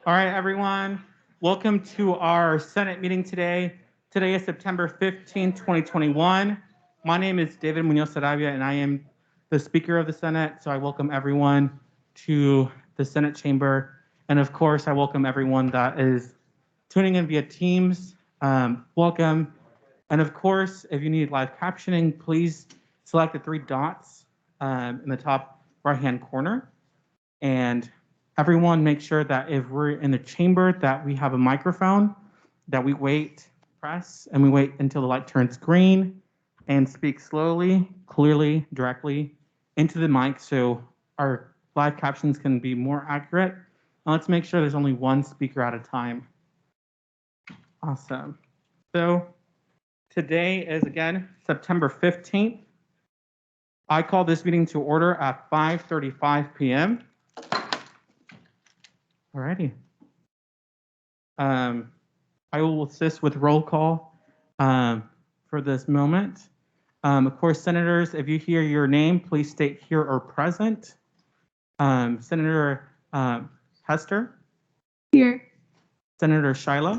All right, everyone. Welcome to our Senate meeting today. Today is September 15, 2021. My name is David Muñoz-Sarabia, and I am the Speaker of the Senate. So I welcome everyone to the Senate chamber. And of course, I welcome everyone that is tuning in via Teams. Welcome. And of course, if you need live captioning, please select the three dots in the top right-hand corner. And everyone make sure that if we're in the chamber that we have a microphone, that we press and we wait until the light turns green and speak slowly, clearly, directly into the mic so our live captions can be more accurate. And let's make sure there's only one speaker at a time. Awesome. So today is again, September 15th. I call this meeting to order at 5:35 p.m. Alrighty. I will assist with roll call for this moment. Of course, senators, if you hear your name, please state here or present. Senator Hester. Here. Senator Shyla.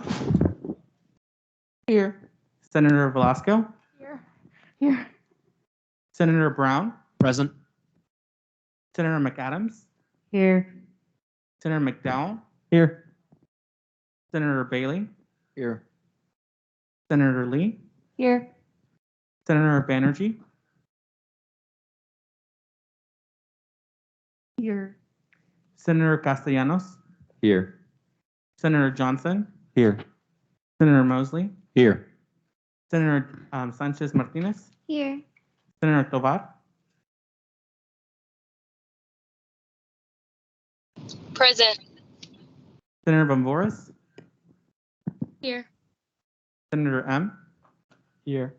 Here. Senator Velasco. Here. Here. Senator Brown. Present. Senator McAdams. Here. Senator McDowall. Here. Senator Bailey. Here. Senator Lee. Here. Senator Banerjee. Here. Senator Castellanos. Here. Senator Johnson. Here. Senator Mosley. Here. Senator Sanchez Martinez. Here. Senator Tovar. Present. Senator Bamboras. Here. Senator M. Here.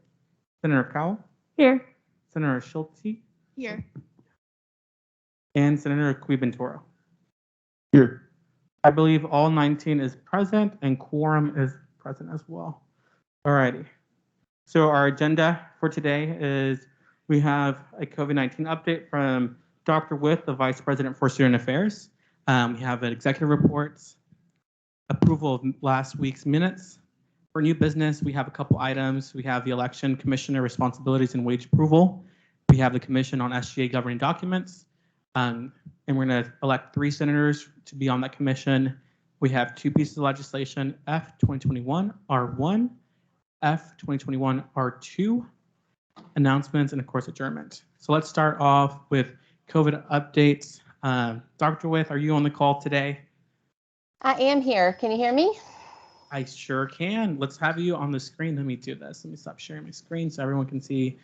Senator Cowell. Here. Senator Schulte. Here. And Senator Quibentoro. Here. I believe all 19 is present and quorum is present as well. Alrighty. So our agenda for today is we have a COVID-19 update from Dr. With, the Vice President for Student Affairs. We have an executive reports, approval of last week's minutes. For new business, we have a couple items. We have the election commissioner responsibilities and wage approval. We have the commission on SGA governing documents. And we're going to elect 3 senators to be on that commission. We have 2 pieces of legislation, F 2021 R1, F 2021 R2, announcements, and of course adjournment. So let's start off with COVID updates. Dr. With, are you on the call today? I am here. Can you hear me? I sure can. Let's have you on the screen. Let me do this. Let me stop sharing my screen so everyone can see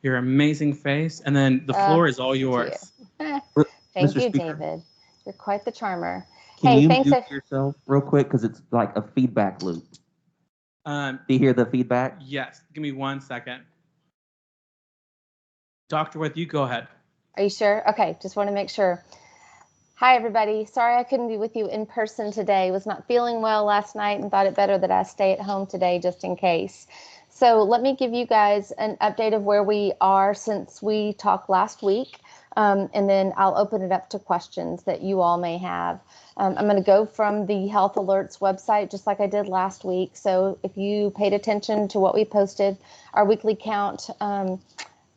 your amazing face. And then the floor is all yours. Thank Mr. you, Speaker. David. You're quite the charmer. Can you thanks. mute yourself real quick because it's like a feedback loop. Do you hear the feedback? Yes. Give me 1 second. Dr. With, you go ahead. Are you sure? Okay, just want to make sure. Hi, everybody. Sorry I couldn't be with you in person today. Was not feeling well last night and thought it better that I stay at home today just in case. So let me give you guys an update of where we are since we talked last week, and then I'll open it up to questions that you all may have. I'm going to go from the Health Alerts website just like I did last week. So if you paid attention to what we posted, our weekly count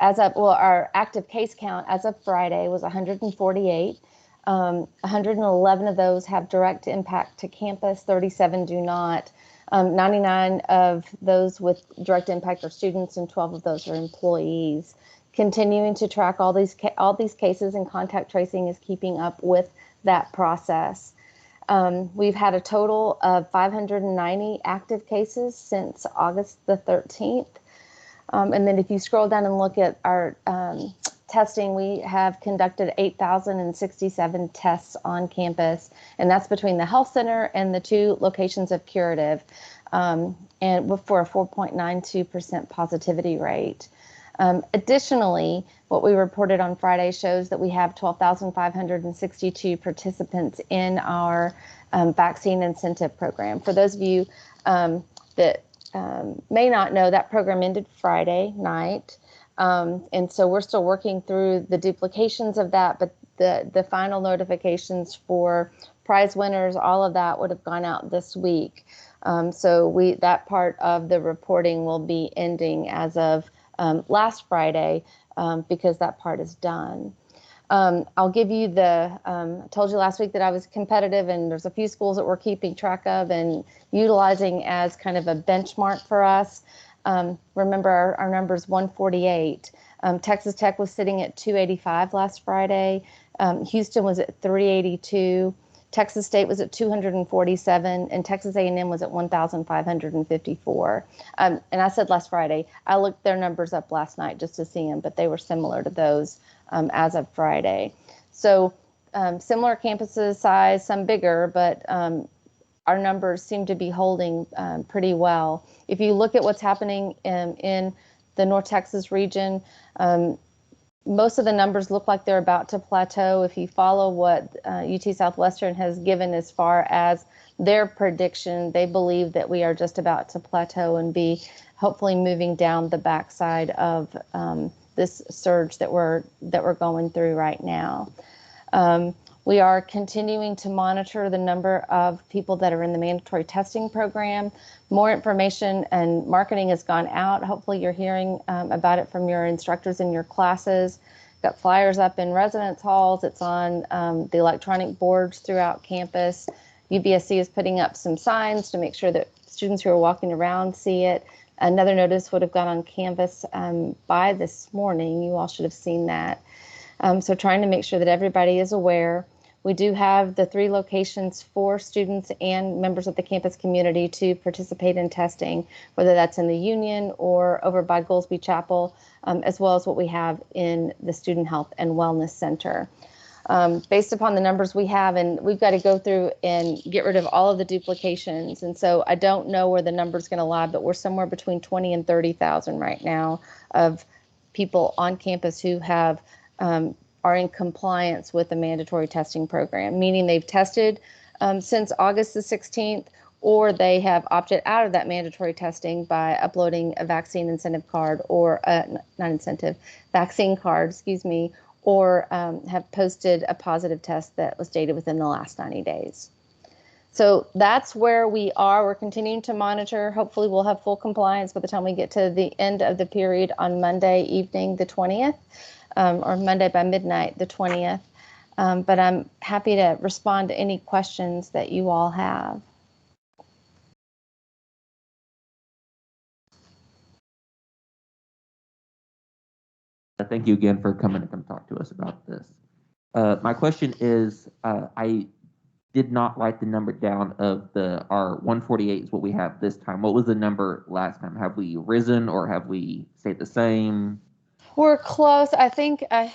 our active case count as of Friday was 148. 111 of those have direct impact to campus, 37 do not. 99 of those with direct impact are students, and 12 of those are employees. Continuing to track all these cases, and contact tracing is keeping up with that process. We've had a total of 590 active cases since August the 13th. And then if you scroll down and look at our testing, we have conducted 8,067 tests on campus, and that's between the health center and the 2 locations of Curative, and for a 4.92% positivity rate. Additionally, what we reported on Friday shows that we have 12,562 participants in our vaccine incentive program. For those of you that may not know, that program ended Friday night. And so we're still working through the duplications of that, but the final notifications for prize winners, all of that would have gone out this week. So that part of the reporting will be ending as of last Friday, because that part is done. I'll give you I told you last week that I was competitive, and there's a few schools that we're keeping track of and utilizing as kind of a benchmark for us. Remember our number's 148. Texas Tech was sitting at 285 last Friday. Houston was at 382. Texas State was at 247, and Texas A&M was at 1,554. And I said last Friday, I looked their numbers up last night just to see them, but they were similar to those as of Friday. So similar campuses size, some bigger, but our numbers seem to be holding pretty well. If you look at what's happening in the North Texas region, most of the numbers look like they're about to plateau. If you follow what UT Southwestern has given as far as their prediction, they believe that we are just about to plateau and be hopefully moving down the backside of this surge that we're going through right now. We are continuing to monitor the number of people that are in the mandatory testing program. More information and marketing has gone out. Hopefully you're hearing about it from your instructors in your classes. Got flyers up in residence halls. It's on the electronic boards throughout campus. UBSC is putting up some signs to make sure that students who are walking around see it. Another notice would have gone on Canvas by this morning. You all should have seen that. So trying to make sure that everybody is aware. We do have the 3 locations for students and members of the campus community to participate in testing, whether that's in the Union or over by Goolsby Chapel, as well as what we have in the Student Health and Wellness Center. Based upon the numbers we have, and we've got to go through and get rid of all of the duplications. And so I don't know where the number's going to lie, but we're somewhere between 20 and 30,000 right now of people on campus who have are in compliance with the mandatory testing program, meaning they've tested since August the 16th, or they have opted out of that mandatory testing by uploading a vaccine incentive card or vaccine card, excuse me, or have posted a positive test that was dated within the last 90 days. So that's where we are. We're continuing to monitor. Hopefully we'll have full compliance by the time we get to the end of the period on Monday evening, the 20th. Or Monday by midnight, the 20th. But I'm happy to respond to any questions that you all have. Thank you again for coming to come talk to us about this. My question is, I did not write the number down of our 148 is what we have this time. What was the number last time? Have we risen or have we stayed the same? We're close. I think I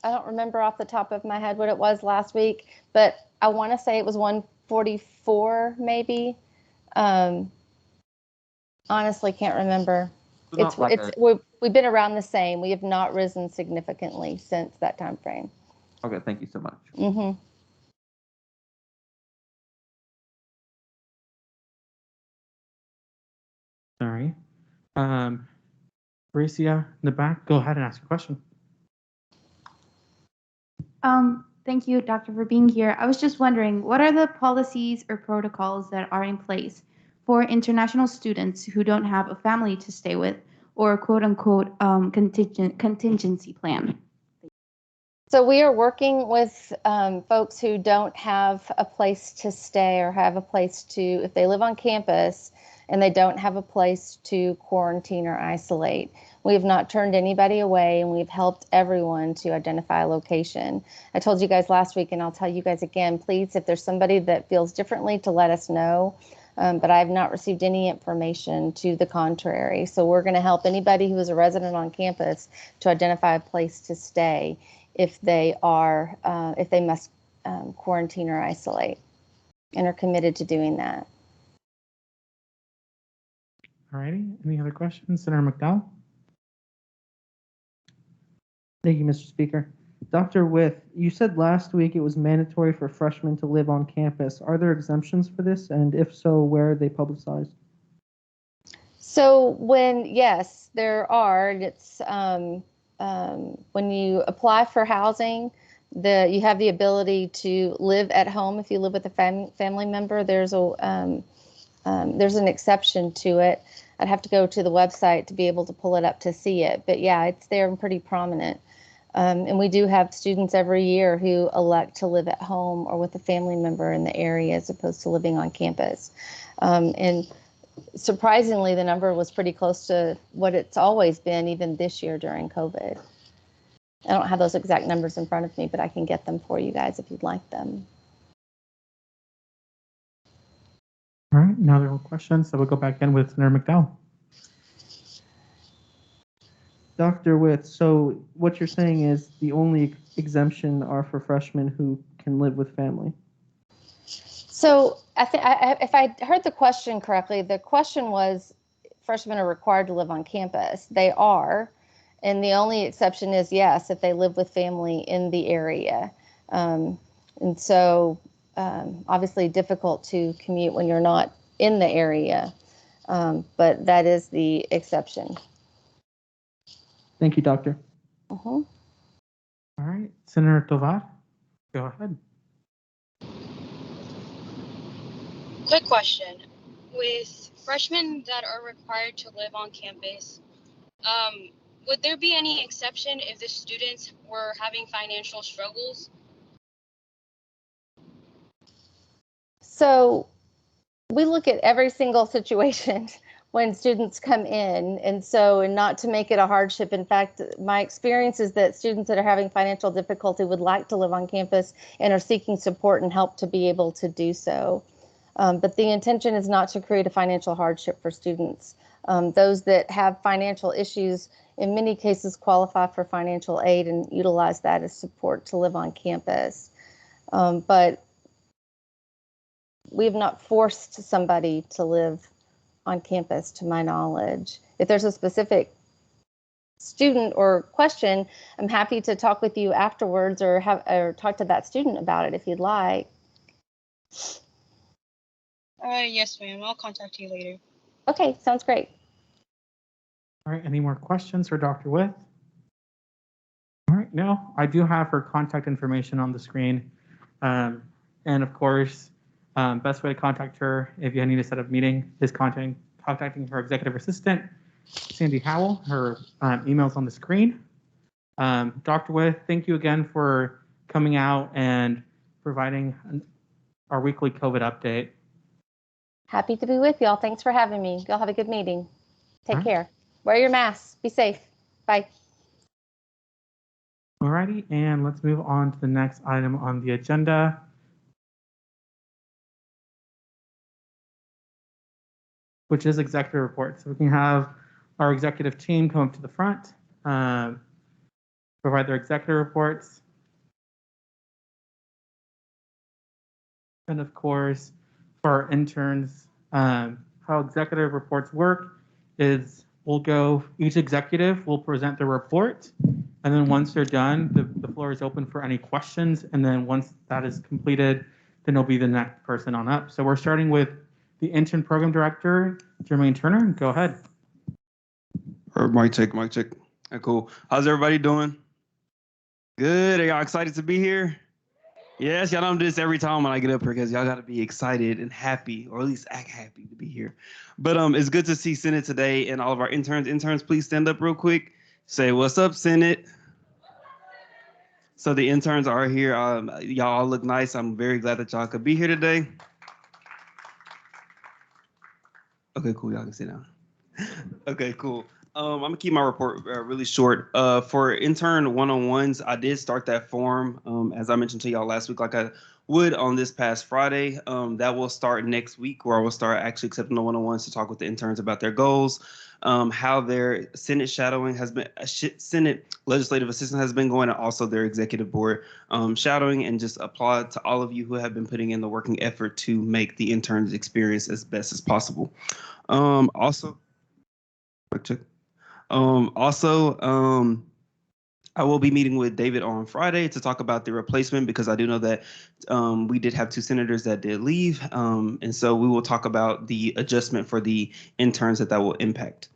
don't remember off the top of my head what it was last week, but I want to say it was 144 maybe. Honestly, can't remember. We've been around the same. We have not risen significantly since that time frame. Okay, thank you so much. Mm-hmm. Sorry. Bricia in the back, go ahead and ask a question. Thank you, Doctor, for being here. I was just wondering, what are the policies or protocols that are in place for international students who don't have a family to stay with or a quote unquote contingency plan? So we are working with folks who don't have a place to stay or have a place to, if they live on campus and they don't have a place to quarantine or isolate. We have not turned anybody away, and we've helped everyone to identify a location. I told you guys last week, and I'll tell you guys again, please, if there's somebody that feels differently, to let us know. But I have not received any information to the contrary. So we're going to help anybody who is a resident on campus to identify a place to stay if they must quarantine or isolate, and are committed to doing that. All righty. Any other questions? Senator McDowell? Thank you, Mr. Speaker. Dr. With, you said last week it was mandatory for freshmen to live on campus. Are there exemptions for this? And if so, where are they publicized? So yes, there are. It's when you apply for housing, you have the ability to live at home if you live with a family member. There's an exception to it. I'd have to go to the website to be able to pull it up to see it. But yeah, it's there and pretty prominent. And we do have students every year who elect to live at home or with a family member in the area as opposed to living on campus. And surprisingly, the number was pretty close to what it's always been, even this year during COVID. I don't have those exact numbers in front of me, but I can get them for you guys if you'd like them. All right, now there are questions, so we'll go back in with Senator McDowell. Dr. With, so what you're saying is the only exemption are for freshmen who can live with family. So I think if I heard the question correctly, the question was freshmen are required to live on campus. They are, and the only exception is yes, if they live with family in the area. And so obviously difficult to commute when you're not in the area, but that is the exception. Thank you, Doctor. Uh-huh. All right, Senator Tovar, go ahead. Quick question. With freshmen that are required to live on campus, would there be any exception if the students were having financial struggles? So we look at every single situation when students come in, and not to make it a hardship. In fact, my experience is that students that are having financial difficulty would like to live on campus and are seeking support and help to be able to do so. But the intention is not to create a financial hardship for students. Those that have financial issues in many cases qualify for financial aid and utilize that as support to live on campus. But we have not forced somebody to live on campus, to my knowledge. If there's a specific student or question, I'm happy to talk with you afterwards or talk to that student about it if you'd like. Yes, ma'am. I'll contact you later. Okay, sounds great. All right, any more questions for Dr. With? All right, no, I do have her contact information on the screen. And of course, best way to contact her if you need to set up a meeting is contacting her executive assistant, Sandy Howell. Her email's on the screen. Dr. With, thank you again for coming out and providing our weekly COVID update. Happy to be with y'all. Thanks for having me. Y'all have a good meeting. Take care. Wear your masks. Be safe. Bye. All righty, and let's move on to the next item on the agenda. Which is executive reports. So we can have our executive team come up to the front, provide their executive reports. And of course, for our interns, how executive reports work is each executive will present their report. And then once they're done, the floor is open for any questions. And then once that is completed, then it'll be the next person on up. So we're starting with the intern program director, Jermaine Turner. Go ahead. Mic check. Cool. How's everybody doing? Good. Are y'all excited to be here? Yes, y'all don't do this every time when I get up here because y'all got to be excited and happy, or at least act happy to be here. But it's good to see Senate today and all of our interns. Interns, please stand up real quick. Say, what's up, Senate? So the interns are here. Y'all all look nice. I'm very glad that y'all could be here today. Okay, cool. Y'all can sit down. Okay, cool. I'm gonna keep my report really short. For intern one-on-ones, I did start that form, as I mentioned to y'all last week, like I would on this past Friday. That will start next week, where I will start actually accepting the one-on-ones to talk with the interns about their goals, how their Senate shadowing has been, Senate legislative assistant has been going, and also their executive board shadowing, and just applaud to all of you who have been putting in the working effort to make the interns experience as best as possible. Also, I will be meeting with David on Friday to talk about the replacement because I do know that we did have two senators that did leave. And so we will talk about the adjustment for the interns that will impact.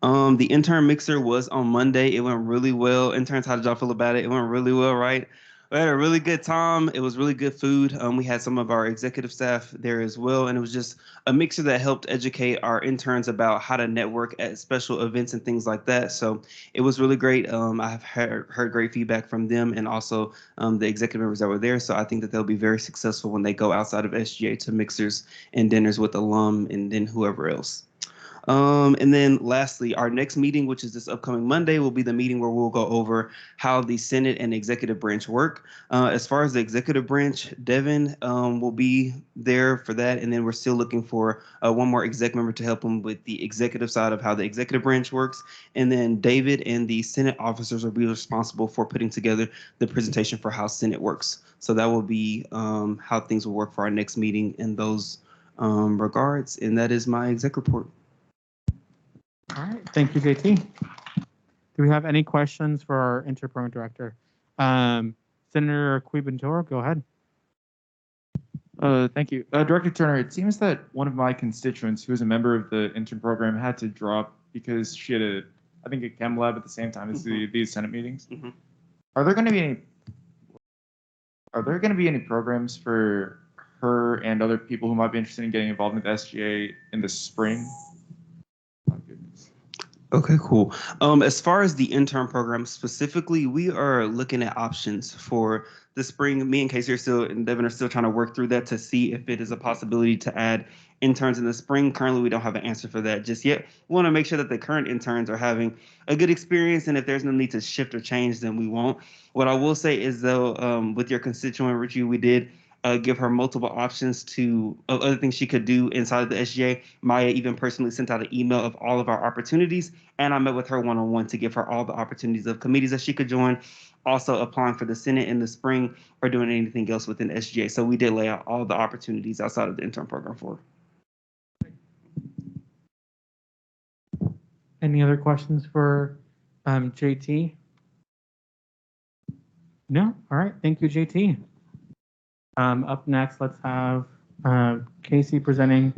The intern mixer was on Monday. It went really well. Interns, how did y'all feel about it? It went really well, right? We had a really good time. It was really good food. We had some of our executive staff there as well, and it was just a mixer that helped educate our interns about how to network at special events and things like that. So it was really great. I've heard great feedback from them and also the executive members that were there. So I think that they'll be very successful when they go outside of SGA to mixers and dinners with alum and then whoever else. And then lastly, our next meeting, which is this upcoming Monday, will be the meeting where we'll go over how the Senate and executive branch work. As far as the executive branch, Devin will be there for that. And then we're still looking for one more exec member to help him with the executive side of how the executive branch works. And then David and the Senate officers will be responsible for putting together the presentation for how Senate works. So that will be how things will work for our next meeting in those regards. And that is my exec report. All right, thank you, JT. Do we have any questions for our interprogram director? Senator Quibentor, go ahead. Thank you. Director Turner, it seems that one of my constituents who was a member of the intern program had to drop because she had I think a chem lab at the same time as these Senate meetings. Mhm. Are there going to be any programs for her and other people who might be interested in getting involved with SGA in the spring? Okay, cool. As far as the intern program specifically, we are looking at options for the spring. Me and Casey and Devin are still trying to work through that to see if it is a possibility to add interns in the spring. Currently, we don't have an answer for that just yet. We want to make sure that the current interns are having a good experience, and if there's no need to shift or change, then we won't. What I will say is, though, with your constituent, Richie, we did give her multiple options of other things she could do inside of the SGA. Maya even personally sent out an email of all of our opportunities, and I met with her one-on-one to give her all the opportunities of committees that she could join, also applying for the Senate in the spring or doing anything else within SGA. So we did lay out all the opportunities outside of the intern program for her. Any other questions for JT? No? All right, thank you, JT. Up next, let's have Casey presenting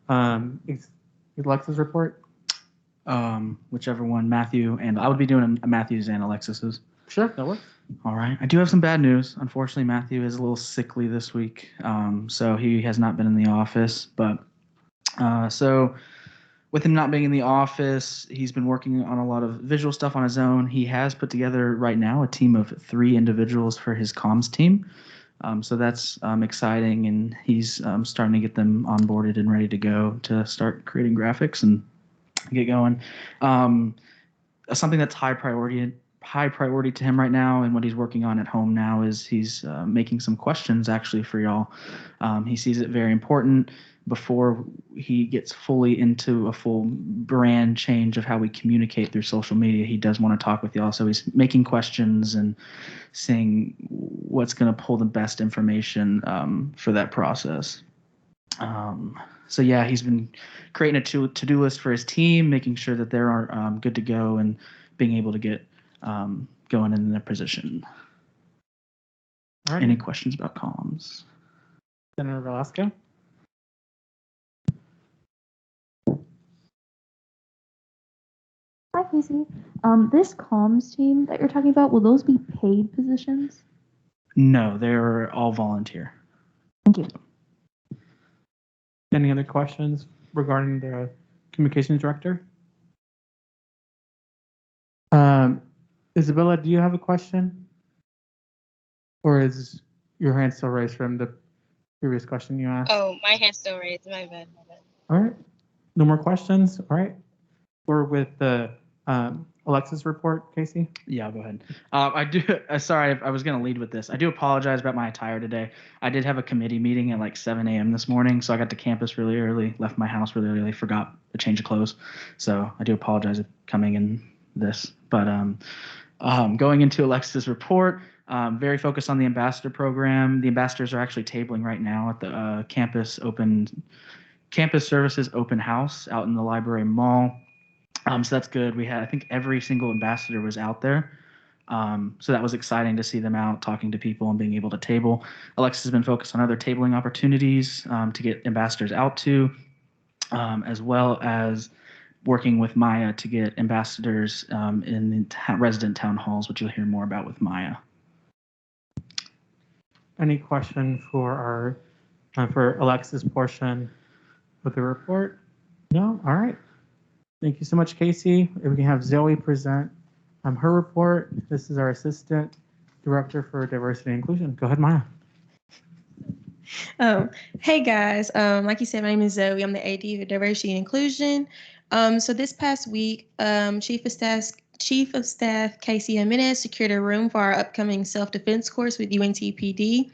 Alexa's report. Whichever one, Matthew, and I would be doing a Matthew's and Alexis's. Sure, that works. All right. I do have some bad news. Unfortunately, Matthew is a little sickly this week, so he has not been in the office. But so with him not being in the office, he's been working on a lot of visual stuff on his own. He has put together right now a team of 3 individuals for his comms team. So that's exciting, and he's starting to get them onboarded and ready to go to start creating graphics and get going. Something that's high priority to him right now, and what he's working on at home now is he's making some questions actually for y'all. He sees it very important before he gets fully into a full brand change of how we communicate through social media. He does want to talk with y'all, so he's making questions and seeing what's going to pull the best information for that process. So yeah, he's been creating a to-do list for his team, making sure that they're good to go and being able to get going in their position. All right. Any questions about comms? Senator Velasco? Hi, Casey. This comms team that you're talking about, will those be paid positions? No, they're all volunteer. Thank you. Any other questions regarding the communications director? Isabella, do you have a question? Or is your hand still raised from the previous question you asked? Oh, my hand's still raised. My bad. All right. No more questions? All right. We're with the Alexa's report, Casey. Yeah, I'll go ahead. I do. Sorry, I was going to lead with this. I do apologize about my attire today. I did have a committee meeting at like 7 a.m. this morning, so I got to campus really early, left my house really early, forgot to change of clothes. So I do apologize for coming in this. But going into Alexa's report, very focused on the ambassador program. The ambassadors are actually tabling right now at the campus services open house out in the library mall. So that's good. We had, I think every single ambassador was out there. So that was exciting to see them out talking to people and being able to table. Alexis has been focused on other tabling opportunities to get ambassadors out to, as well as working with Maya to get ambassadors in the resident town halls, which you'll hear more about with Maya. Any question for for Alexis' portion of the report? No? All right. Thank you so much, Casey. If we can have Zoe present her report. This is our Assistant Director for Diversity and Inclusion. Go ahead, Maya. Hey guys, like you said, my name is Zoe. I'm the AD for Diversity and Inclusion. So this past week, Chief of Staff Casey Jimenez secured a room for our upcoming self-defense course with UNT PD.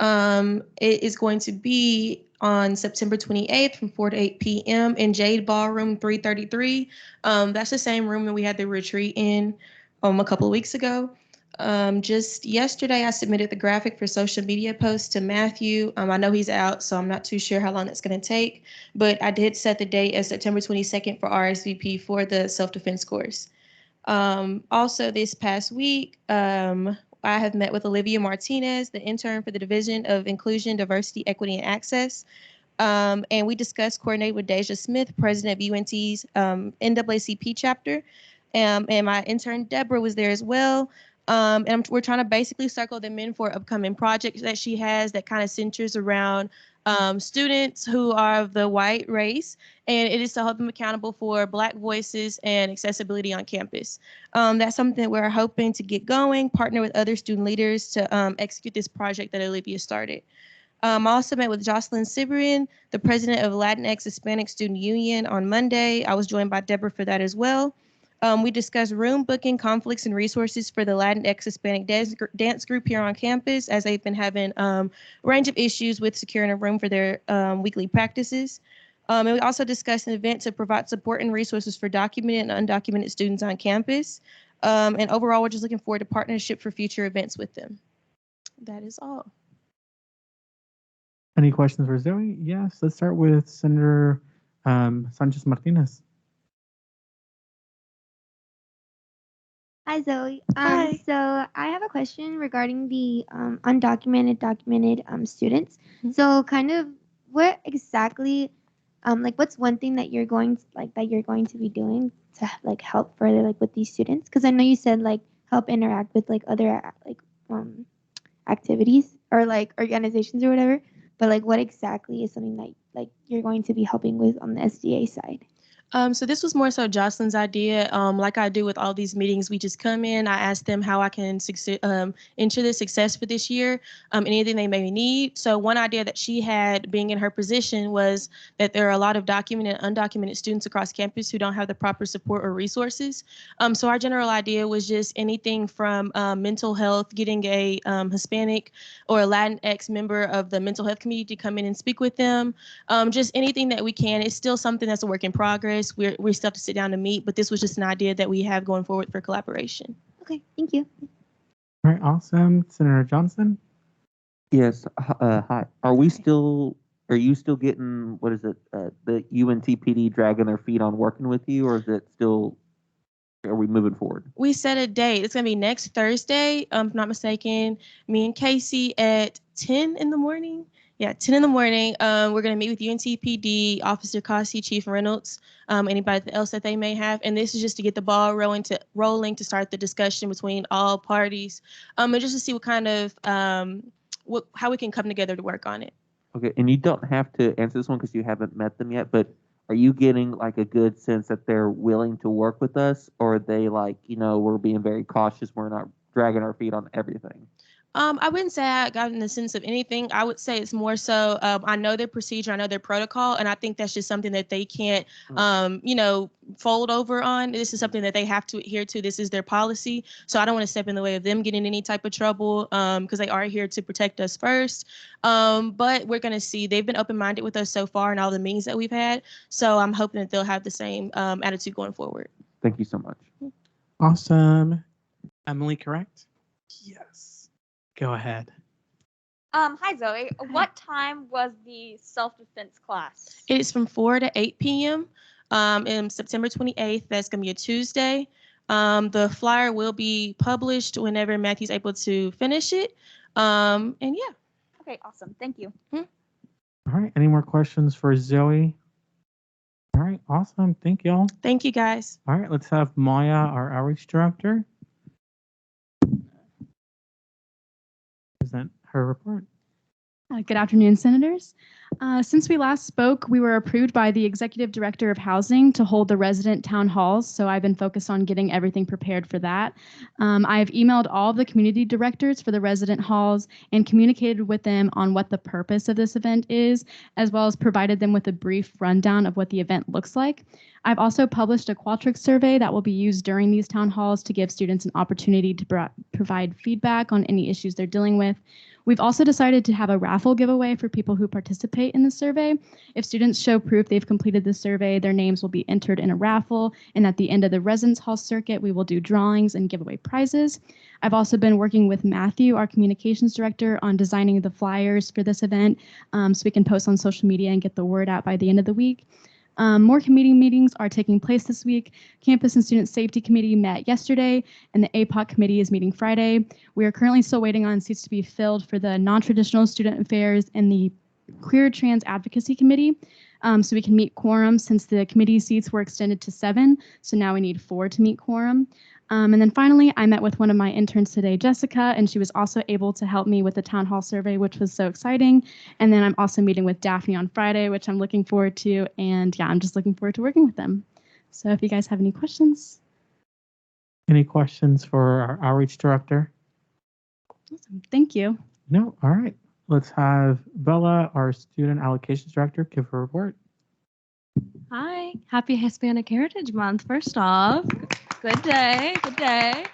It is going to be on September 28th from 4 to 8 p.m. in Jade Ballroom 333. That's the same room that we had the retreat in a couple of weeks ago. Just yesterday, I submitted the graphic for social media posts to Matthew. I know he's out, so I'm not too sure how long that's going to take, but I did set the date as September 22nd for RSVP for the self-defense course. Also, this past week, I have met with Olivia Martinez, the intern for the Division of Inclusion, Diversity, Equity, and Access. And we discussed coordinating with Deja Smith, president of UNT's NAACP chapter. And my intern, Deborah, was there as well. And we're trying to basically circle them in for upcoming projects that she has that kind of centers around students who are of the white race, and it is to hold them accountable for Black voices and accessibility on campus. That's something that we're hoping to get going, partner with other student leaders to execute this project that Olivia started. I also met with Jocelyn Siberin, the president of Latinx Hispanic Student Union, on Monday. I was joined by Deborah for that as well. We discussed room booking, conflicts, and resources for the Latinx Hispanic dance group here on campus, as they've been having a range of issues with securing a room for their weekly practices. And we also discussed an event to provide support and resources for documented and undocumented students on campus. And overall, we're just looking forward to partnership for future events with them. That is all. Any questions for Zoe? Yes. Let's start with Senator Sanchez Martinez. Hi, Zoe. Hi. So I have a question regarding the undocumented, documented students. Mhm. So kind of what exactly, what's one thing that you're going to be doing to help further with these students? Because I know you said help interact with other activities or organizations or whatever. But what exactly is something that you're going to be helping with on the SGA side? So this was more so Jocelyn's idea. Like I do with all these meetings, we just come in, I ask them how I can ensure the success for this year, anything they may need. So one idea that she had being in her position was that there are a lot of documented and undocumented students across campus who don't have the proper support or resources. So our general idea was just anything from mental health, getting a Hispanic or a Latinx member of the mental health community to come in and speak with them. Just anything that we can. It's still something that's a work in progress. We still have to sit down to meet, but this was just an idea that we have going forward for collaboration. Okay, thank you. All right, awesome. Senator Johnson? Yes. Hi. Are you still getting, what is it, the UNTPD dragging their feet on working with you, or is it still, are we moving forward? We set a date. It's going to be next Thursday, if I'm not mistaken. Me and Casey at 10 in the morning. Yeah, 10 in the morning. We're going to meet with UNTPD, Officer Cossey, Chief Reynolds, anybody else that they may have. And this is just to get the ball rolling to start the discussion between all parties, and just to see what kind of, how we can come together to work on it. Okay, and you don't have to answer this one because you haven't met them yet, but are you getting a good sense that they're willing to work with us, or are they we're being very cautious, we're not dragging our feet on everything? I wouldn't say I got in the sense of anything. I would say it's more so I know their procedure, I know their protocol, and I think that's just something that they can't, fold over on. This is something that they have to adhere to. This is their policy. So I don't want to step in the way of them getting any type of trouble because they are here to protect us first. But we're going to see. They've been open-minded with us so far in all the meetings that we've had. So I'm hoping that they'll have the same attitude going forward. Thank you so much. Awesome. Emily, correct? Yes. Go ahead. Hi, Zoe. What time was the self-defense class? It is from 4 to 8 p.m. In September 28th. That's going to be a Tuesday. The flyer will be published whenever Matthew's able to finish it. And yeah. Okay, awesome. Thank you. All right. Any more questions for Zoe? All right. Awesome. Thank y'all. Thank you, guys. All right. Let's have Maya, our outreach director, present her report. Good afternoon, Senators. Since we last spoke, we were approved by the Executive Director of Housing to hold the resident town halls, so I've been focused on getting everything prepared for that. I've emailed all of the community directors for the resident halls and communicated with them on what the purpose of this event is, as well as provided them with a brief rundown of what the event looks like. I've also published a Qualtrics survey that will be used during these town halls to give students an opportunity to provide feedback on any issues they're dealing with. We've also decided to have a raffle giveaway for people who participate in the survey. If students show proof they've completed the survey, their names will be entered in a raffle, and at the end of the residence hall circuit, we will do drawings and give away prizes. I've also been working with Matthew, our communications director, on designing the flyers for this event so we can post on social media and get the word out by the end of the week. More committee meetings are taking place this week. Campus and Student Safety Committee met yesterday, and the APOC Committee is meeting Friday. We are currently still waiting on seats to be filled for the Non-Traditional Student Affairs and the Queer Trans Advocacy Committee, so we can meet quorum since the committee seats were extended to 7, so now we need 4 to meet quorum. And then finally, I met with one of my interns today, Jessica, and she was also able to help me with the town hall survey, which was so exciting. And then I'm also meeting with Daphne on Friday, which I'm looking forward to. And yeah, I'm just looking forward to working with them. So if you guys have any questions. Any questions for our outreach director? Awesome. Thank you. No? All right. Let's have Bella, our student allocations director, give her report. Hi, happy Hispanic Heritage Month, first off. Good day, good day.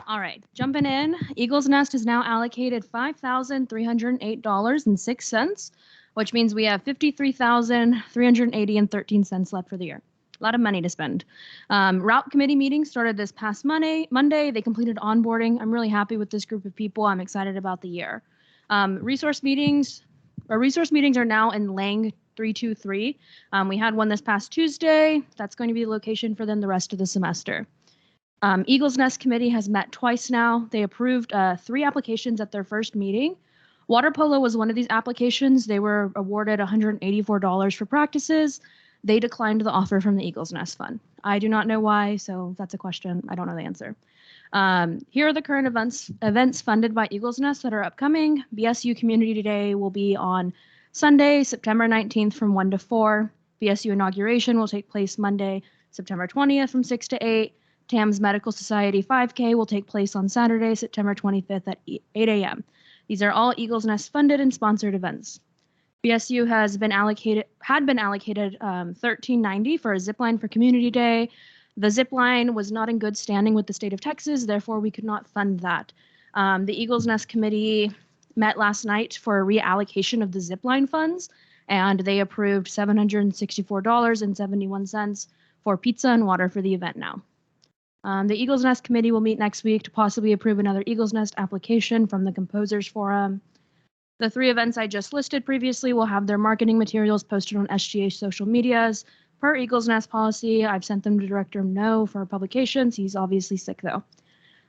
All right, jumping in. Eagles Nest is now allocated $5,308.06, which means we have $53,380.13 left for the year. A lot of money to spend. Route committee meeting started this past Monday. They completed onboarding. I'm really happy with this group of people. I'm excited about the year. Resource meetings are now in Lang 323. We had one this past Tuesday. That's going to be the location for them the rest of the semester. Eagles Nest Committee has met twice now. They approved 3 applications at their first meeting. Water polo was one of these applications. They were awarded $184 for practices. They declined the offer from the Eagles Nest Fund. I do not know why, so that's a question. I don't know the answer. Here are the current events funded by Eagles Nest that are upcoming. BSU Community Day will be on Sunday, September 19th from 1 to 4. BSU inauguration will take place Monday, September 20th from 6 to 8. TAMS Medical Society 5K will take place on Saturday, September 25th at 8 a.m. These are all Eagles Nest funded and sponsored events. BSU had been allocated $13.90 for a zip line for Community Day. The zip line was not in good standing with the state of Texas, therefore we could not fund that. The Eagles Nest Committee met last night for a reallocation of the zipline funds, and they approved $764.71 for pizza and water for the event now. The Eagles Nest Committee will meet next week to possibly approve another Eagles Nest application from the Composers Forum. The 3 events I just listed previously will have their marketing materials posted on SGA social medias. Per Eagles Nest policy, I've sent them to Director No for publications. He's obviously sick though.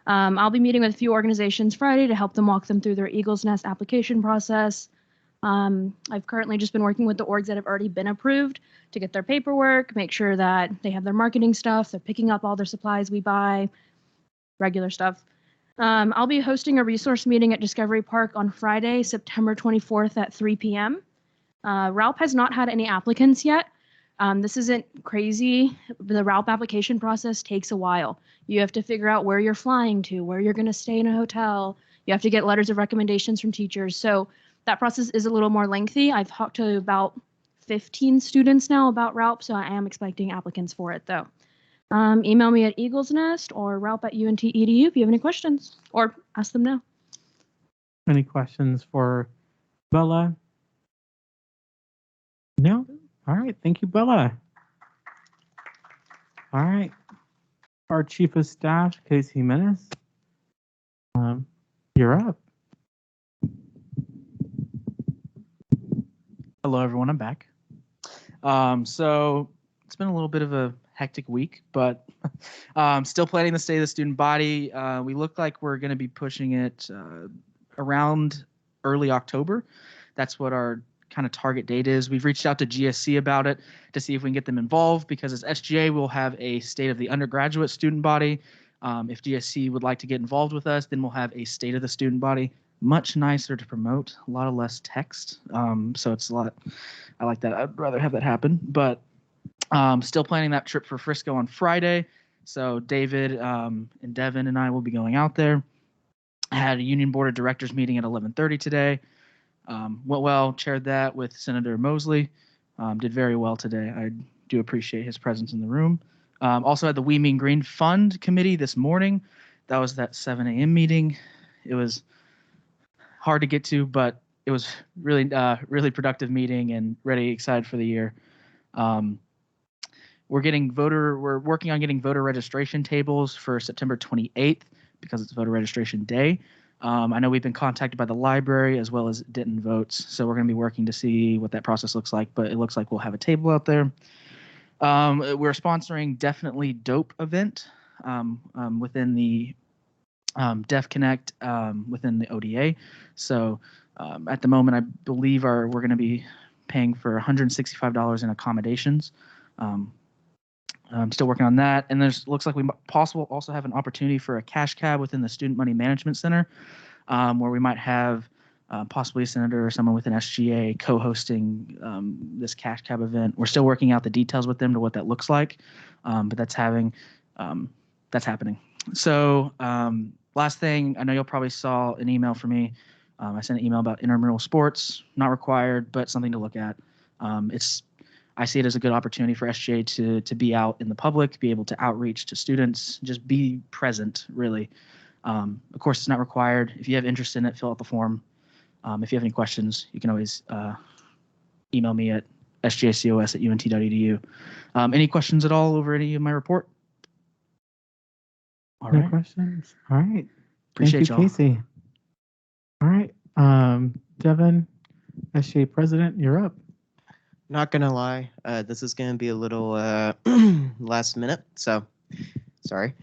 I'll be meeting with a few organizations Friday to help them walk them through their Eagles Nest application process. I've currently just been working with the orgs that have already been approved to get their paperwork, make sure that they have their marketing stuff, they're picking up all their supplies we buy, regular stuff. I'll be hosting a resource meeting at Discovery Park on Friday, September 24th at 3 p.m. RALP has not had any applicants yet. This isn't crazy. The RALP application process takes a while. You have to figure out where you're flying to, where you're going to stay in a hotel. You have to get letters of recommendations from teachers. So that process is a little more lengthy. I've talked to about 15 students now about RALP, so I am expecting applicants for it though. Email me at Eagles Nest or ralp@unt.edu if you have any questions, or ask them now. Any questions for Bella? No? All right. Thank you, Bella. All right. Our Chief of Staff, Casey Menace. You're up. Hello, everyone. I'm back. So it's been a little bit of a hectic week, but still planning to stay the student body. We look like we're going to be pushing it around early October. That's what our kind of target date is. We've reached out to GSC about it to see if we can get them involved, because as SGA, we'll have a state of the undergraduate student body. If GSC would like to get involved with us, then we'll have a state of the student body. Much nicer to promote, a lot of less text. So it's a lot, I like that. I'd rather have that happen, but still planning that trip for Frisco on Friday. So David and Devin and I will be going out there. I had a union board of directors meeting at 11:30 today. Went well, chaired that with Senator Mosley. Did very well today. I do appreciate his presence in the room. Also had the We Mean Green Fund Committee this morning. That was that 7 a.m. meeting. It was hard to get to, but it was really, really productive meeting and excited for the year. We're working on getting voter registration tables for September 28th because it's voter registration day. I know we've been contacted by the library as well as Denton Votes, so we're going to be working to see what that process looks like, but it looks like we'll have a table out there. We're sponsoring Definitely Dope event within the Def Connect within the ODA. So at the moment, I believe we're going to be paying for $165 in accommodations. I'm still working on that, and looks like we also have an opportunity for a cash cab within the Student Money Management Center, where we might have possibly a senator or someone within SGA co-hosting this cash cab event. We're still working out the details with them to what that looks like, but that's happening. So last thing, I know you'll probably saw an email from me. I sent an email about intramural sports, not required, but something to look at. I see it as a good opportunity for SGA to be out in the public, be able to outreach to students, just be present, really. Of course, it's not required. If you have interest in it, fill out the form. If you have any questions, you can always email me at sjacos@unt.edu. Any questions at all over any of my report? All No right. questions. All right. Appreciate Thank you, y'all. Casey. All right. Devin, SGA president, you're up. Not gonna lie, this is gonna be a little last minute, so sorry.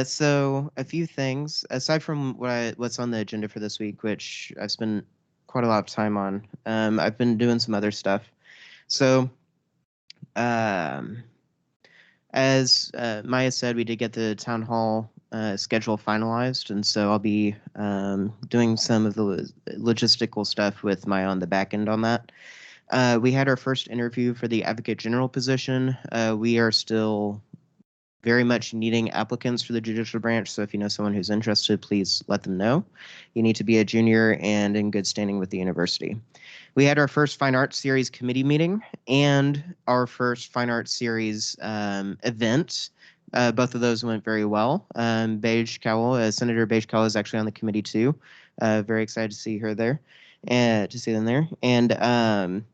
So a few things aside from what's on the agenda for this week, which I've spent quite a lot of time on. I've been doing some other stuff. So as Maya said, we did get the town hall schedule finalized, and so I'll be doing some of the logistical stuff with Maya on the back end on that. We had our first interview for the Advocate General position. We are still very much needing applicants for the judicial branch, so if you know someone who's interested, please let them know. You need to be a junior and in good standing with the university. We had our first Fine Arts Series committee meeting and our first Fine Arts Series event. Both of those went very well. Beige Cowell, Senator Beige Cowell is actually on the committee too. Very excited to see her there. And to see them there. And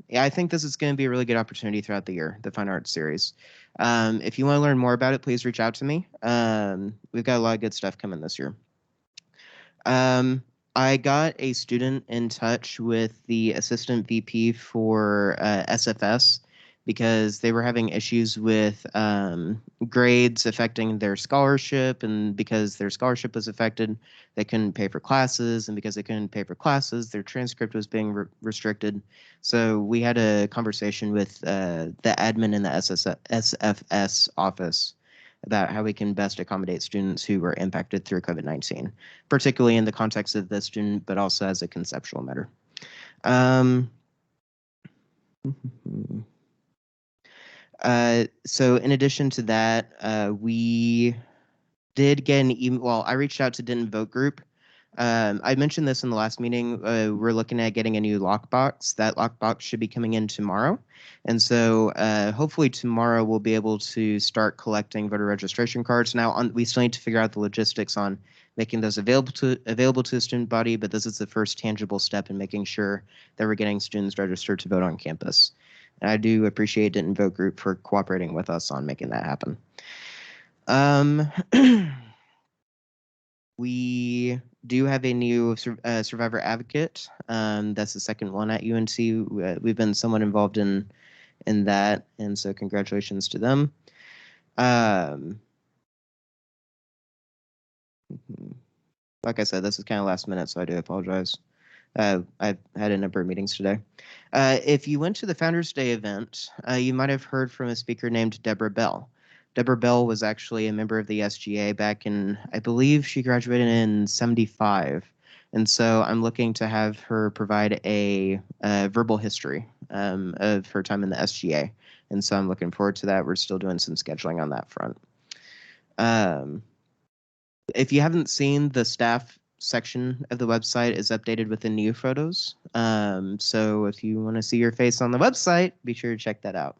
yeah, I think this is going to be a really good opportunity throughout the year, the Fine Arts Series. If you want to learn more about it, please reach out to me. We've got a lot of good stuff coming this year. I got a student in touch with the assistant VP for SFS because they were having issues with grades affecting their scholarship, and because their scholarship was affected, they couldn't pay for classes, and because they couldn't pay for classes, their transcript was being restricted. So we had a conversation with the admin in the SFS office about how we can best accommodate students who were impacted through COVID-19, particularly in the context of this student, but also as a conceptual matter. So in addition to that, we did get an email. Well, I reached out to Denton Vote Group. I mentioned this in the last meeting. We're looking at getting a new lockbox. That lockbox should be coming in tomorrow. And so hopefully tomorrow we'll be able to start collecting voter registration cards. Now, we still need to figure out the logistics on making those available to the student body, but this is the first tangible step in making sure that we're getting students registered to vote on campus. And I do appreciate Denton Vote Group for cooperating with us on making that happen. We do have a new survivor advocate. That's the second one at UNC. We've been somewhat involved in that, and so congratulations to them. Um, like I said, this is kind of last minute, so I do apologize. I've had a number of meetings today. If you went to the Founders Day event, you might have heard from a speaker named Deborah Bell. Deborah Bell was actually a member of the SGA back in, I believe she graduated in 75. And so I'm looking to have her provide a verbal history of her time in the SGA. And so I'm looking forward to that. We're still doing some scheduling on that front. If you haven't seen, the staff section of the website is updated with the new photos. So if you want to see your face on the website, be sure to check that out.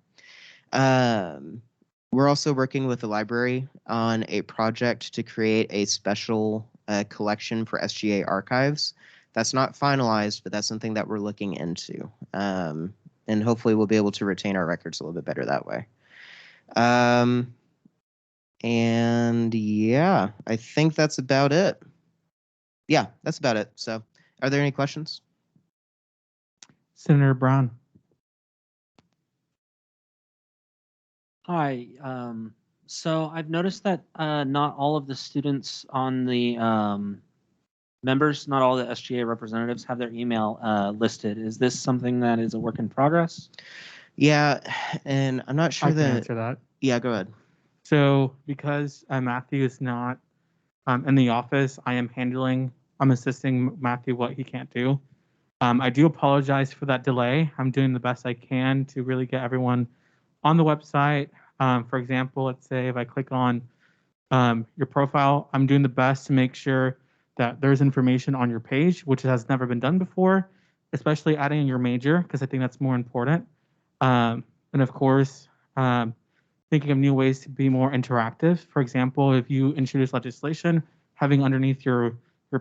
We're also working with the library on a project to create a special collection for SGA archives. That's not finalized, but that's something that we're looking into. And hopefully we'll be able to retain our records a little bit better that way. And yeah, I think that's about it. Yeah, that's about it. So are there any questions? Senator Brown. Hi. So I've noticed that not all of the students on the members, not all the SGA representatives have their email listed. Is this something that is a work in progress? Yeah, and I'm not sure I can answer that. Yeah, go ahead. So because Matthew is not in the office, I'm assisting Matthew what he can't do. I do apologize for that delay. I'm doing the best I can to really get everyone on the website. For example, let's say if I click on your profile, I'm doing the best to make sure that there's information on your page, which has never been done before, especially adding in your major, because I think that's more important. And of course, thinking of new ways to be more interactive. For example, if you introduce legislation, having underneath your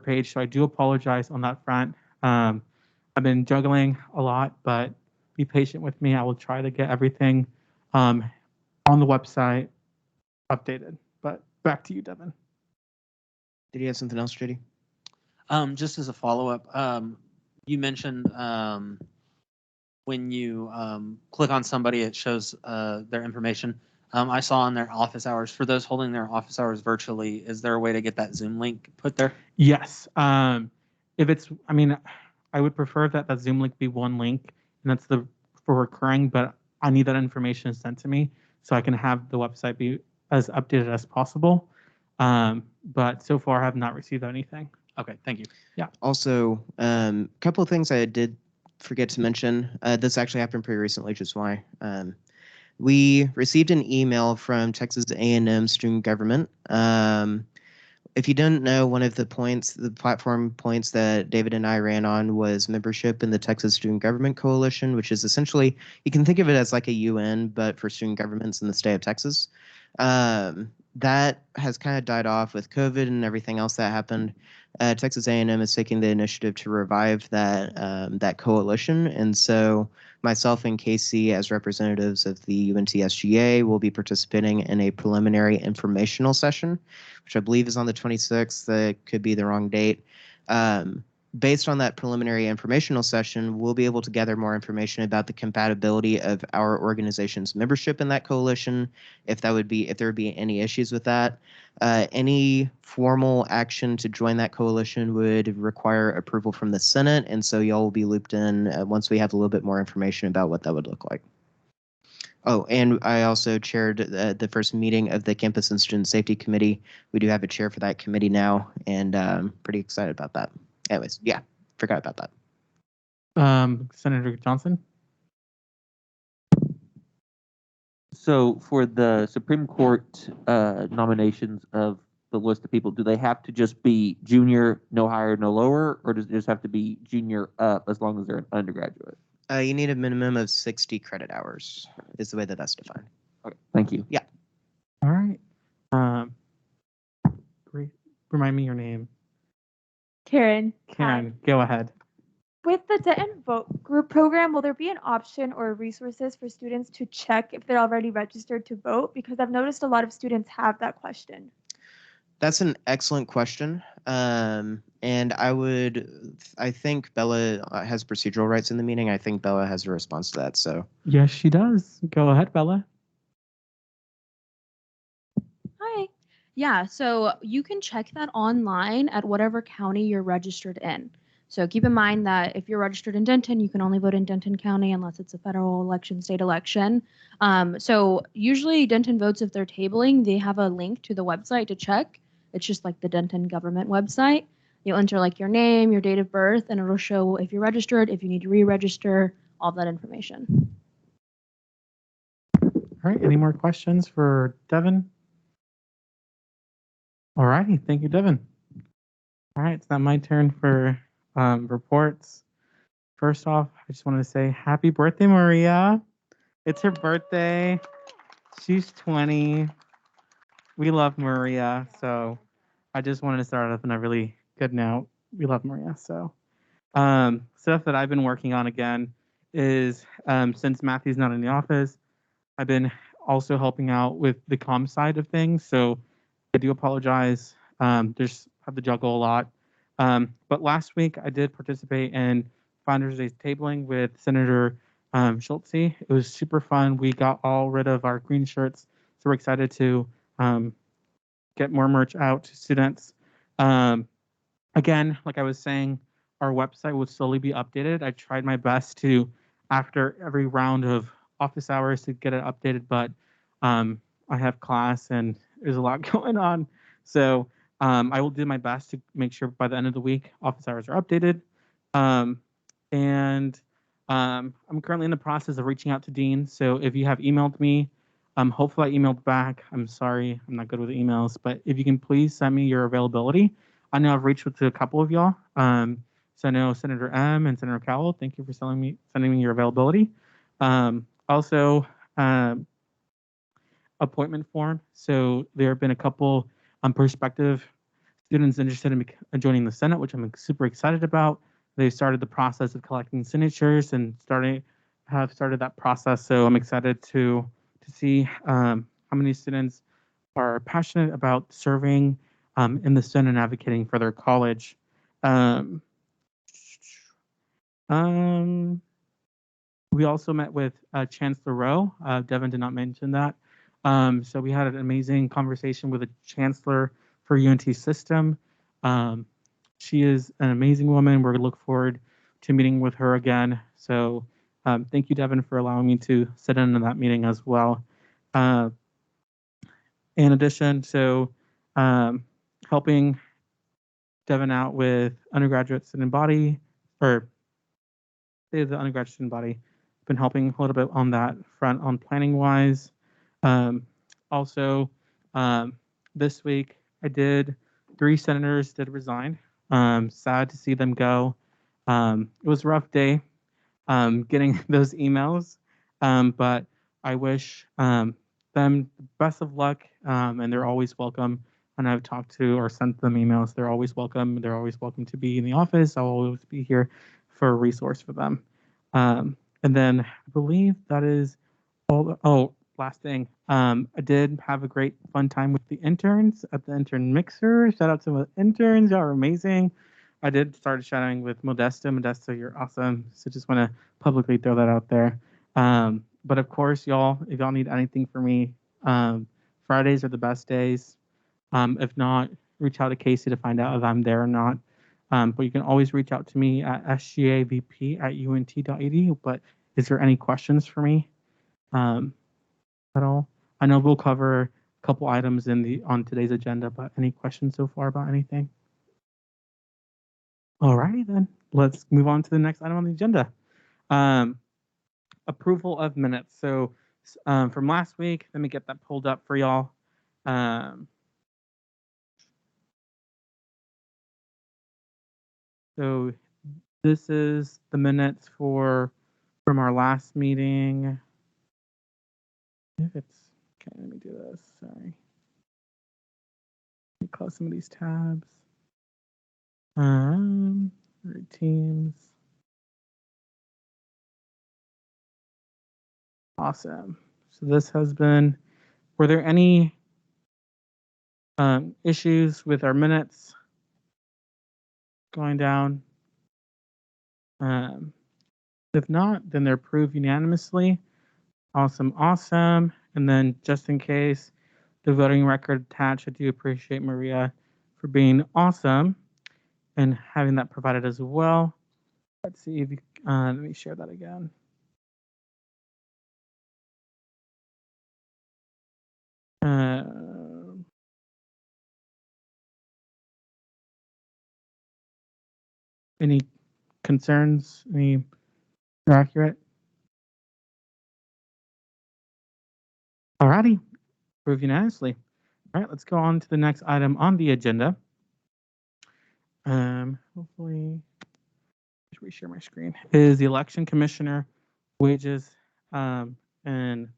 page. So I do apologize on that front. I've been juggling a lot, but be patient with me. I will try to get everything on the website updated. But back to you, Devin. Did you have something else, JD? Just as a follow-up, you mentioned when you click on somebody, it shows their information. I saw on their office hours, for those holding their office hours virtually, is there a way to get that Zoom link put there? Yes. I would prefer that Zoom link be one link, and that's for recurring, but I need that information sent to me so I can have the website be as updated as possible. But so far I have not received anything. Okay, thank you. Yeah. Also, a couple of things I did forget to mention. This actually happened pretty recently, which is why. We received an email from Texas A&M student government. If you didn't know, one of the platform points that David and I ran on was membership in the Texas Student Government Coalition, which is essentially, you can think of it as like a UN, but for student governments in the state of Texas. That has kind of died off with COVID and everything else that happened. Texas A&M is taking the initiative to revive that coalition, and so myself and Casey, as representatives of the UNT SGA, will be participating in a preliminary informational session, which I believe is on the 26th. That could be the wrong date. Based on that preliminary informational session, we'll be able to gather more information about the compatibility of our organization's membership in that coalition, if there would be any issues with that. Any formal action to join that coalition would require approval from the Senate, and so y'all will be looped in once we have a little bit more information about what that would look like. Oh, and I also chaired the first meeting of the Campus and Student Safety Committee. We do have a chair for that committee now, and pretty excited about that. Anyways, yeah, forgot about that. Senator Johnson? So for the Supreme Court nominations of the list of people, do they have to just be junior, no higher, no lower, or does it just have to be junior up as long as they're an undergraduate? You need a minimum of 60 credit hours is the way that that's defined. Okay, thank you. Yeah. All right. Remind me your name. Karen. Karen, go ahead. With the Denton Vote Group program, will there be an option or resources for students to check if they're already registered to vote? Because I've noticed a lot of students have that question. That's an excellent question. And I think Bella has procedural rights in the meeting. I think Bella has a response to that. So Yes, she does. Go ahead, Bella. Yeah, so you can check that online at whatever county you're registered in. So keep in mind that if you're registered in Denton, you can only vote in Denton County unless it's a federal election, state election. So usually Denton votes, if they're tabling, they have a link to the website to check. It's just like the Denton government website. You'll enter like your name, your date of birth, and it'll show if you're registered, if you need to re-register, all that information. All right, any more questions for Devin? All righty, thank you, Devin. All right, it's now my turn for reports. First off, I just wanted to say happy birthday, Maria. It's her birthday. She's 20. We love Maria, so I just wanted to start off on a really good note. We love Maria. So stuff that I've been working on again is since Matthew's not in the office, I've been also helping out with the comm side of things. So I do apologize. There's have to juggle a lot. But last week I did participate in Founders Day's tabling with Senator Schultze. It was super fun. We got all rid of our green shirts, so we're excited to get more merch out to students. Again, like I was saying, our website will slowly be updated. I tried my best to, after every round of office hours, to get it updated, but I have class and there's a lot going on. So I will do my best to make sure by the end of the week, office hours are updated. And I'm currently in the process of reaching out to Dean. So if you have emailed me, hopefully I emailed back. I'm sorry, I'm not good with emails, but if you can please send me your availability. I know I've reached out to a couple of y'all. So I know Senator M and Senator Cowell, thank you for sending me your availability. Also, appointment form. So there have been a couple prospective students interested in joining the Senate, which I'm super excited about. They started the process of collecting signatures and have started that process. So I'm excited to see how many students are passionate about serving in the Senate and advocating for their college. We also met with Chancellor Rowe. Devin did not mention that. So we had an amazing conversation with a chancellor for UNT system. She is an amazing woman. We're look forward to meeting with her again. So thank you, Devin, for allowing me to sit in on that meeting as well. In addition, so helping Devin out with undergraduate student body, or the undergraduate student body, been helping a little bit on that front on planning wise. Also, this week I did 3 senators did resign. Sad to see them go. It was a rough day getting those emails, but I wish them the best of luck, and they're always welcome. And I've talked to or sent them emails. They're always welcome. They're always welcome to be in the office. I'll always be here for a resource for them. And then I believe that is all. Oh, last thing. I did have a great fun time with the interns at the intern mixer. Shout out to the interns. Y'all are amazing. I did start chatting with Modesta. Modesta, you're awesome. So just want to publicly throw that out there. But of course, y'all, if y'all need anything from me, Fridays are the best days. If not, reach out to Casey to find out if I'm there or not. But you can always reach out to me at sgavp@unt.edu. But is there any questions for me at all? I know we'll cover a couple items on today's agenda, but any questions so far about anything? All righty then, let's move on to the next item on the agenda. Approval of minutes. So from last week, let me get that pulled up for y'all. So this is the minutes from our last meeting. If it's okay, let me do this. Sorry. Let me close some of these tabs. Teams. Awesome. So this has been. Were there any issues with our minutes going down? If not, then they're approved unanimously. Awesome, awesome. And then just in case, the voting record attached. I do appreciate Maria for being awesome and having that provided as well. Let's see if you, let me share that again. Any concerns? Any are accurate? Alrighty, approved unanimously. All right, let's go on to the next item on the agenda. Hopefully, should we share my screen? Is the election commissioner wages and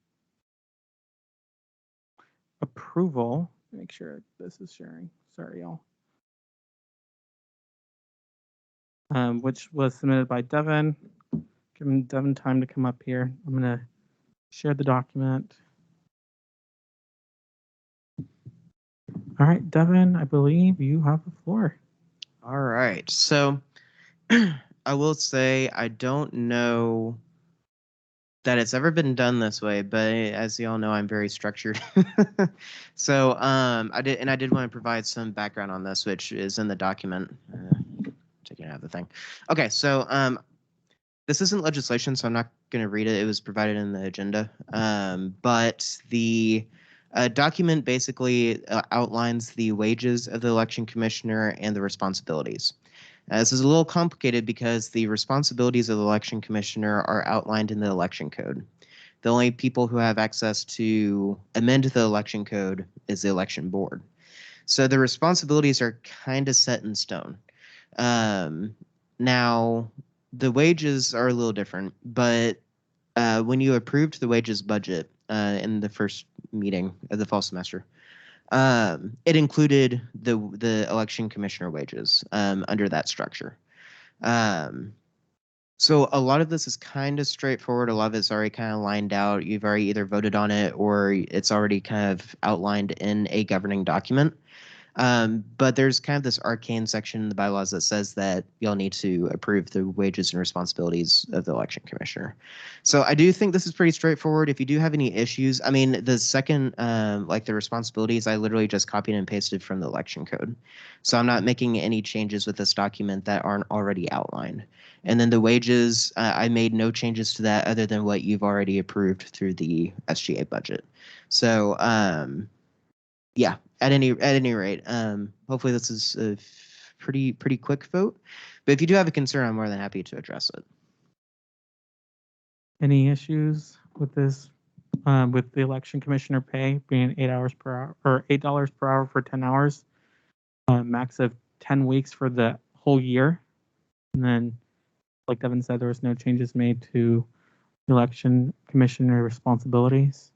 approval. Make sure this is sharing. Sorry, y'all. Which was submitted by Devin. Giving Devin time to come up here. I'm gonna share the document. All right, Devin, I believe you have the floor. All right. So I will say I don't know that it's ever been done this way, but as you all know, I'm very structured. So I did want to provide some background on this, which is in the document. Taking it out of the thing. Okay, so this isn't legislation, so I'm not going to read it. It was provided in the agenda. But the document basically outlines the wages of the election commissioner and the responsibilities. This is a little complicated because the responsibilities of the election commissioner are outlined in the election code. The only people who have access to amend the election code is the election board. So the responsibilities are kind of set in stone. Now, the wages are a little different, but when you approved the wages budget in the first meeting of the fall semester, it included the election commissioner wages under that structure. So a lot of this is kind of straightforward. A lot of it's already kind of lined out. You've already either voted on it or it's already kind of outlined in a governing document. But there's kind of this arcane section in the bylaws that says that you'll need to approve the wages and responsibilities of the election commissioner. So I do think this is pretty straightforward. If you do have any issues, I mean, the second, like the responsibilities, I literally just copied and pasted from the election code. So I'm not making any changes with this document that aren't already outlined. And then the wages, I made no changes to that other than what you've already approved through the SGA budget. So, yeah, at any rate, hopefully this is a pretty quick vote. But if you do have a concern, I'm more than happy to address it. Any issues with this? With the election commissioner pay being 8 hours per hour or $8 per hour for 10 hours, max of 10 weeks for the whole year, and then, like Devin said, there was no changes made to election commissioner responsibilities.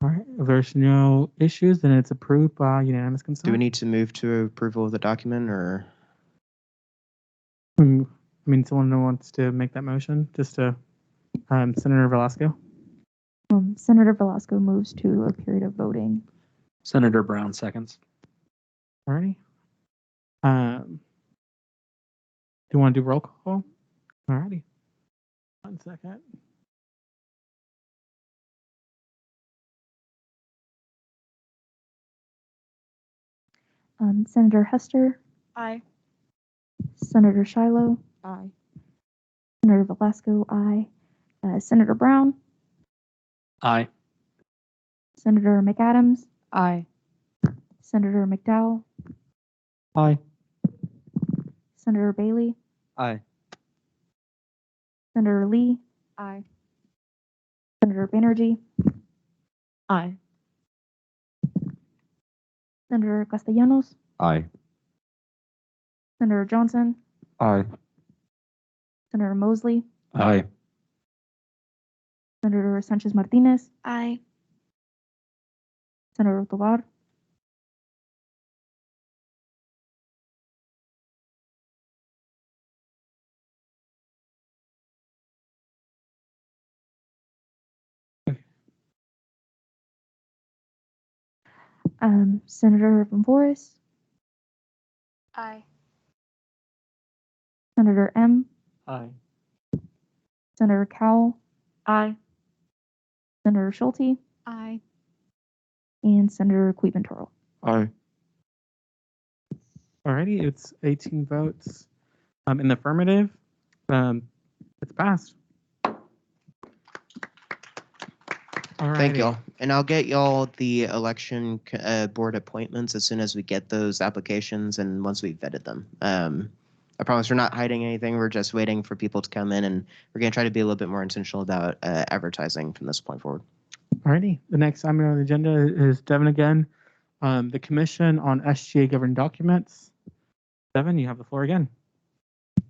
All right, if there's no issues, then it's approved by unanimous consent. Do we need to move to approval of the document, or? I mean, someone wants to make that motion, just to Senator Velasco. Senator Velasco moves to a period of voting. Senator Brown seconds. All righty. Do you want to do roll call? All righty. 1 second. Senator Hester. Aye. Senator Shiloh. Aye. Senator Velasco. Aye. Senator Brown. Aye. Senator McAdams. Aye. Senator McDowell. Aye. Senator Bailey. Aye. Senator Lee. Aye. Senator Banerjee. Aye. Senator Castellanos. Aye. Senator Johnson. Aye. Senator Mosley. Aye. Senator Sanchez Martinez. Aye. Senator Tovar. Senator Van Voris. Aye. Senator M. Aye. Senator Cowell. Aye. Senator Schulte. Aye. and Senator Cleveland-Toro. Aye. Alrighty, it's 18 votes in the affirmative. It's passed. Thank Alrighty. y'all. And I'll get y'all the election board appointments as soon as we get those applications and once we've vetted them. I promise we're not hiding anything. We're just waiting for people to come in, and we're going to try to be a little bit more intentional about advertising from this point forward. Alrighty, the next item on the agenda is Devin again. The Commission on SGA Governing Documents. Devin, you have the floor again.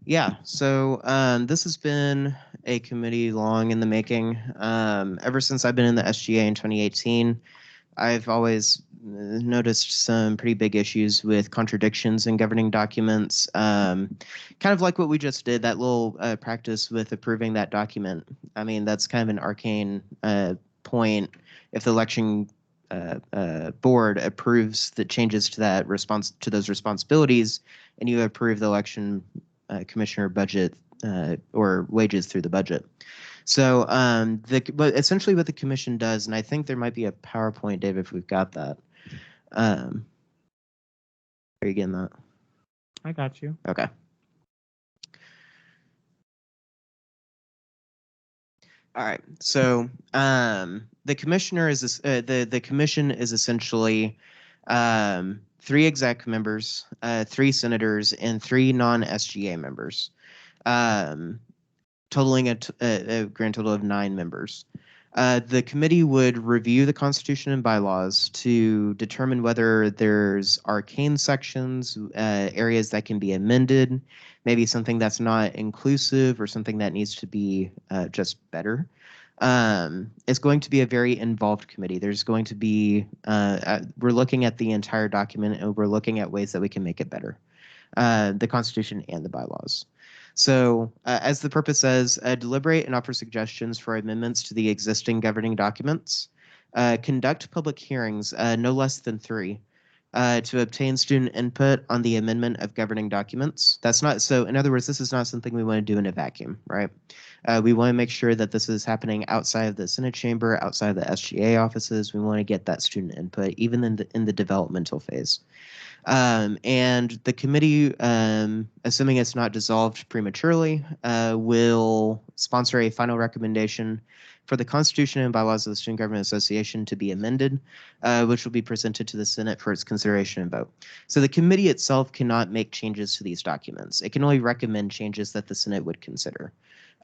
Yeah, so this has been a committee long in the making. Ever since I've been in the SGA in 2018, I've always noticed some pretty big issues with contradictions in governing documents. Kind of like what we just did, that little practice with approving that document. I mean, that's kind of an arcane point. If the election board approves the changes to that response to those responsibilities, and you approve the election commissioner budget or wages through the budget. So but essentially what the commission does, and I think there might be a PowerPoint, Dave, if we've got that. Are you getting that? I got you. Okay. All right. So the commissioner is the commission is essentially 3 exec members, 3 senators, and 3 non-SGA members, totaling a grand total of 9 members. The committee would review the Constitution and bylaws to determine whether there's arcane sections, areas that can be amended, maybe something that's not inclusive or something that needs to be just better. It's going to be a very involved committee. There's going to be, we're looking at the entire document and we're looking at ways that we can make it better, the Constitution and the bylaws. So as the purpose says, deliberate and offer suggestions for amendments to the existing governing documents, conduct public hearings, no less than 3, to obtain student input on the amendment of governing documents. That's not, so in other words, this is not something we want to do in a vacuum, right? We want to make sure that this is happening outside of the Senate chamber, outside of the SGA offices. We want to get that student input, even in the developmental phase. And the committee, assuming it's not dissolved prematurely, will sponsor a final recommendation for the Constitution and bylaws of the Student Government Association to be amended, which will be presented to the Senate for its consideration and vote. So the committee itself cannot make changes to these documents. It can only recommend changes that the Senate would consider.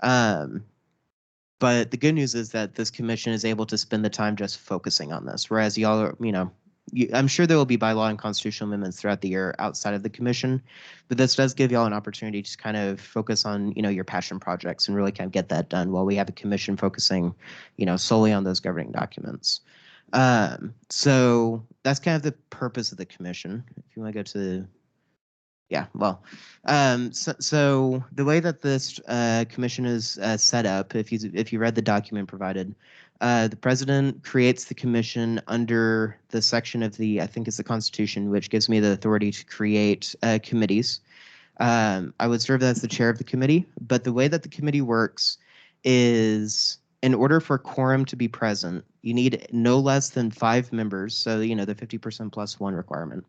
But the good news is that this commission is able to spend the time just focusing on this, whereas y'all are, I'm sure there will be bylaw and constitutional amendments throughout the year outside of the commission, but this does give y'all an opportunity to kind of focus on, your passion projects and really kind of get that done while we have a commission focusing, solely on those governing documents. So that's kind of the purpose of the commission. If you want to go to, so the way that this commission is set up, if you read the document provided, the president creates the commission under the section of I think it's the Constitution, which gives me the authority to create committees. I would serve as the chair of the committee, but the way that the committee works is in order for quorum to be present, you need no less than 5 members, so the 50% plus 1 requirement.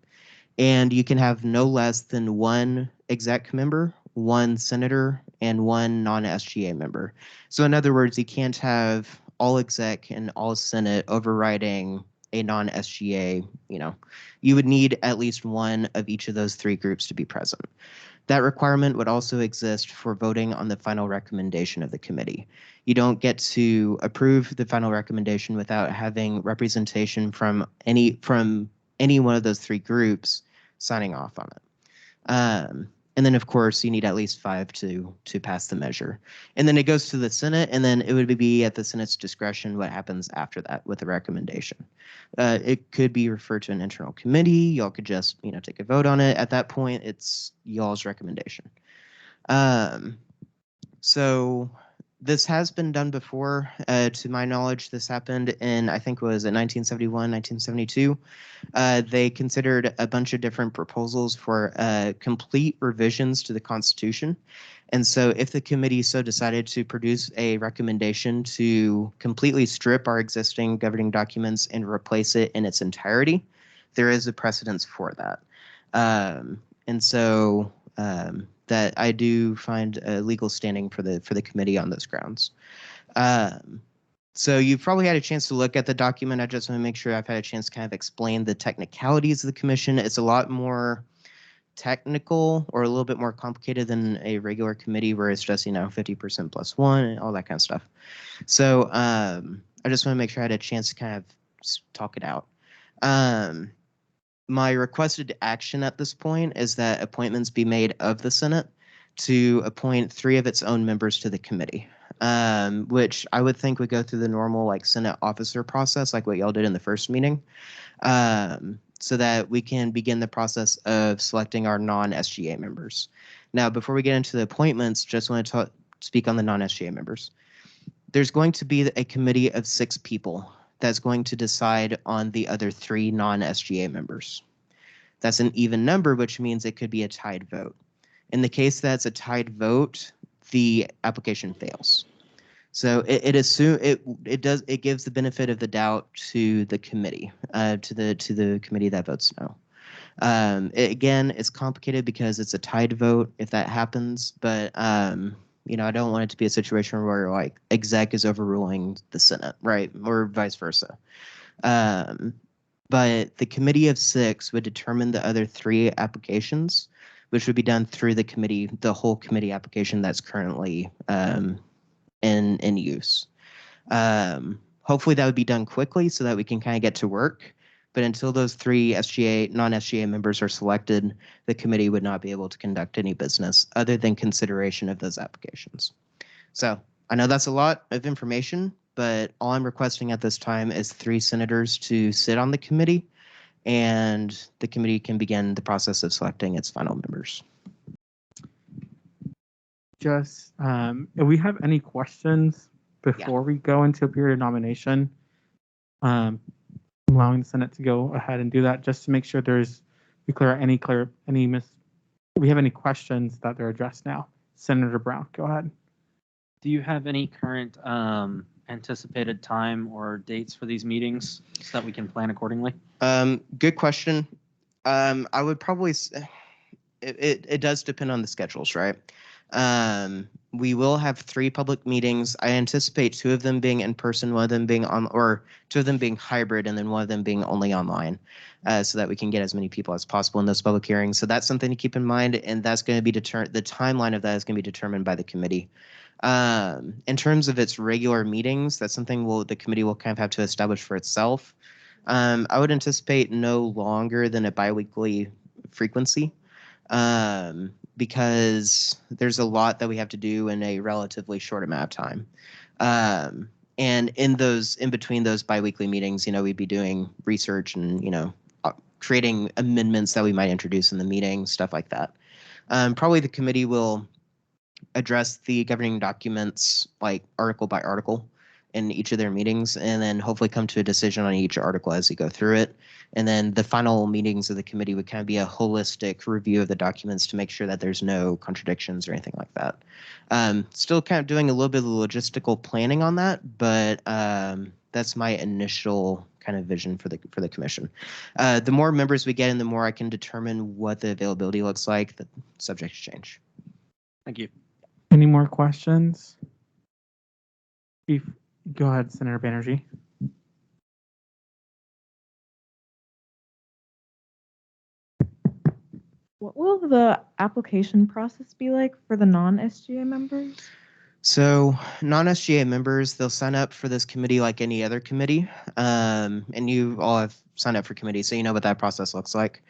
And you can have no less than 1 exec member, 1 senator, and 1 non-SGA member. So in other words, you can't have all exec and all senate overriding a non-SGA. You would need at least 1 of each of those 3 groups to be present. That requirement would also exist for voting on the final recommendation of the committee. You don't get to approve the final recommendation without having representation from any one of those 3 groups signing off on it. And then, of course, you need at least 5 to pass the measure. And then it goes to the Senate, and then it would be at the Senate's discretion what happens after that with the recommendation. It could be referred to an internal committee. Y'all could just, take a vote on it. At that point, it's y'all's recommendation. So This has been done before. To my knowledge, this happened in, I think it was in 1971, 1972. They considered a bunch of different proposals for complete revisions to the Constitution. And so if the committee so decided to produce a recommendation to completely strip our existing governing documents and replace it in its entirety, there is a precedence for that. And so that I do find a legal standing for the committee on those grounds. So you've probably had a chance to look at the document. I just want to make sure I've had a chance to kind of explain the technicalities of the commission. It's a lot more technical or a little bit more complicated than a regular committee where it's just, 50% plus one and all that kind of stuff. So I just want to make sure I had a chance to kind of talk it out. My requested action at this point is that appointments be made of the Senate to appoint 3 of its own members to the committee, which I would think would go through the normal Senate officer process, like what y'all did in the first meeting, so that we can begin the process of selecting our non-SGA members. Now, before we get into the appointments, just want to speak on the non-SGA members. There's going to be a committee of 6 people that's going to decide on the other 3 non-SGA members. That's an even number, which means it could be a tied vote. In the case that's a tied vote, the application fails. So it gives the benefit of the doubt to the committee, to the committee that votes no. Again, it's complicated because it's a tied vote if that happens, but I don't want it to be a situation where exec is overruling the Senate, right, or vice versa. But the committee of 6 would determine the other 3 applications, which would be done through the committee, the whole committee application that's currently in use. Hopefully that would be done quickly so that we can kind of get to work. But until those 3 non-SGA members are selected, the committee would not be able to conduct any business other than consideration of those applications. So I know that's a lot of information, but all I'm requesting at this time is 3 senators to sit on the committee, and the committee can begin the process of selecting its final members. Just, if we have any questions before we go into a period of nomination, allowing the Senate to go ahead and do that, just to make sure we have any questions that they're addressed now. Senator Brown, go ahead. Do you have any current anticipated time or dates for these meetings so that we can plan accordingly? Good question. I would probably it does depend on the schedules, right? We will have 3 public meetings. I anticipate 2 of them being in person, 1 of them being 2 of them being hybrid, and then 1 of them being only online, so that we can get as many people as possible in those public hearings. So that's something to keep in mind, and that's going to be the timeline of that is going to be determined by the committee. In terms of its regular meetings, that's something the committee will kind of have to establish for itself. I would anticipate no longer than a biweekly frequency, because there's a lot that we have to do in a relatively short amount of time. And in between those biweekly meetings, we'd be doing research and, creating amendments that we might introduce in the meeting, stuff like that. Probably the committee will address the governing documents article by article in each of their meetings, and then hopefully come to a decision on each article as we go through it. And then the final meetings of the committee would kind of be a holistic review of the documents to make sure that there's no contradictions or anything like that. Still kind of doing a little bit of logistical planning on that, but that's my initial kind of vision for the commission. The more members we get and the more I can determine what the availability looks like, the subjects change. Thank you. Any more questions? Go ahead, Senator Banerjee. What will the application process be like for the non-SGA members? So non-SGA members, they'll sign up for this committee like any other committee. And you all have signed up for committees, so you know what that process looks like.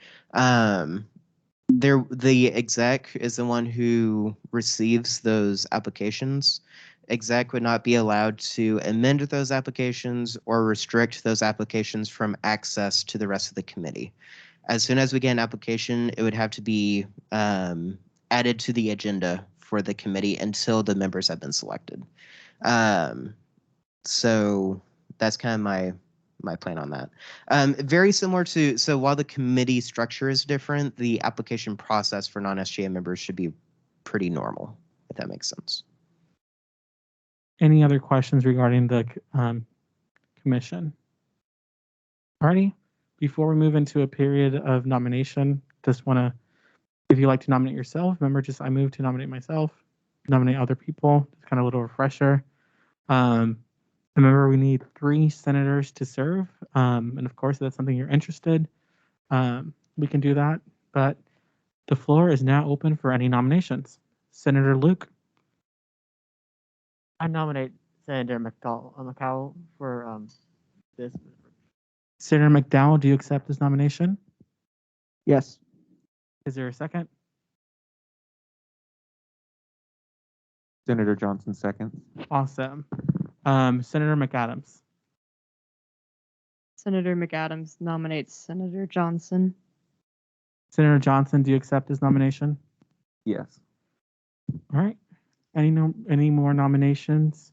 The exec is the one who receives those applications. Exec would not be allowed to amend those applications or restrict those applications from access to the rest of the committee. As soon as we get an application, it would have to be added to the agenda for the committee until the members have been selected. So that's kind of my plan on that. Very similar to, so while the committee structure is different, the application process for non-SGA members should be pretty normal, if that makes sense. Any other questions regarding the commission? Alrighty, before we move into a period of nomination, just want to, if you like to nominate yourself, remember just I move to nominate myself, nominate other people, just kind of a little refresher. Remember, we need 3 senators to serve. And of course, if that's something you're interested, we can do that. But the floor is now open for any nominations. Senator Luke. I nominate Senator McDowall for this. Senator McDowell, do you accept this nomination? Yes. Is there a second? Senator Johnson seconds. Awesome. Senator McAdams. Senator McAdams nominates Senator Johnson. Senator Johnson, do you accept his nomination? Yes. All right. Any more nominations?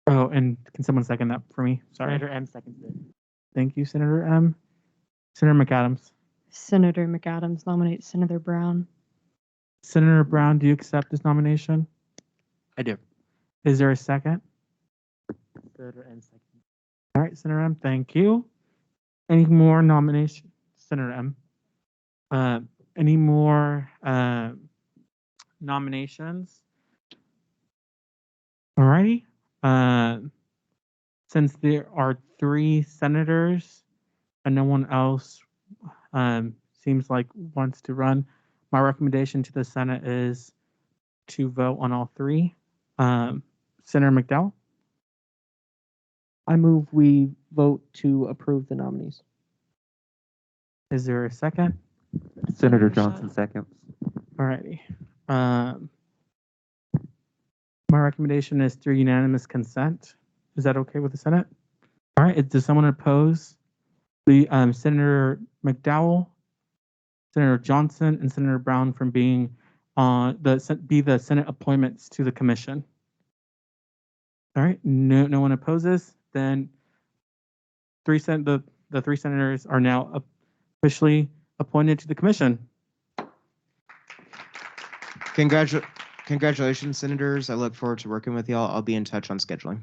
Oh, and can someone second that for me? Sorry. Senator M seconds it. Thank you, Senator M. Senator McAdams. Senator McAdams nominates Senator Brown. Senator Brown, do you accept this nomination? I do. Is there a second? Senator M seconds. All right, Senator M, thank you. Any more nominations? Senator M. Any more nominations? All righty. Since there are 3 senators and no one else seems like wants to run, my recommendation to the Senate is to vote on all 3. Senator McDowell? I move we vote to approve the nominees. Is there a second? Senator Johnson seconds. All righty. My recommendation is through unanimous consent. Is that okay with the Senate? All right. Does someone oppose the Senator McDowell, Senator Johnson, and Senator Brown from being the Senate appointments to the commission? All right. No one opposes. Then the 3 senators are now officially appointed to the commission. Congratulations, senators. I look forward to working with y'all. I'll be in touch on scheduling.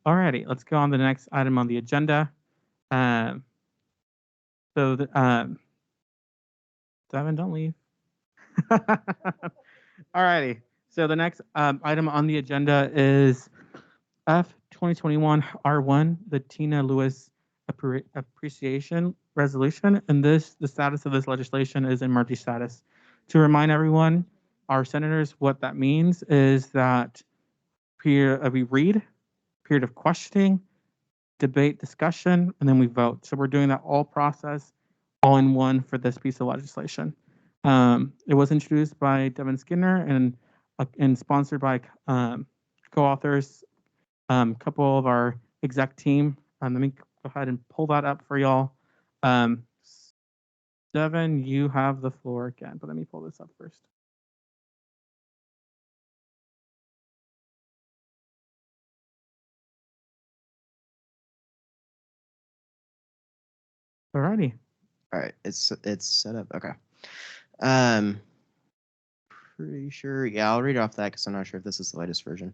All righty, let's go on to the next item on the agenda. Devin, don't leave. All righty, so the next item on the agenda is F 2021 R1, the Tina Lewis Appreciation Resolution, and the status of this legislation is emergency status. To remind everyone, our senators, what that means is that we read, period of questioning, debate, discussion, and then we vote. So we're doing that all process all in one for this piece of legislation. It was introduced by Devin Skinner and sponsored by co-authors, a couple of our exec team. Let me go ahead and pull that up for y'all. Devin, you have the floor again, but let me pull this up first. Alrighty. All right, it's set up. Okay. Pretty sure. Yeah, I'll read off that because I'm not sure if this is the latest version.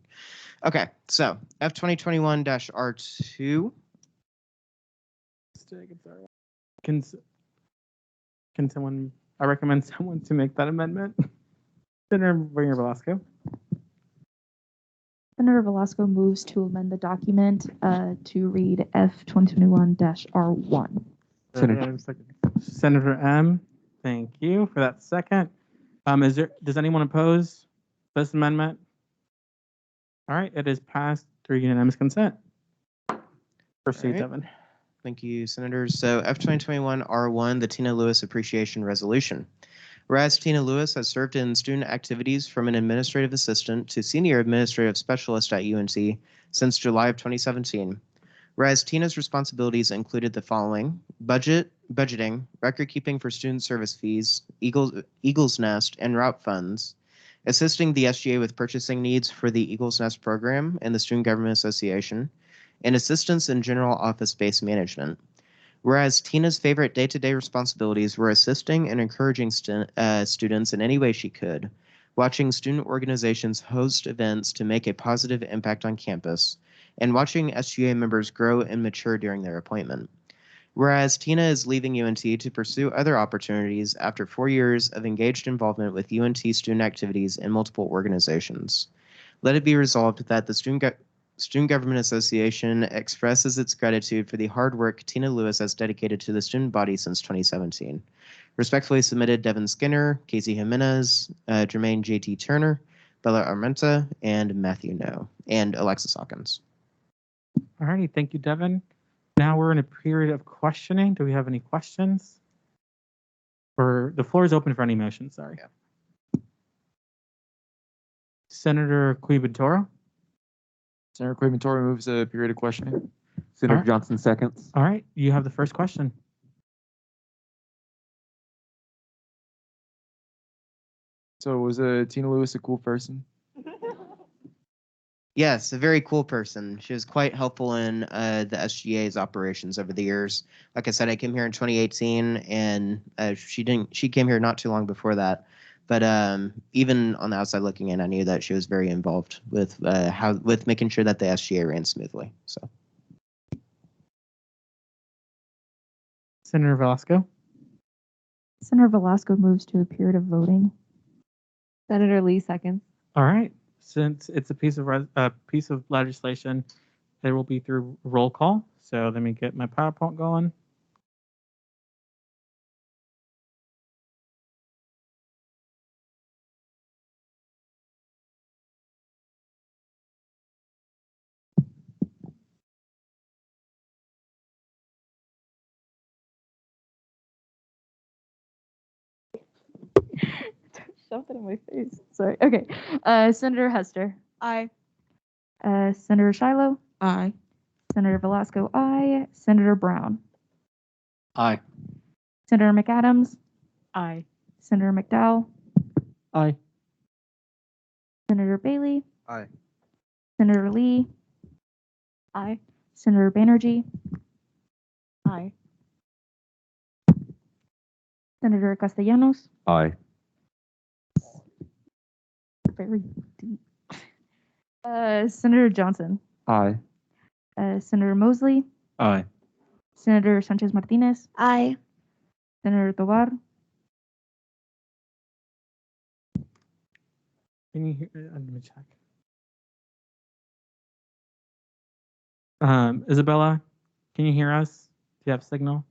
Okay, so F 2021-R2. Can someone? I recommend someone to make that amendment. Senator Velasco. Senator Velasco moves to amend the document to read F 2021-R1. Senator M, thank you for that second. Does anyone oppose this amendment? All right, it is passed through unanimous consent. Proceed, right. Devin. Thank you, senators. So F 2021-R1, the Tina Lewis Appreciation Resolution. Whereas Tina Lewis has served in student activities from an administrative assistant to senior administrative specialist at UNT since July of 2017. Whereas Tina's responsibilities included the following: budgeting, record keeping for student service fees, Eagles Nest, and route funds, assisting the SGA with purchasing needs for the Eagles Nest program and the Student Government Association, and assistance in general office-based management. Whereas Tina's favorite day-to-day responsibilities were assisting and encouraging students in any way she could, watching student organizations host events to make a positive impact on campus, and watching SGA members grow and mature during their appointment. Whereas Tina is leaving UNT to pursue other opportunities after 4 years of engaged involvement with UNT student activities in multiple organizations. Let it be resolved that the Student Government Association expresses its gratitude for the hard work Tina Lewis has dedicated to the student body since 2017. Respectfully submitted, Devin Skinner, Casey Jimenez, Jermaine J.T. Turner, Bella Armenta, and Matthew No, and Alexis Hawkins. All righty, thank you, Devin. Now we're in a period of questioning. Do we have any questions? Or the floor is open for any motion, sorry. Yeah. Senator Quibantoro. Senator Quibantoro moves a period of questioning. Senator Johnson seconds. All right, you have the first question. So was Tina Lewis a cool person? Yes, a very cool person. She was quite helpful in the SGA's operations over the years. Like I said, I came here in 2018, and she came here not too long before that. But even on the outside looking in, I knew that she was very involved with making sure that the SGA ran smoothly. So, Senator Velasco. Senator Velasco moves to a period of voting. Senator Lee seconds. All right. Since it's a piece of legislation, it will be through roll call. So let me get my PowerPoint going. Shoved it in my face. Sorry. Okay. Senator Hester. Aye. Senator Shiloh. Aye. Senator Velasco. Aye. Senator Brown. Aye. Senator McAdams. Aye. Senator McDowell. Aye. Senator Bailey. Aye. Senator Lee. Aye. Senator Banerjee. Aye. Senator Castellanos. Aye. Very deep. Senator Johnson. Aye. Senator Mosley. Aye. Senator Sanchez Martinez. Aye. Senator Tovar. Can you hear? Let me check. Isabella, can you hear us? Do you have signal?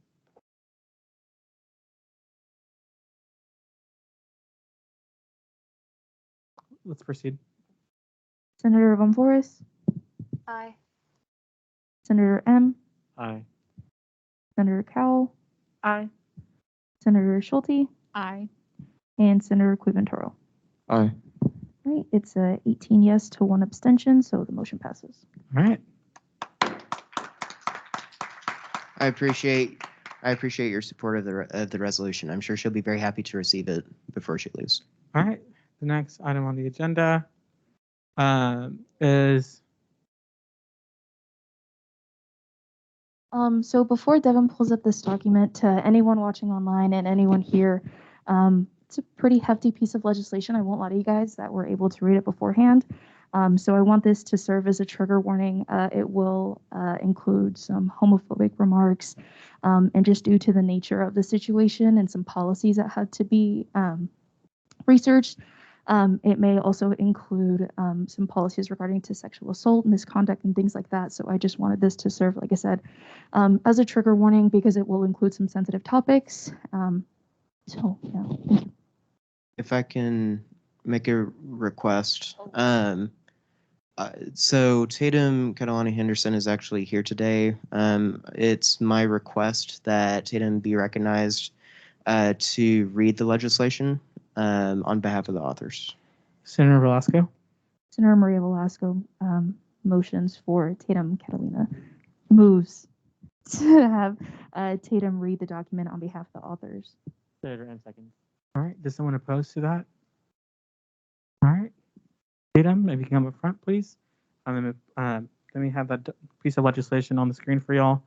Let's proceed. Senator Von Forest. Aye. Senator M. Aye. Senator Cowell. Aye. Senator Schulte. Aye. And Senator Quibantoro. Aye. All right, it's 18 yes to 1 abstention, so the motion passes. All right. I appreciate your support of the resolution. I'm sure she'll be very happy to receive it before she leaves. All right. The next item on the agenda is So before Devin pulls up this document, to anyone watching online and anyone here, it's a pretty hefty piece of legislation. I won't lie to you guys that were able to read it beforehand. So I want this to serve as a trigger warning. It will include some homophobic remarks, and just due to the nature of the situation and some policies that had to be researched, it may also include some policies regarding to sexual assault, misconduct, and things like that. So I just wanted this to serve, like I said, as a trigger warning because it will include some sensitive topics. So yeah, thank you. If I can make a request. So Tatum Catalani-Henderson is actually here today. It's my request that Tatum be recognized to read the legislation on behalf of the authors. Senator Velasco. Senator Maria Velasco motions for Tatum Catalina. moves to have Tatum read the document on behalf of the authors. Senator M seconds. All right. Does someone oppose to that? All right. Tatum, maybe you can come up front, please. Let me have that piece of legislation on the screen for y'all.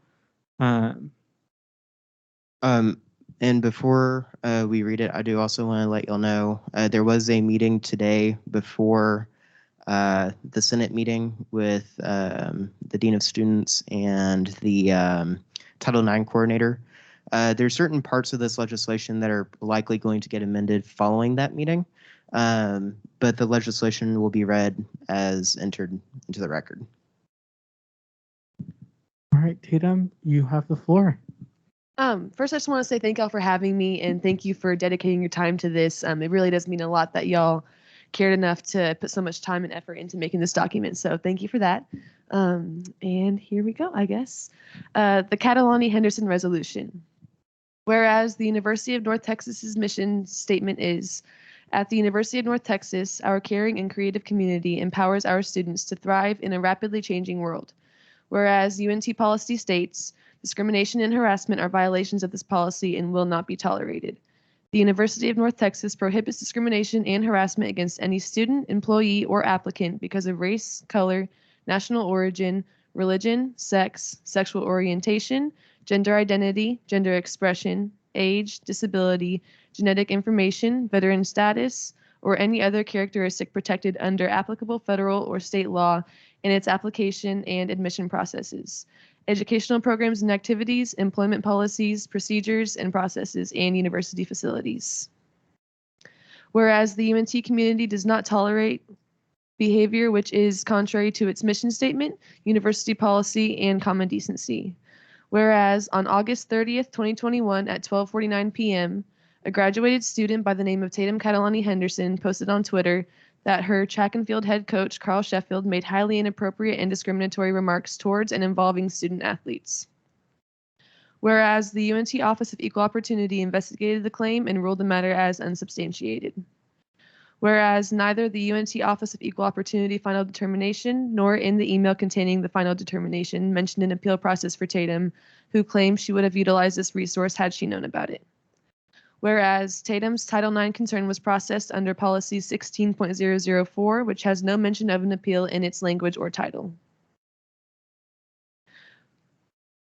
And before we read it, I do also want to let y'all know there was a meeting today before the Senate meeting with the Dean of Students and the Title IX coordinator. There's certain parts of this legislation that are likely going to get amended following that meeting, but the legislation will be read as entered into the record. All right, Tatum, you have the floor. First, I just want to say thank y'all for having me and thank you for dedicating your time to this. It really does mean a lot that y'all cared enough to put so much time and effort into making this document. So thank you for that. And here we go, I guess. The Catalani-Henderson resolution. Whereas the University of North Texas's mission statement is, at the University of North Texas, our caring and creative community empowers our students to thrive in a rapidly changing world. Whereas UNT policy states, discrimination and harassment are violations of this policy and will not be tolerated. The University of North Texas prohibits discrimination and harassment against any student, employee, or applicant because of race, color, national origin, religion, sex, sexual orientation, gender identity, gender expression, age, disability, genetic information, veteran status, or any other characteristic protected under applicable federal or state law in its application and admission processes, educational programs and activities, employment policies, procedures, and processes, and university facilities. Whereas the UNT community does not tolerate behavior which is contrary to its mission statement, university policy, and common decency. Whereas on August 30th, 2021 at 12:49 p.m., a graduated student by the name of Tatum Catalani-Henderson posted on Twitter that her track and field head coach, Carl Sheffield, made highly inappropriate and discriminatory remarks towards and involving student athletes. Whereas the UNT Office of Equal Opportunity investigated the claim and ruled the matter as unsubstantiated. Whereas neither the UNT Office of Equal Opportunity final determination nor in the email containing the final determination mentioned an appeal process for Tatum, who claimed she would have utilized this resource had she known about it. Whereas Tatum's Title IX concern was processed under Policy 16.004, which has no mention of an appeal in its language or title.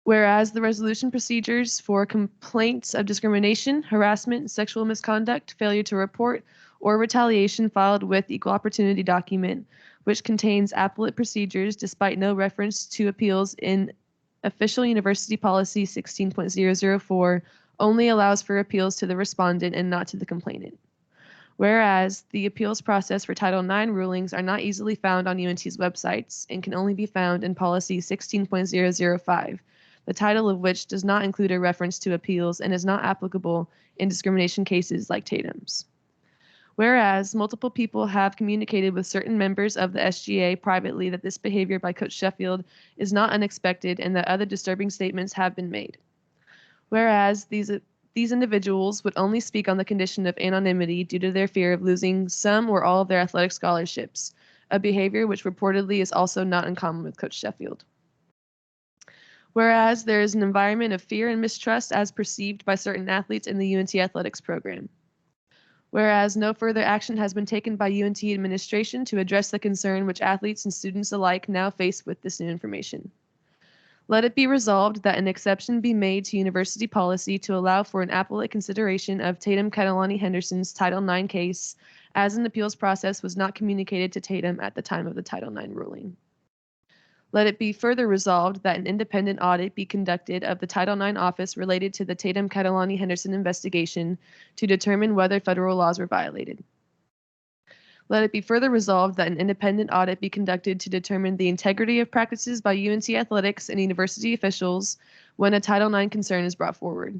Whereas the resolution procedures for complaints of discrimination, harassment, sexual misconduct, failure to report, or retaliation filed with Equal Opportunity document, which contains appellate procedures despite no reference to appeals in Official University Policy 16.004, only allows for appeals to the respondent and not to the complainant. Whereas the appeals process for Title IX rulings are not easily found on UNT's websites and can only be found in Policy 16.005, the title of which does not include a reference to appeals and is not applicable in discrimination cases like Tatum's. Whereas multiple people have communicated with certain members of the SGA privately that this behavior by Coach Sheffield is not unexpected and that other disturbing statements have been made. Whereas these individuals would only speak on the condition of anonymity due to their fear of losing some or all of their athletic scholarships, a behavior which reportedly is also not uncommon with Coach Sheffield. Whereas there is an environment of fear and mistrust as perceived by certain athletes in the UNT athletics program. Whereas no further action has been taken by UNT administration to address the concern which athletes and students alike now face with this new information. Let it be resolved that an exception be made to university policy to allow for an appellate consideration of Tatum Catalani-Henderson's Title IX case, as an appeals process was not communicated to Tatum at the time of the Title IX ruling. Let it be further resolved that an independent audit be conducted of the Title IX office related to the Tatum Catalani-Henderson investigation to determine whether federal laws were violated. Let it be further resolved that an independent audit be conducted to determine the integrity of practices by UNT athletics and university officials when a Title IX concern is brought forward.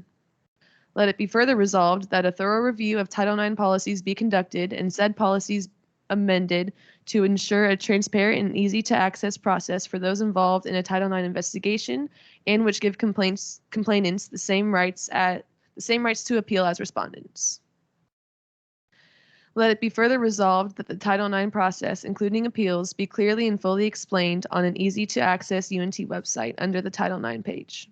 Let it be further resolved that a thorough review of Title IX policies be conducted and said policies amended to ensure a transparent and easy to access process for those involved in a Title IX investigation and which give complainants the same rights to appeal as respondents. Let it be further resolved that the Title IX process, including appeals, be clearly and fully explained on an easy-to-access UNT website under the Title IX page.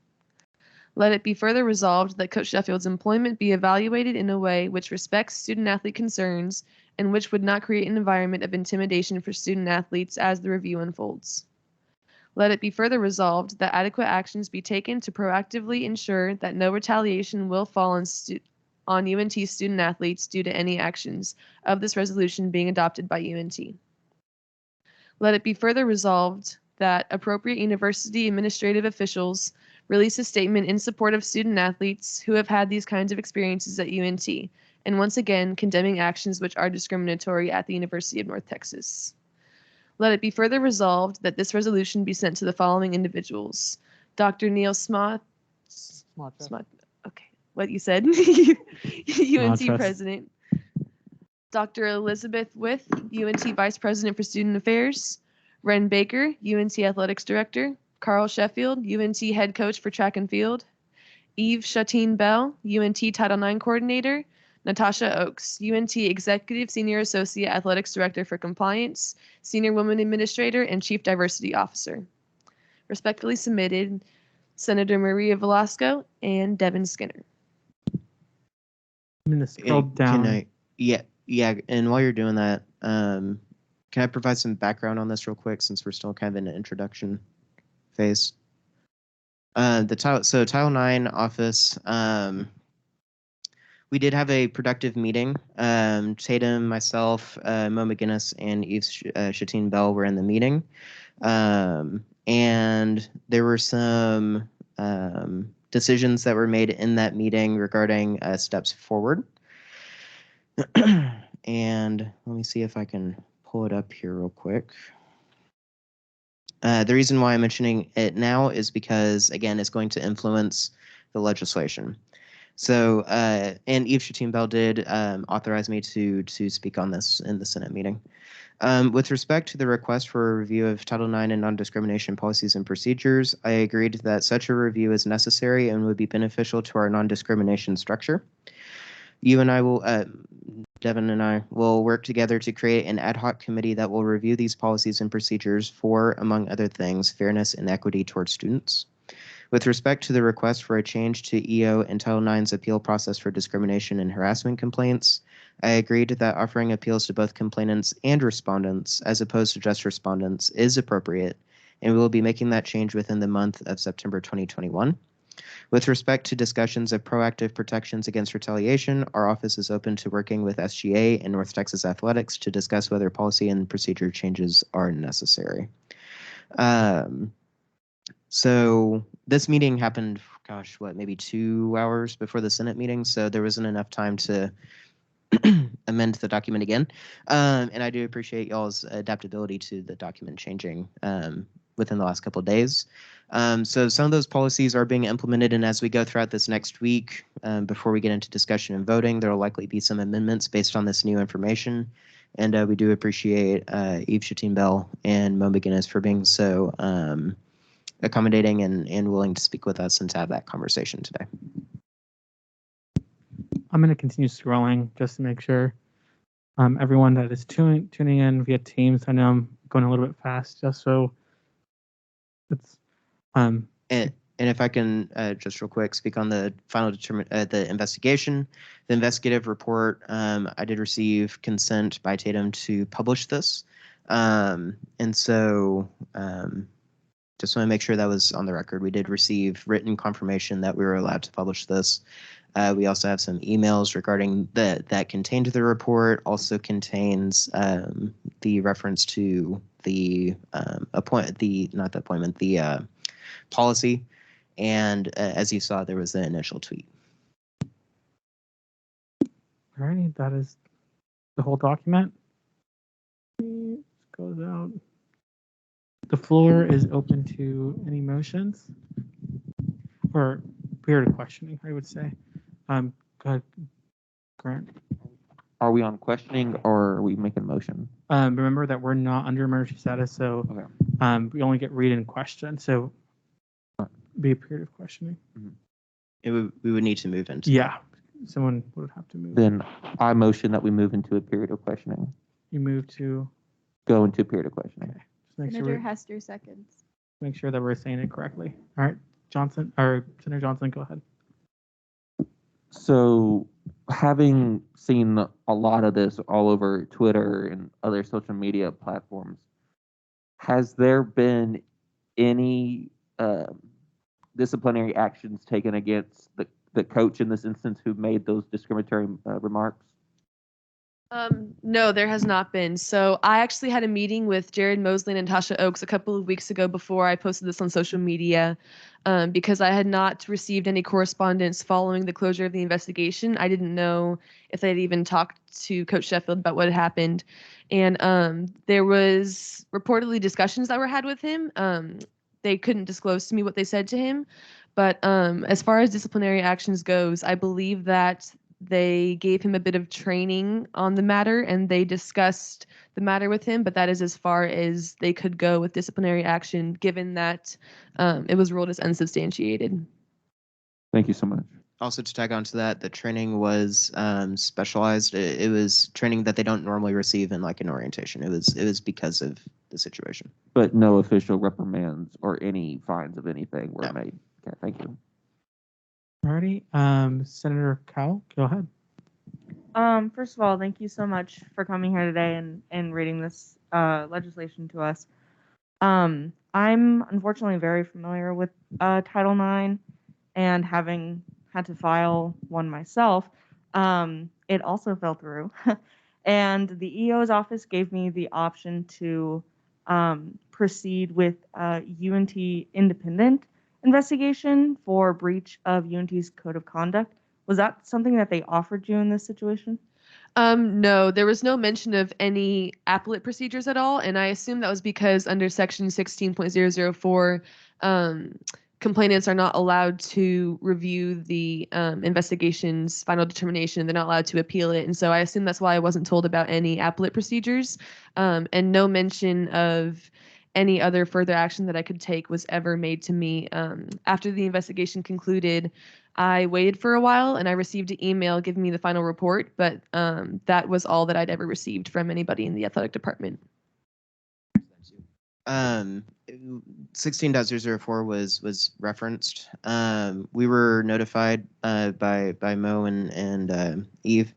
Let it be further resolved that Coach Sheffield's employment be evaluated in a way which respects student-athlete concerns and which would not create an environment of intimidation for student-athletes as the review unfolds. Let it be further resolved that adequate actions be taken to proactively ensure that no retaliation will fall on UNT student-athletes due to any actions of this resolution being adopted by UNT. Let it be further resolved that appropriate university administrative officials release a statement in support of student-athletes who have had these kinds of experiences at UNT, and once again condemning actions which are discriminatory at the University of North Texas. Let it be further resolved that this resolution be sent to the following individuals: Dr. Neil Smoth, okay, what you said, UNT President, Dr. Elizabeth With, UNT Vice President for Student Affairs, Ren Baker, UNT Athletics Director, Carl Sheffield, UNT Head Coach for Track and Field, Eve Shatine Bell, UNT Title IX Coordinator, Natasha Oakes, UNT Executive Senior Associate Athletics Director for Compliance, Senior Women Administrator, and Chief Diversity Officer. Respectfully submitted, Senator Maria Velasco and Devin Skinner. I'm going to scroll down. Yeah, and while you're doing that, can I provide some background on this real quick since we're still kind of in an introduction phase? Title IX office, we did have a productive meeting. Tatum, myself, Mo McGinnis, and Eve Shatine Bell were in the meeting. And there were some decisions that were made in that meeting regarding steps forward. And let me see if I can pull it up here real quick. The reason why I'm mentioning it now is because, again, it's going to influence the legislation. So, and Eve Shatine Bell did authorize me to speak on this in the Senate meeting. With respect to the request for a review of Title IX and non-discrimination policies and procedures, I agreed that such a review is necessary and would be beneficial to our non-discrimination structure. You and I will, Devin and I will work together to create an ad hoc committee that will review these policies and procedures for, among other things, fairness and equity towards students. With respect to the request for a change to EO and Title IX's appeal process for discrimination and harassment complaints, I agreed that offering appeals to both complainants and respondents, as opposed to just respondents, is appropriate, and we will be making that change within the month of September 2021. With respect to discussions of proactive protections against retaliation, our office is open to working with SGA and North Texas Athletics to discuss whether policy and procedure changes are necessary. So this meeting happened, gosh, maybe 2 hours before the Senate meeting, so there wasn't enough time to amend the document again. And I do appreciate y'all's adaptability to the document changing within the last couple of days. So some of those policies are being implemented, and as we go throughout this next week, before we get into discussion and voting, there will likely be some amendments based on this new information. And we do appreciate Eve Shatine Bell and Mo McGinnis for being so accommodating and willing to speak with us and to have that conversation today. I'm going to continue scrolling just to make sure everyone that is tuning in via Teams, I know I'm going a little bit fast just so it's and if I can just real quick speak on the final the investigation, the investigative report, I did receive consent by Tatum to publish this. And so just want to make sure that was on the record. We did receive written confirmation that we were allowed to publish this. We also have some emails regarding that contained the report, also contains the reference to the policy. And as you saw, there was the initial tweet. Alrighty, that is the whole document. Goes out. The floor is open to any motions or period of questioning, I would say. Go ahead, Grant. Are we on questioning or are we making a motion? Remember that we're not under emergency status, so okay. We only get read and question, so be a period of questioning. We would need to move into yeah, someone would have to move. Then I motion that we move into a period of questioning. You move to Go into a period of questioning. just make Senator sure Hester seconds. make sure that we're saying it correctly. All right, Johnson or Senator Johnson, go ahead. So, having seen a lot of this all over Twitter and other social media platforms, has there been any disciplinary actions taken against the coach in this instance who made those discriminatory remarks? No, there has not been. So I actually had a meeting with Jared Mosley and Natasha Oakes a couple of weeks ago before I posted this on social media, because I had not received any correspondence following the closure of the investigation. I didn't know if they'd even talked to Coach Sheffield about what had happened. And there was reportedly discussions that were had with him. They couldn't disclose to me what they said to him. But as far as disciplinary actions goes, I believe that they gave him a bit of training on the matter and they discussed the matter with him, but that is as far as they could go with disciplinary action, given that it was ruled as unsubstantiated. Thank you so much. Also, to tag on to that, the training was specialized. It was training that they don't normally receive in like an orientation. It was because of the situation. But no official reprimands or any fines of anything were made. Okay, thank you. Alrighty, Senator Cowell, go ahead. First of all, thank you so much for coming here today and reading this legislation to us. I'm unfortunately very familiar with Title IX and having had to file one myself. It also fell through. And the EO's office gave me the option to proceed with UNT independent investigation for breach of UNT's code of conduct. Was that something that they offered you in this situation? No, there was no mention of any appellate procedures at all, and I assume that was because under Section 16.004, complainants are not allowed to review the investigation's final determination. They're not allowed to appeal it, and so I assume that's why I wasn't told about any appellate procedures, and no mention of any other further action that I could take was ever made to me. After the investigation concluded, I waited for a while and I received an email giving me the final report, but that was all that I'd ever received from anybody in the athletic department. 16.004 was referenced. We were notified by Mo and Eve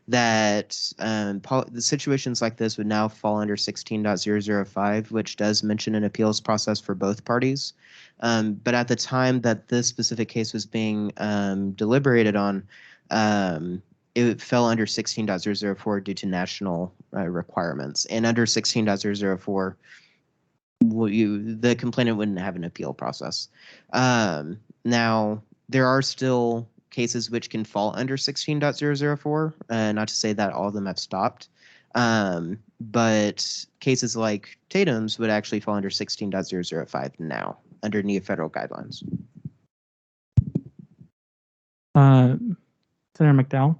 that the situations like this would now fall under 16.005, which does mention an appeals process for both parties. But at the time that this specific case was being deliberated on, it fell under 16.004 due to national requirements. And under 16.004, the complainant wouldn't have an appeal process. Now, there are still cases which can fall under 16.004, not to say that all of them have stopped, but cases like Tatum's would actually fall under 16.005 now, under new federal guidelines. Senator McDowell?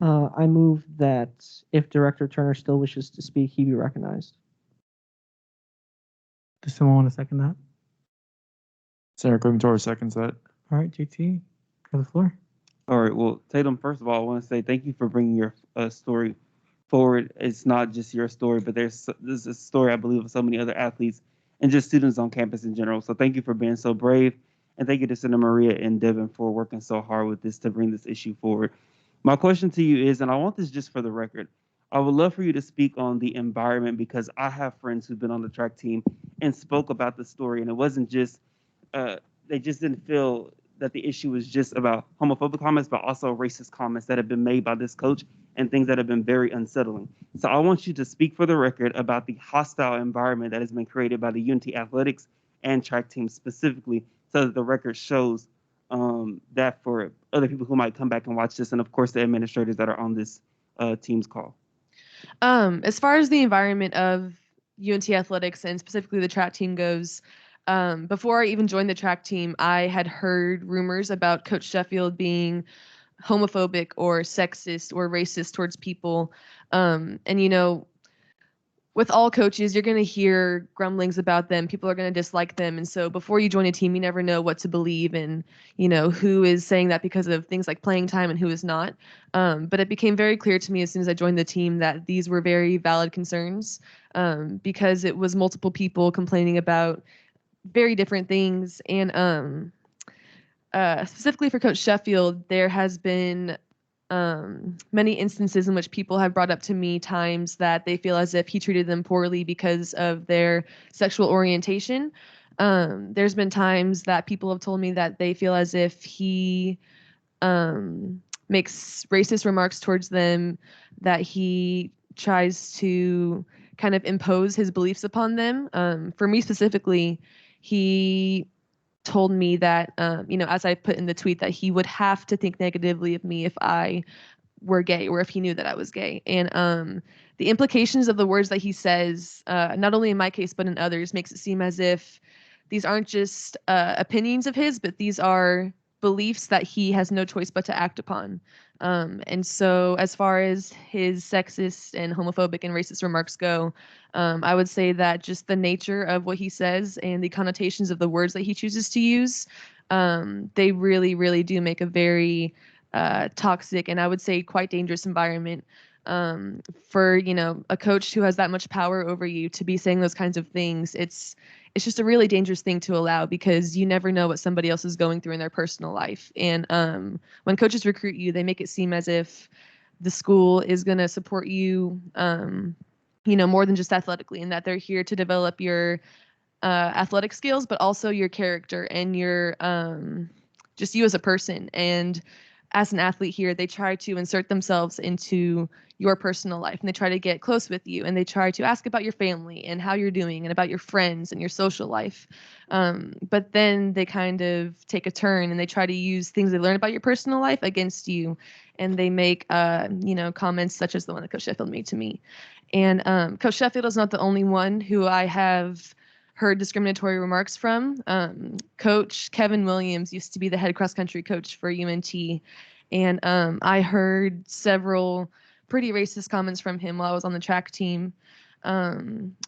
I move that if Director Turner still wishes to speak, he be recognized. Does someone want to second that? Senator Clementor seconds that. All right, JT, you have the floor. All right. Well, Tatum, first of all, I want to say thank you for bringing your story forward. It's not just your story, but this is a story, I believe, of so many other athletes and just students on campus in general. So thank you for being so brave. And thank you to Senator Maria and Devin for working so hard with this to bring this issue forward. My question to you is, and I want this just for the record, I would love for you to speak on the environment because I have friends who've been on the track team and spoke about the story. And it wasn't just, they just didn't feel that the issue was just about homophobic comments, but also racist comments that have been made by this coach and things that have been very unsettling. So I want you to speak for the record about the hostile environment that has been created by the UNT athletics and track teams specifically, so that the record shows that for other people who might come back and watch this, and of course the administrators that are on this team's call. As far as the environment of UNT athletics and specifically the track team goes, before I even joined the track team, I had heard rumors about Coach Sheffield being homophobic or sexist or racist towards people. And, you know, with all coaches, you're going to hear grumblings about them. People are going to dislike them. And so before you join a team, you never know what to believe and, who is saying that because of things like playing time and who is not. But it became very clear to me as soon as I joined the team that these were very valid concerns because it was multiple people complaining about very different things. And specifically for Coach Sheffield, there has been many instances in which people have brought up to me times that they feel as if he treated them poorly because of their sexual orientation. There's been times that people have told me that they feel as if he makes racist remarks towards them, that he tries to kind of impose his beliefs upon them. For me specifically, he told me that, as I put in the tweet, that he would have to think negatively of me if I were gay or if he knew that I was gay. And the implications of the words that he says, not only in my case, but in others, makes it seem as if these aren't just opinions of his, but these are beliefs that he has no choice but to act upon. And so as far as his sexist and homophobic and racist remarks go, I would say that just the nature of what he says and the connotations of the words that he chooses to use, they really, really do make a very toxic and I would say quite dangerous environment for, a coach who has that much power over you to be saying those kinds of things. It's just a really dangerous thing to allow because you never know what somebody else is going through in their personal life. And when coaches recruit you, they make it seem as if the school is going to support you, more than just athletically, and that they're here to develop your athletic skills, but also your character and your just you as a person. And as an athlete here, they try to insert themselves into your personal life and they try to get close with you and they try to ask about your family and how you're doing and about your friends and your social life. But then they kind of take a turn and they try to use things they learn about your personal life against you. And they make, comments such as the one that Coach Sheffield made to me. And Coach Sheffield is not the only one who I have heard discriminatory remarks from. Coach Kevin Williams used to be the head cross country coach for UNT. And I heard several pretty racist comments from him while I was on the track team.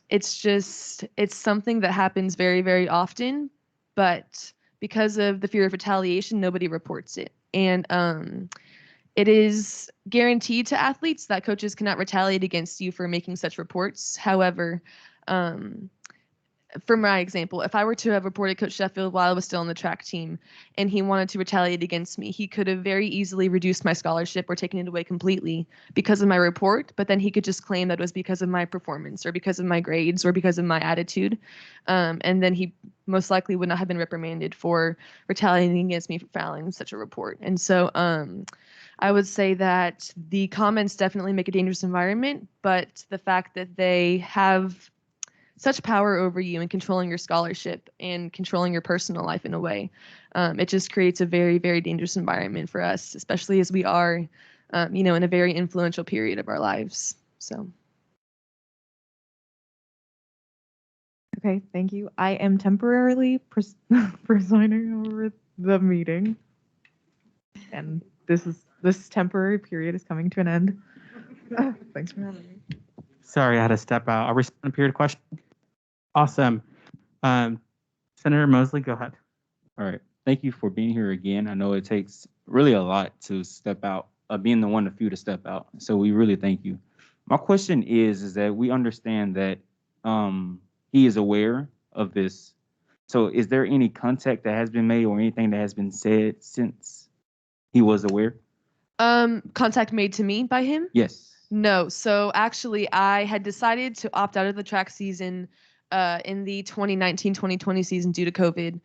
It's something that happens very, very often, but because of the fear of retaliation, nobody reports it. And it is guaranteed to athletes that coaches cannot retaliate against you for making such reports. However, for my example, if I were to have reported Coach Sheffield while I was still on the track team and he wanted to retaliate against me, he could have very easily reduced my scholarship or taken it away completely because of my report, but then he could just claim that it was because of my performance or because of my grades or because of my attitude. And then he most likely would not have been reprimanded for retaliating against me for filing such a report. And so I would say that the comments definitely make a dangerous environment, but the fact that they have such power over you and controlling your scholarship and controlling your personal life in a way, it just creates a very, very dangerous environment for us, especially as we are, in a very influential period of our lives. So. Okay, thank you. I am temporarily presiding over the meeting, and this temporary period is coming to an end. Thanks for having me. Sorry, I had to step out. I'll respond to period question. Awesome. Senator Mosley, go ahead. All right. Thank you for being here again. I know it takes really a lot to step out, being the one of few to step out. So we really thank you. My question is that we understand that he is aware of this. So is there any contact that has been made or anything that has been said since he was aware? Contact made to me by him? Yes. No. So actually, I had decided to opt out of the track season in the 2019-2020 season due to COVID.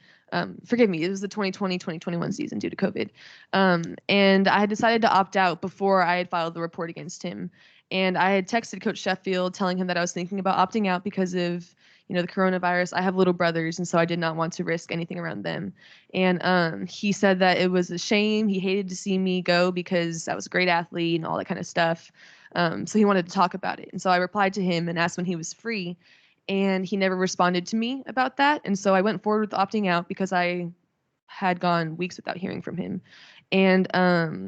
Forgive me, it was the 2020-2021 season due to COVID. And I had decided to opt out before I had filed the report against him. And I had texted Coach Sheffield telling him that I was thinking about opting out because of, the coronavirus. I have little brothers, and so I did not want to risk anything around them. And he said that it was a shame. He hated to see me go because I was a great athlete and all that kind of stuff. So he wanted to talk about it. And so I replied to him and asked when he was free. And he never responded to me about that. And so I went forward with opting out because I had gone weeks without hearing from him. And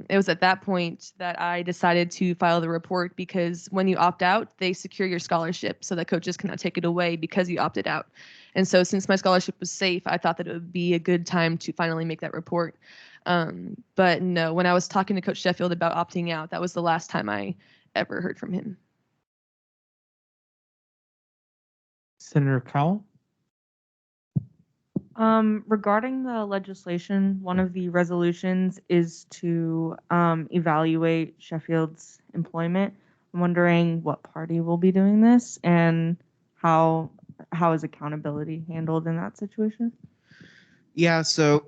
it was at that point that I decided to file the report, because when you opt out, they secure your scholarship so that coaches cannot take it away because you opted out. And so since my scholarship was safe, I thought that it would be a good time to finally make that report. But no, when I was talking to Coach Sheffield about opting out, that was the last time I ever heard from him. Senator Cowell? Regarding the legislation, one of the resolutions is to evaluate Sheffield's employment. I'm wondering what party will be doing this, and how is accountability handled in that situation? Yeah, so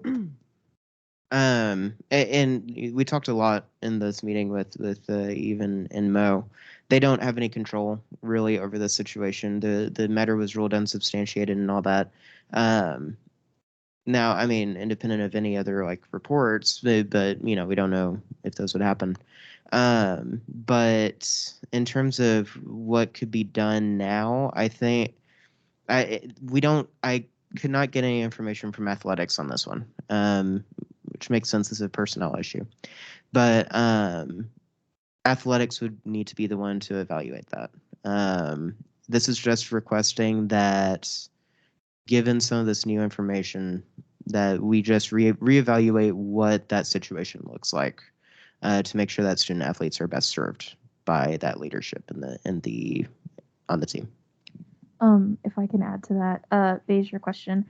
and we talked a lot in this meeting with Even and Mo. They don't have any control really over this situation. The matter was ruled unsubstantiated and all that. Now, I mean, independent of any other like reports, but you know, we don't know if those would happen. But in terms of what could be done now, I think I could not get any information from athletics on this one, which makes sense as a personnel issue. But athletics would need to be the one to evaluate that. This is just requesting that, given some of this new information, that we just reevaluate what that situation looks like, to make sure that student athletes are best served by that leadership on the team. If I can add to that, Beige, your question.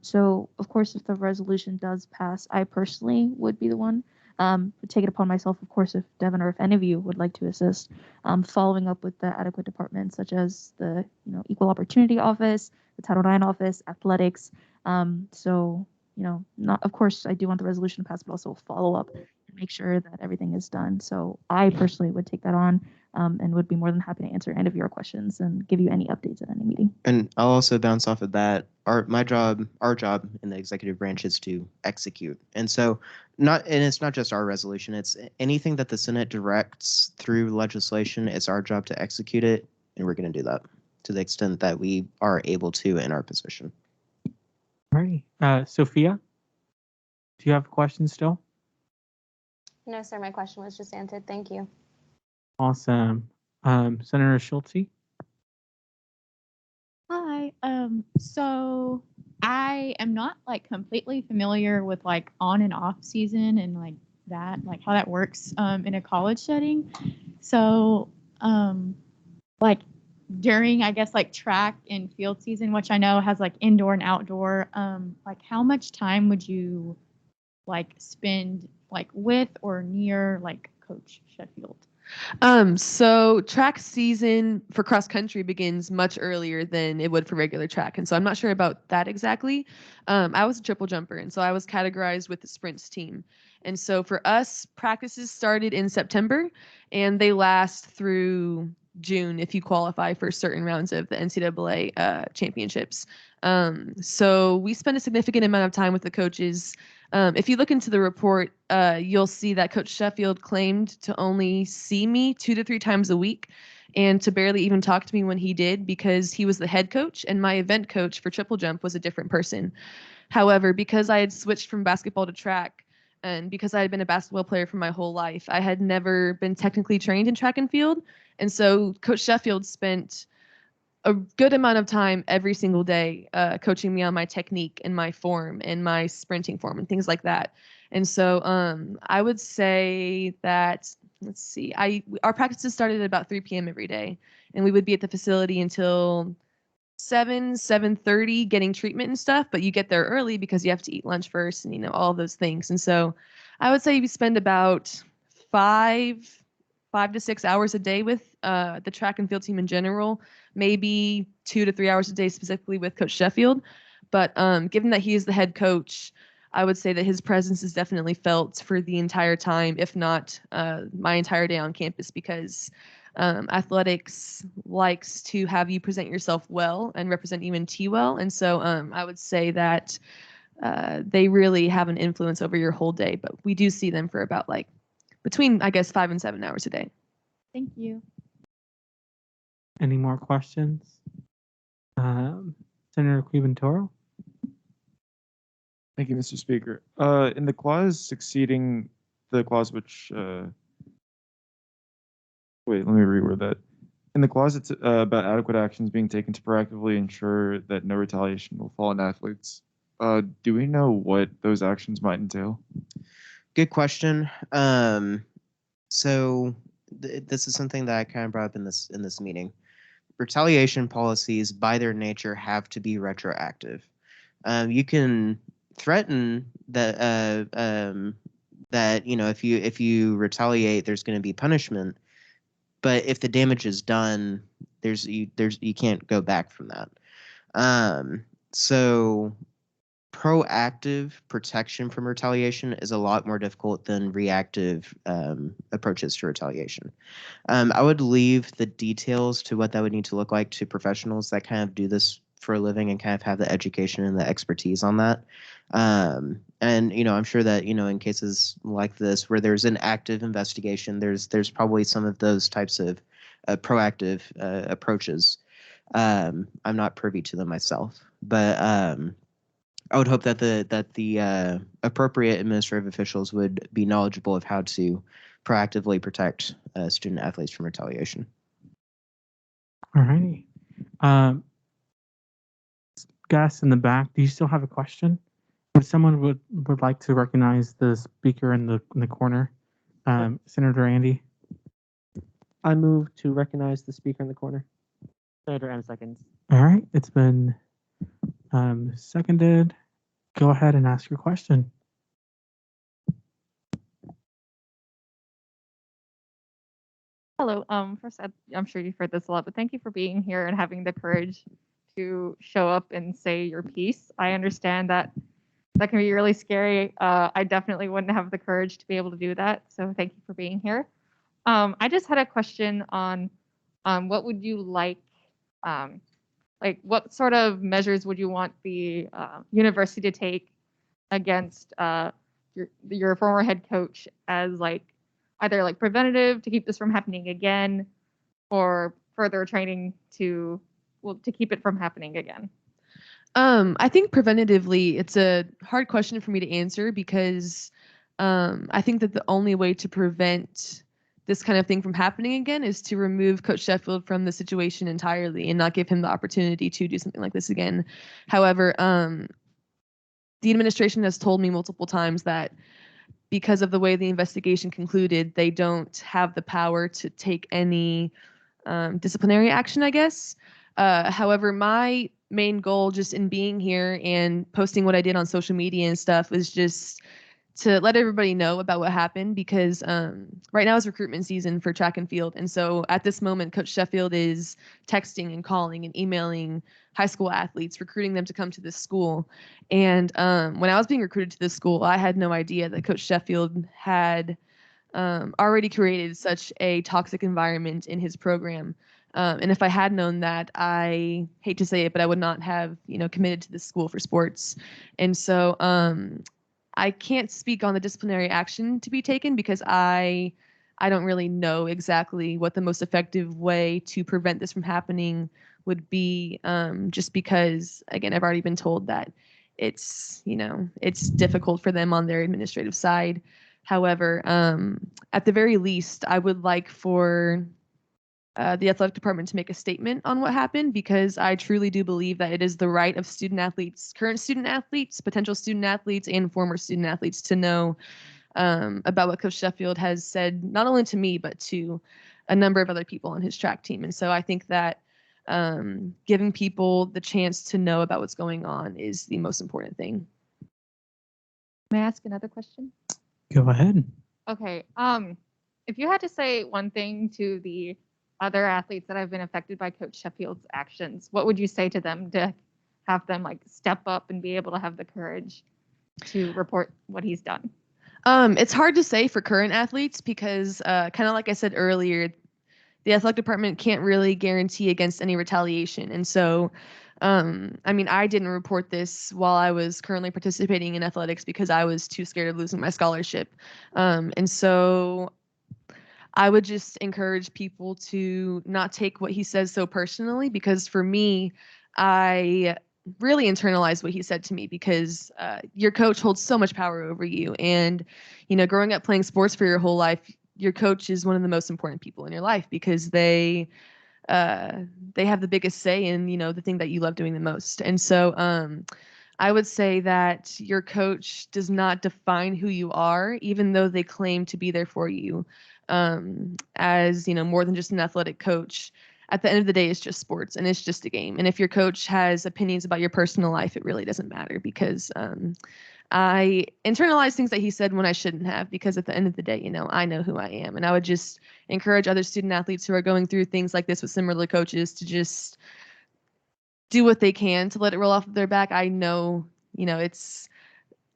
So of course, if the resolution does pass, I personally would be the one would take it upon myself, of course, if Devin or if any of you would like to assist, following up with the adequate departments such as the Equal Opportunity Office, the Title IX Office, athletics. So not, of course, I do want the resolution to pass, but also follow up and make sure that everything is done. So I personally would take that on, and would be more than happy to answer any of your questions and give you any updates at any meeting. And I'll also bounce off of that. Our job in the executive branch is to execute. And so it's not just our resolution, it's anything that the Senate directs through legislation. It's our job to execute it, and we're going to do that to the extent that we are able to in our position. Alrighty. Sophia, do you have questions still? No, sir. My question was just answered. Thank you. Awesome. Senator Schulte? Hi. So I am not like completely familiar with like on and off season and like that, like how that works in a college setting. So like during, I guess, like track and field season, which I know has like indoor and outdoor, like how much time would you like spend like with or near like Coach Sheffield? So track season for cross country begins much earlier than it would for regular track. And so I'm not sure about that exactly. I was a triple jumper, and so I was categorized with the sprints team. And so for us, practices started in September, and they last through June if you qualify for certain rounds of the NCAA championships. So we spend a significant amount of time with the coaches. If you look into the report, you'll see that Coach Sheffield claimed to only see me 2 to 3 times a week and to barely even talk to me when he did, because he was the head coach and my event coach for triple jump was a different person. However, because I had switched from basketball to track, and because I had been a basketball player for my whole life, I had never been technically trained in track and field. And so Coach Sheffield spent a good amount of time every single day coaching me on my technique and my form and my sprinting form and things like that. And so I would say that, let's see, our practices started at about 3 p.m. every day, and we would be at the facility until 7:30 getting treatment and stuff, but you get there early because you have to eat lunch first and all of those things. And so I would say we spend about 5 to 6 hours a day with the track and field team in general, maybe 2 to 3 hours a day specifically with Coach Sheffield. But given that he is the head coach, I would say that his presence is definitely felt for the entire time, if not my entire day on campus, because athletics likes to have you present yourself well and represent UNT well. And so I would say that they really have an influence over your whole day, but we do see them for about like between, I guess, 5 and 7 hours a day. Thank you. Any more questions? Senator Cleveland-Toro? Thank you, Mr. Speaker. In the clause succeeding the clause which, wait, let me reword that. In the clause it's about adequate actions being taken to proactively ensure that no retaliation will fall on athletes. Do we know what those actions might entail? Good question. So this is something that I kind of brought up in this meeting. Retaliation policies, by their nature, have to be retroactive. You can threaten that that if you retaliate, there's going to be punishment. But if the damage is done, you can't go back from that. So proactive protection from retaliation is a lot more difficult than reactive approaches to retaliation. I would leave the details to what that would need to look like to professionals that kind of do this for a living and kind of have the education and the expertise on that. And I'm sure that in cases like this where there's an active investigation, there's probably some of those types of proactive approaches. I'm not privy to them myself, but I would hope that the appropriate administrative officials would be knowledgeable of how to proactively protect student athletes from retaliation. All righty. Gus in the back, do you still have a question? If someone would like to recognize the speaker in the corner, Senator Andy. I move to recognize the speaker in the corner. Senator M seconds. All right, it's been seconded. Go ahead and ask your question. Hello. First, I'm sure you've heard this a lot, but thank you for being here and having the courage to show up and say your piece. I understand that can be really scary. I definitely wouldn't have the courage to be able to do that. So thank you for being here. I just had a question on what would you like what sort of measures would you want the university to take against your former head coach as either preventative to keep this from happening again, or further training to keep it from happening again? I think preventatively, it's a hard question for me to answer because I think that the only way to prevent this kind of thing from happening again is to remove Coach Sheffield from the situation entirely and not give him the opportunity to do something like this again. However, the administration has told me multiple times that because of the way the investigation concluded, they don't have the power to take any disciplinary action, I guess. However, my main goal just in being here and posting what I did on social media and stuff is just to let everybody know about what happened because right now is recruitment season for track and field. And so at this moment, Coach Sheffield is texting and calling and emailing high school athletes, recruiting them to come to this school. And when I was being recruited to this school, I had no idea that Coach Sheffield had already created such a toxic environment in his program. And if I had known that, I hate to say it, but I would not have, committed to this school for sports. And so I can't speak on the disciplinary action to be taken because I don't really know exactly what the most effective way to prevent this from happening would be, just because, again, I've already been told that it's difficult for them on their administrative side. However, at the very least, I would like for the athletic department to make a statement on what happened because I truly do believe that it is the right of student athletes, current student athletes, potential student athletes, and former student athletes to know about what Coach Sheffield has said, not only to me, but to a number of other people on his track team. And so I think that giving people the chance to know about what's going on is the most important thing. May I ask another question? Go ahead. Okay. If you had to say one thing to the other athletes that have been affected by Coach Sheffield's actions, what would you say to them to have them step up and be able to have the courage to report what he's done? It's hard to say for current athletes because kind of like I said earlier, the athletic department can't really guarantee against any retaliation. And so, I didn't report this while I was currently participating in athletics because I was too scared of losing my scholarship. And so I would just encourage people to not take what he says so personally because for me, I really internalized what he said to me because your coach holds so much power over you. And, growing up playing sports for your whole life, your coach is one of the most important people in your life because they have the biggest say in, the thing that you love doing the most. And so I would say that your coach does not define who you are, even though they claim to be there for you as, more than just an athletic coach. At the end of the day, it's just sports and it's just a game. And if your coach has opinions about your personal life, it really doesn't matter because I internalized things that he said when I shouldn't have, because at the end of the day, I know who I am. And I would just encourage other student athletes who are going through things like this with similar coaches to just do what they can to let it roll off of their back. I know, it's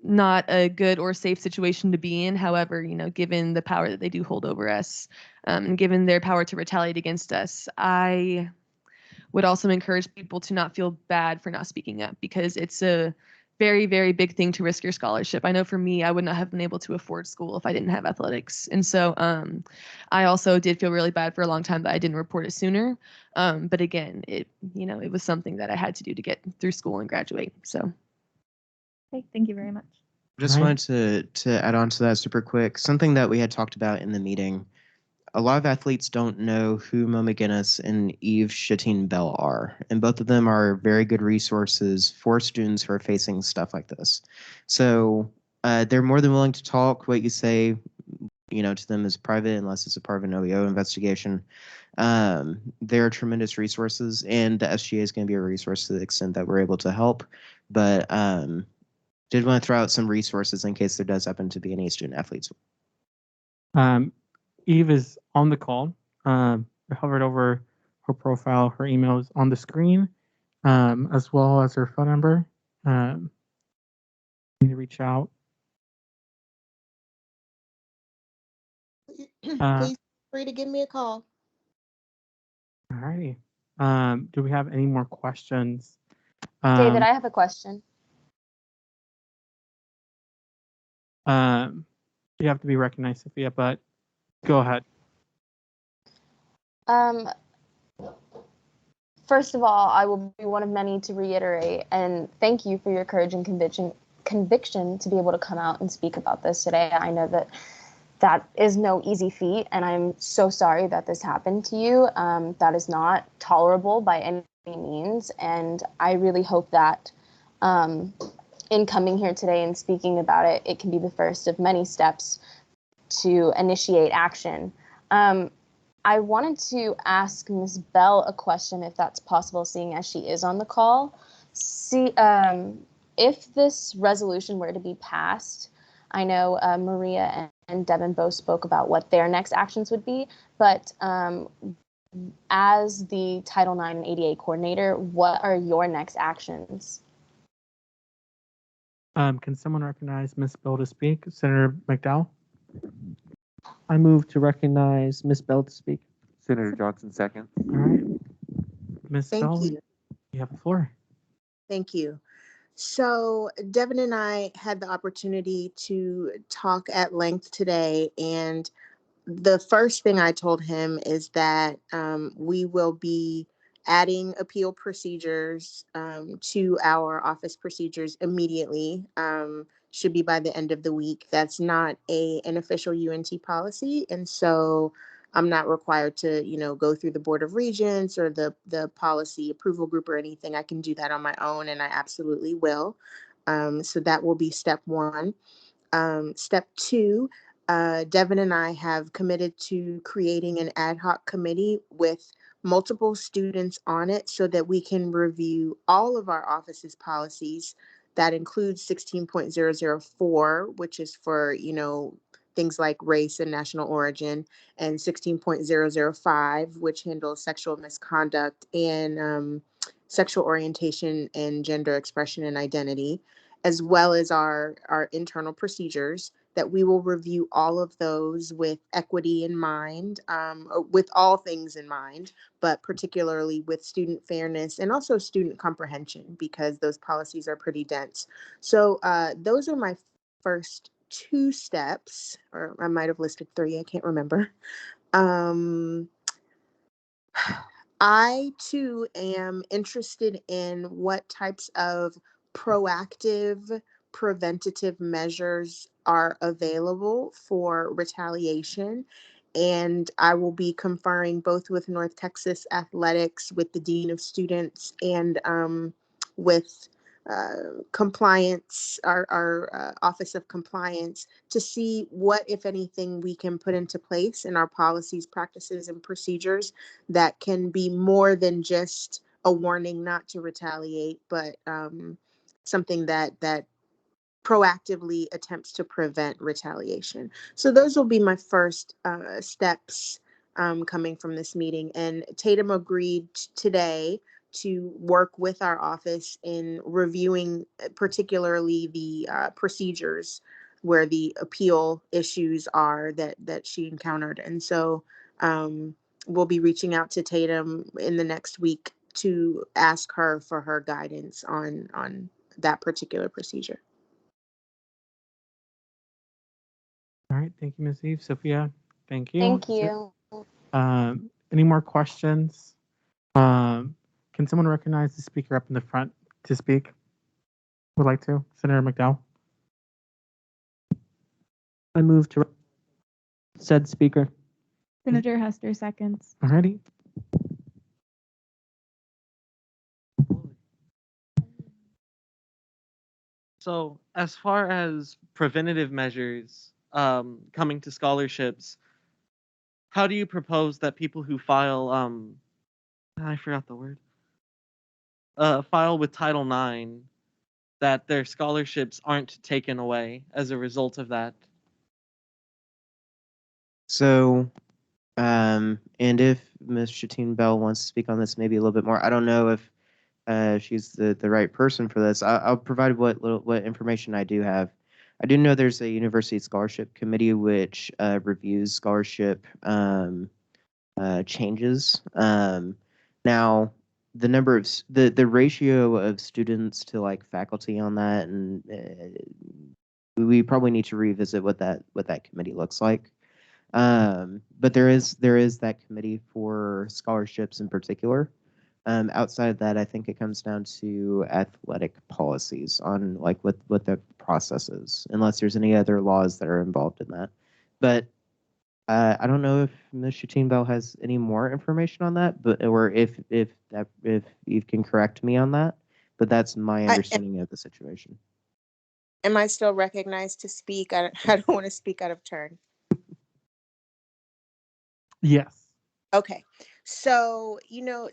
not a good or safe situation to be in. However, given the power that they do hold over us, and given their power to retaliate against us, I would also encourage people to not feel bad for not speaking up, because it's a very, very big thing to risk your scholarship. I know for me, I would not have been able to afford school if I didn't have athletics. And so I also did feel really bad for a long time that I didn't report it sooner. But again, it was something that I had to do to get through school and graduate. So. Okay, thank you very much. Just wanted to add on to that super quick. Something that we had talked about in the meeting. A lot of athletes don't know who Mo McGinnis and Eve Shatine-Bell are, and both of them are very good resources for students who are facing stuff like this. So they're more than willing to talk. What you say, to them is private unless it's a part of an OEO investigation. They're tremendous resources, and the SGA is going to be a resource to the extent that we're able to help. But did want to throw out some resources in case there does happen to be any student athletes. Eve is on the call. I hovered over her profile. Her email is on the screen, as well as her phone number. You need to reach out. Please feel free to give me a call. All righty. Do we have any more questions? David, I have a question. You have to be recognized, Sophia, but go ahead. First of all, I will be one of many to reiterate and thank you for your courage and conviction to be able to come out and speak about this today. I know that is no easy feat, and I'm so sorry that this happened to you. That is not tolerable by any means, and I really hope that in coming here today and speaking about it, it can be the first of many steps to initiate action. I wanted to ask Ms. Bell a question, if that's possible, seeing as she is on the call. If this resolution were to be passed, I know Maria and Devin both spoke about what their next actions would be, but as the Title IX and ADA coordinator, what are your next actions? Can someone recognize Ms. Bell to speak? Senator McDowell? I move to recognize Ms. Bell to speak. Senator Johnson, second. All right. Ms. Thank Bell, you. you have the floor. Thank you. So Devin and I had the opportunity to talk at length today, and the first thing I told him is that we will be adding appeal procedures to our office procedures immediately. Should be by the end of the week. That's not an official UNT policy, and so I'm not required to, go through the Board of Regents or the policy approval group or anything. I can do that on my own, and I absolutely will. So that will be step one. Step two, Devin and I have committed to creating an ad hoc committee with multiple students on it so that we can review all of our office's policies. That includes 16.004, which is for, things like race and national origin, and 16.005, which handles sexual misconduct and sexual orientation and gender expression and identity, as well as our internal procedures, that we will review all of those with equity in mind, with all things in mind, but particularly with student fairness and also student comprehension, because those policies are pretty dense. So those are my first two steps, or I might have listed three, I can't remember. I too am interested in what types of proactive preventative measures are available for retaliation. And I will be conferring both with North Texas Athletics, with the Dean of Students, and with compliance, our Office of Compliance, to see what, if anything, we can put into place in our policies, practices, and procedures that can be more than just a warning not to retaliate, but something that proactively attempts to prevent retaliation. So those will be my first steps coming from this meeting. And Tatum agreed today to work with our office in reviewing particularly the procedures where the appeal issues are that she encountered. And so we'll be reaching out to Tatum in the next week to ask her for her guidance on that particular procedure. All right, thank you, Ms. Eve. Sophia, thank you. Thank you. Any more questions? Can someone recognize the speaker up in the front to speak? Would like to? Senator McDowell? I move to said speaker. Senator Hester seconds. All righty. So as far as preventative measures coming to scholarships, how do you propose that people who file, I forgot the word, file with Title IX, that their scholarships aren't taken away as a result of that? So, and if Ms. Shatine Bell wants to speak on this maybe a little bit more, I don't know if she's the right person for this. I'll provide what information I do have. I do know there's a university scholarship committee which reviews scholarship changes. Now, the number of the ratio of students to like faculty on that, and we probably need to revisit what that committee looks like. But there is that committee for scholarships in particular. Outside of that, I think it comes down to athletic policies on like what the process is, unless there's any other laws that are involved in that. But I don't know if Ms. Shatine Bell has any more information on that, but or if you can correct me on that. But that's my understanding of the situation. Am I still recognized to speak? I don't want to speak out of turn. Yes. Okay. So,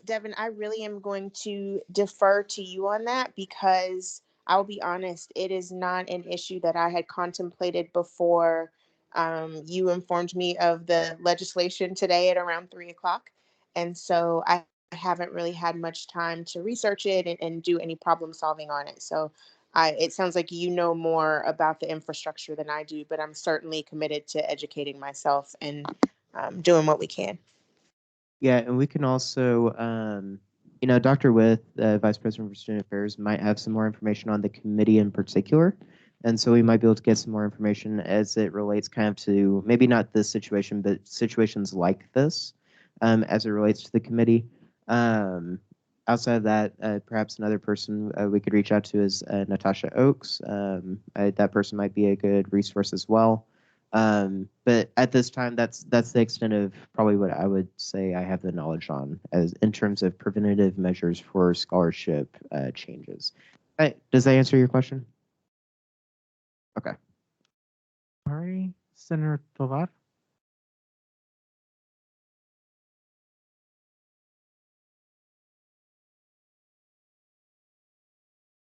Devin, I really am going to defer to you on that because I'll be honest, it is not an issue that I had contemplated before you informed me of the legislation today at around 3:00. And so I haven't really had much time to research it and do any problem solving on it. So it sounds like you know more about the infrastructure than I do, but I'm certainly committed to educating myself and doing what we can. Yeah, and we can also, Dr. With, Vice President for Student Affairs, might have some more information on the committee in particular. And so we might be able to get some more information as it relates kind of to maybe not this situation, but situations like this as it relates to the committee. Outside of that, perhaps another person we could reach out to is Natasha Oakes. That person might be a good resource as well. But at this time, that's the extent of probably what I would say I have the knowledge on as in terms of preventative measures for scholarship changes. Does that answer your question? Okay. All right, Senator Tovar.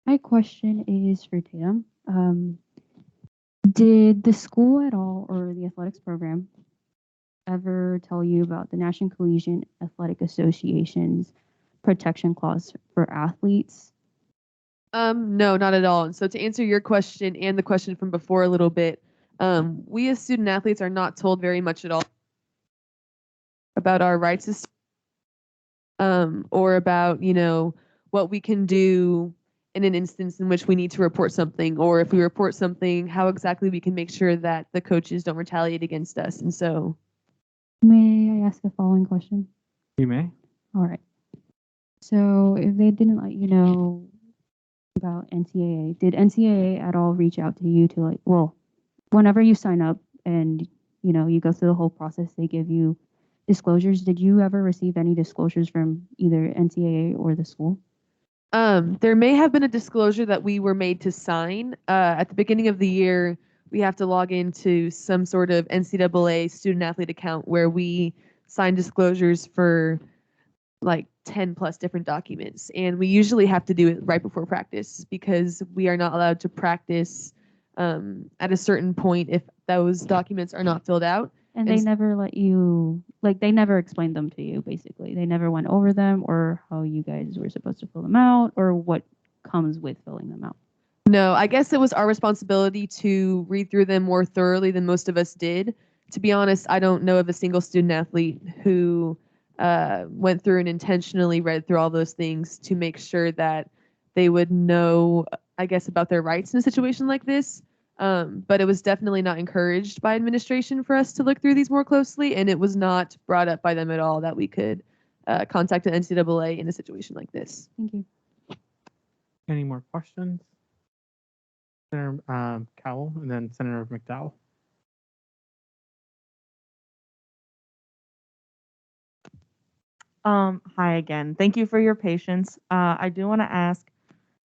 My question is for Tatum. Did the school at all or the athletics program ever tell you about the National Collegiate Athletic Association's protection clause for athletes? No, not at all. And so to answer your question and the question from before a little bit, we as student athletes are not told very much at all about our rights as or about, what we can do in an instance in which we need to report something, or if we report something, how exactly we can make sure that the coaches don't retaliate against us. And so May I ask a following question? You may. All right. So if they didn't let you know about NCAA, did NCAA at all reach out to you to like, well, whenever you sign up and you go through the whole process, they give you disclosures. Did you ever receive any disclosures from either NCAA or the school? There may have been a disclosure that we were made to sign. At the beginning of the year, we have to log into some sort of NCAA student athlete account where we sign disclosures for like 10 plus different documents. And we usually have to do it right before practice because we are not allowed to practice at a certain point if those documents are not filled out. And they never let you, like, they never explained them to you, basically. They never went over them or how you guys were supposed to fill them out or what comes with filling them out. No, I guess it was our responsibility to read through them more thoroughly than most of us did. To be honest, I don't know of a single student athlete who went through and intentionally read through all those things to make sure that they would know, I guess, about their rights in a situation like this. But it was definitely not encouraged by administration for us to look through these more closely, and it was not brought up by them at all that we could contact the NCAA in a situation like this. Thank you. Any more questions? Senator Cowell and then Senator McDowell. Hi again. Thank you for your patience. I do want to ask,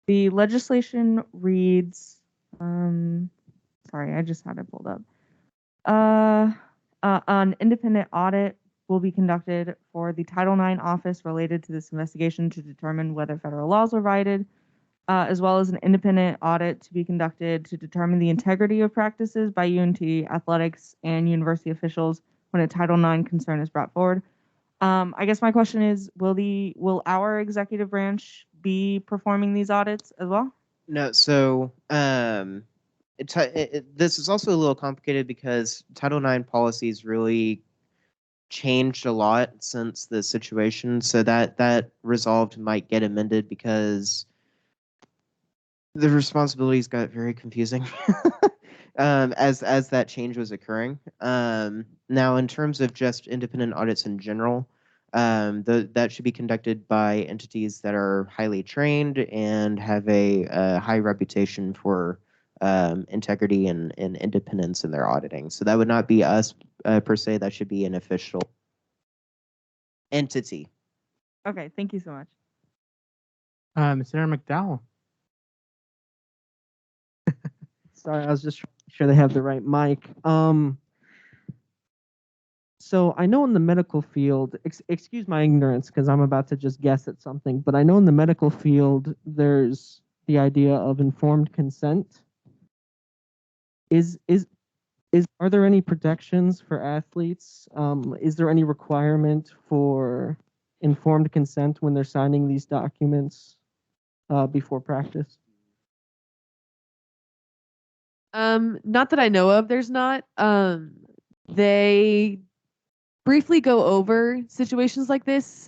the legislation reads, sorry, I just had it pulled up. An independent audit will be conducted for the Title IX office related to this investigation to determine whether federal laws were violated, as well as an independent audit to be conducted to determine the integrity of practices by UNT athletics and university officials when a Title IX concern is brought forward. I guess my question is, will our executive branch be performing these audits as well? No, so this is also a little complicated because Title IX policies really changed a lot since the situation. So that resolved might get amended because the responsibilities got very confusing as that change was occurring. Now, in terms of just independent audits in general, that should be conducted by entities that are highly trained and have a high reputation for integrity and independence in their auditing. So that would not be us per se. That should be an official entity. Okay, thank you so much. Senator McDowell. Sorry, I was just sure they have the right mic. So I know in the medical field, excuse my ignorance because I'm about to just guess at something, but I know in the medical field there's the idea of informed consent. Are there any protections for athletes? Is there any requirement for informed consent when they're signing these documents before practice? Not that I know of, there's not. They briefly go over situations like this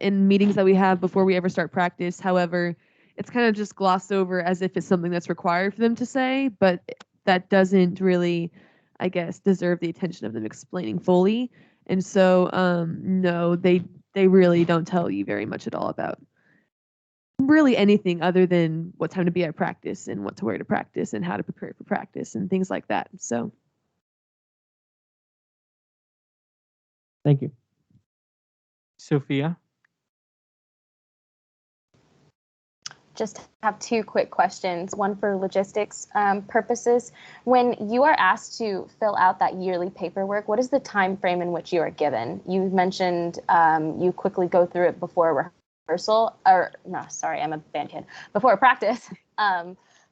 in meetings that we have before we ever start practice. However, it's kind of just glossed over as if it's something that's required for them to say, but that doesn't really, I guess, deserve the attention of them explaining fully. And so, no, they really don't tell you very much at all about really anything other than what time to be at practice and what to wear to practice and how to prepare for practice and things like that. So. Thank you. Sophia. Just have two quick questions, one for logistics purposes. When you are asked to fill out that yearly paperwork, what is the time frame in which you are given? You mentioned you quickly go through it before rehearsal, or no, sorry, I'm a band kid, before practice.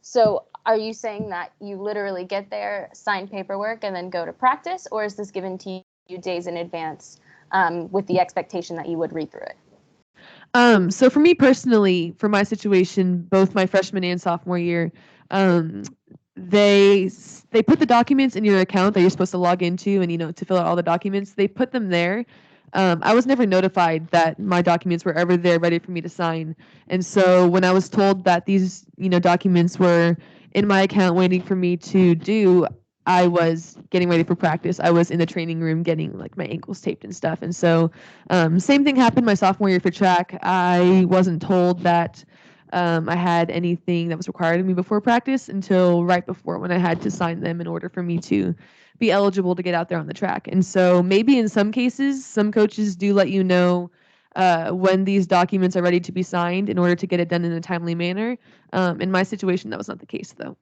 So are you saying that you literally get there, sign paperwork, and then go to practice, or is this given to you days in advance with the expectation that you would read through it? So for me personally, for my situation, both my freshman and sophomore year, they put the documents in your account that you're supposed to log into and, to fill out all the documents. They put them there. I was never notified that my documents were ever there ready for me to sign. And so when I was told that these, documents were in my account waiting for me to do, I was getting ready for practice. I was in the training room getting like my ankles taped and stuff. And so same thing happened my sophomore year for track. I wasn't told that I had anything that was required of me before practice until right before, when I had to sign them in order for me to be eligible to get out there on the track. And so maybe in some cases, some coaches do let you know when these documents are ready to be signed in order to get it done in a timely manner. In my situation, that was not the case, though.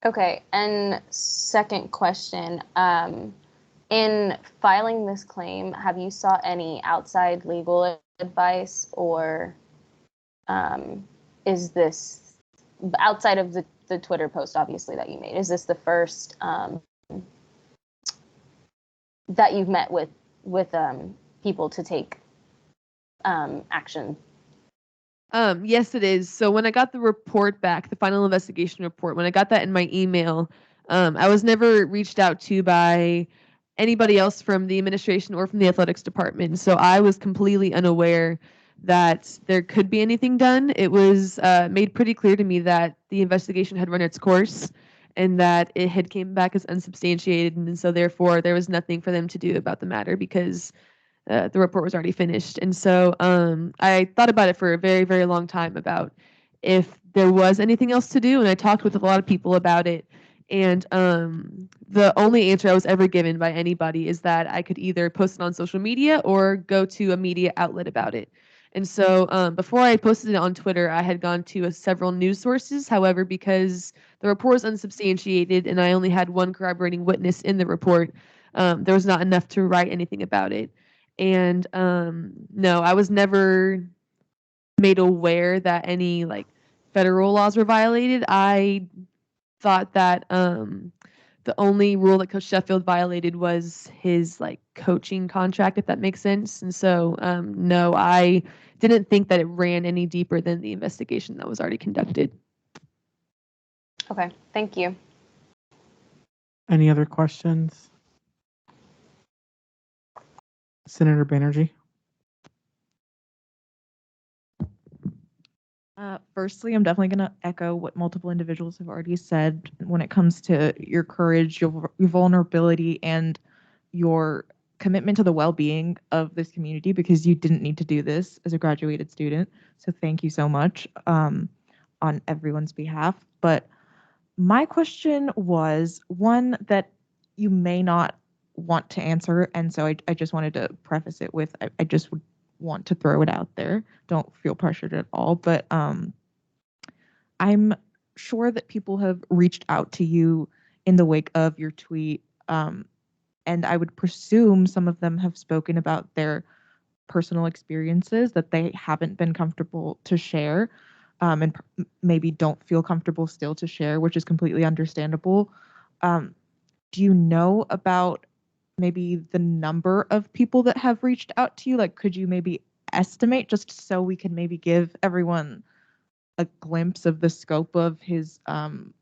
Okay, and second question, in filing this claim, have you sought any outside legal advice, or is this, outside of the Twitter post, obviously, that you made, is this the first that you've met with people to take action? Yes, it is. So when I got the report back, the final investigation report, when I got that in my email, I was never reached out to by anybody else from the administration or from the athletics department. So I was completely unaware that there could be anything done. It was made pretty clear to me that the investigation had run its course and that it had came back as unsubstantiated. And so therefore there was nothing for them to do about the matter because the report was already finished. And so I thought about it for a very, very long time about if there was anything else to do. And I talked with a lot of people about it. And the only answer I was ever given by anybody is that I could either post it on social media or go to a media outlet about it. And so before I posted it on Twitter, I had gone to several news sources. However, because the report was unsubstantiated and I only had one corroborating witness in the report, there was not enough to write anything about it. And no, I was never made aware that any like federal laws were violated. I thought that the only rule that Coach Sheffield violated was his like coaching contract, if that makes sense. And so no, I didn't think that it ran any deeper than the investigation that was already conducted. Okay, thank you. Any other questions? Senator Banerjee. Firstly, I'm definitely going to echo what multiple individuals have already said when it comes to your courage, your vulnerability, and your commitment to the well-being of this community, because you didn't need to do this as a graduated student. So thank you so much on everyone's behalf. But my question was one that you may not want to answer, and so I just wanted to preface it with I just would want to throw it out there. Don't feel pressured at all, but I'm sure that people have reached out to you in the wake of your tweet, and I would presume some of them have spoken about their personal experiences that they haven't been comfortable to share, and maybe don't feel comfortable still to share, which is completely understandable. Do you know about maybe the number of people that have reached out to you? Like, could you maybe estimate, just so we can maybe give everyone a glimpse of the scope of his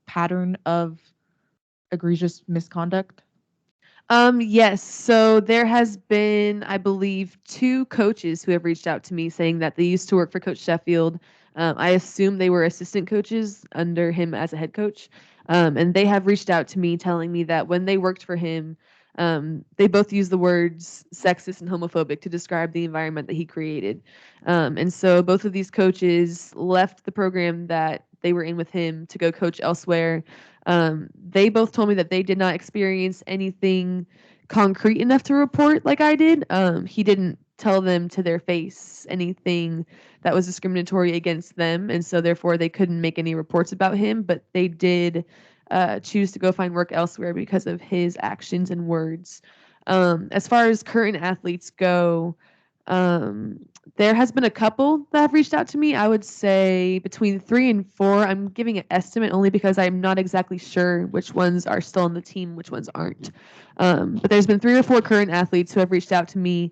pattern of egregious misconduct? Yes. So there has been, I believe, 2 coaches who have reached out to me saying that they used to work for Coach Sheffield. I assume they were assistant coaches under him as a head coach. And they have reached out to me telling me that when they worked for him, they both used the words sexist and homophobic to describe the environment that he created. And so both of these coaches left the program that they were in with him to go coach elsewhere. They both told me that they did not experience anything concrete enough to report like I did. He didn't tell them to their face anything that was discriminatory against them, and so therefore they couldn't make any reports about him, but they did choose to go find work elsewhere because of his actions and words. As far as current athletes go, there has been a couple that have reached out to me. I would say between 3 and 4. I'm giving an estimate only because I'm not exactly sure which ones are still on the team, which ones aren't. But there's been 3 or 4 current athletes who have reached out to me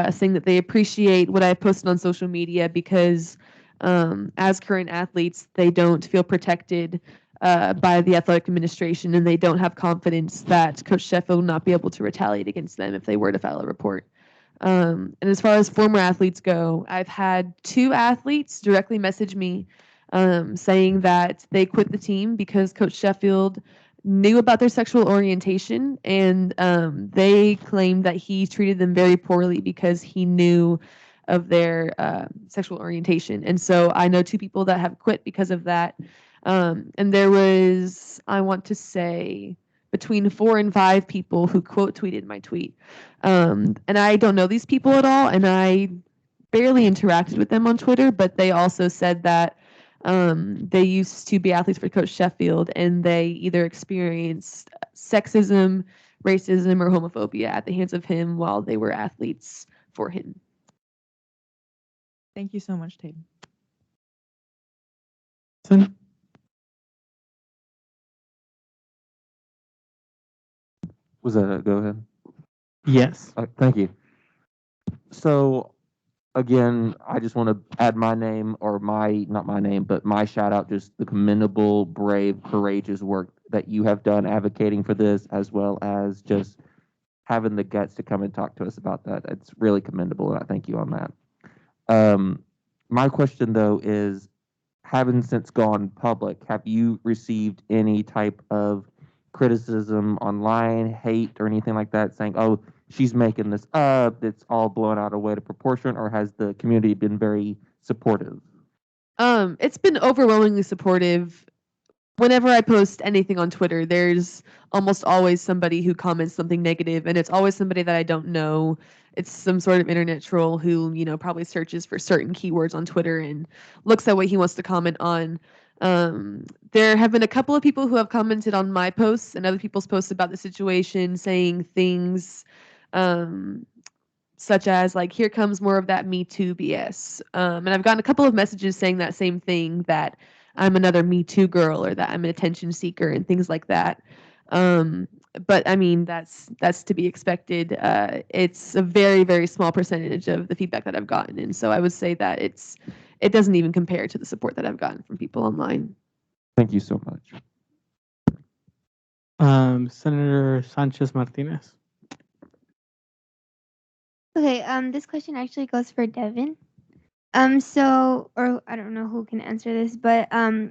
saying that they appreciate what I've posted on social media because as current athletes, they don't feel protected by the athletic administration, and they don't have confidence that Coach Sheffield will not be able to retaliate against them if they were to file a report. And as far as former athletes go, I've had 2 athletes directly message me saying that they quit the team because Coach Sheffield knew about their sexual orientation, and they claimed that he treated them very poorly because he knew of their sexual orientation. And so I know 2 people that have quit because of that. And there was, I want to say, between 4 and 5 people who quote tweeted my tweet. And I don't know these people at all, and I barely interacted with them on Twitter, but they also said that they used to be athletes for Coach Sheffield, and they either experienced sexism, racism, or homophobia at the hands of him while they were athletes for him. Thank you so much, Tatum. Was that a go ahead? Yes. Thank you. So, again, I just want to add my name, or not my name, but my shout out, just the commendable, brave, courageous work that you have done advocating for this, as well as just having the guts to come and talk to us about that. It's really commendable, and I thank you on that. My question, though, is, having since gone public, have you received any type of criticism online, hate, or anything like that, saying, oh, she's making this up, it's all blown out of way to proportion, or has the community been very supportive? It's been overwhelmingly supportive. Whenever I post anything on Twitter, there's almost always somebody who comments something negative, and it's always somebody that I don't know. It's some sort of internet troll who, probably searches for certain keywords on Twitter and looks at what he wants to comment on. There have been a couple of people who have commented on my posts and other people's posts about the situation, saying things such as, like, here comes more of that Me Too BS. And I've gotten a couple of messages saying that same thing, that I'm another Me Too girl, or that I'm an attention seeker, and things like that. But I mean, that's to be expected. It's a very, very small percentage of the feedback that I've gotten, and so I would say that it doesn't even compare to the support that I've gotten from people online. Thank you so much. Senator Sanchez Martinez. Okay, this question actually goes for Devin. Or I don't know who can answer this, but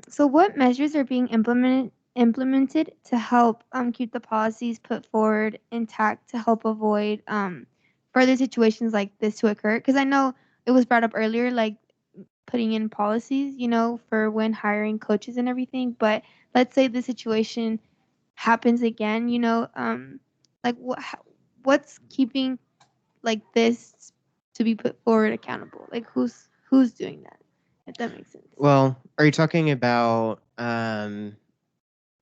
so what measures are being implemented to help keep the policies put forward intact to help avoid further situations like this to occur? Because I know it was brought up earlier, like putting in policies, for when hiring coaches and everything. But let's say the situation happens again, like what's keeping like this to be put forward accountable? Like who's doing that? If that makes sense. Well, are you talking about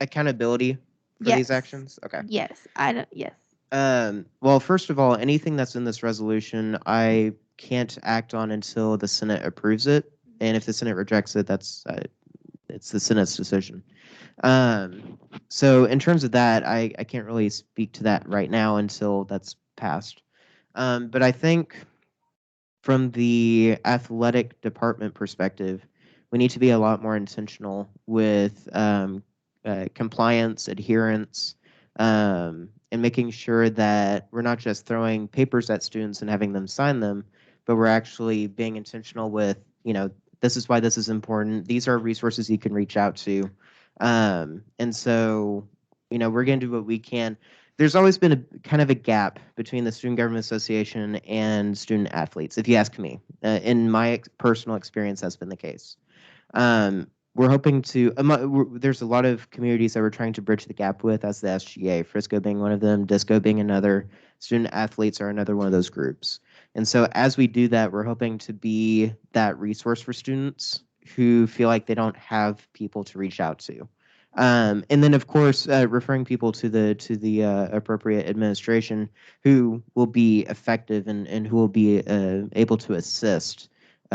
accountability for these actions? Okay. Yes, yes. Well, first of all, anything that's in this resolution, I can't act on until the Senate approves it, and if the Senate rejects it, it's the Senate's decision. So in terms of that, I can't really speak to that right now until that's passed. But I think from the athletic department perspective, we need to be a lot more intentional with compliance, adherence, and making sure that we're not just throwing papers at students and having them sign them, but we're actually being intentional with, this is why this is important. These are resources you can reach out to. And so, we're going to do what we can. There's always been a kind of a gap between the Student Government Association and student athletes, if you ask me. In my personal experience, that's been the case. We're hoping to, there's a lot of communities that we're trying to bridge the gap with, as the SGA, Frisco being one of them, Disco being another, student athletes are another one of those groups. And so as we do that, we're hoping to be that resource for students who feel like they don't have people to reach out to. And then, of course, referring people to the appropriate administration who will be effective and who will be able to assist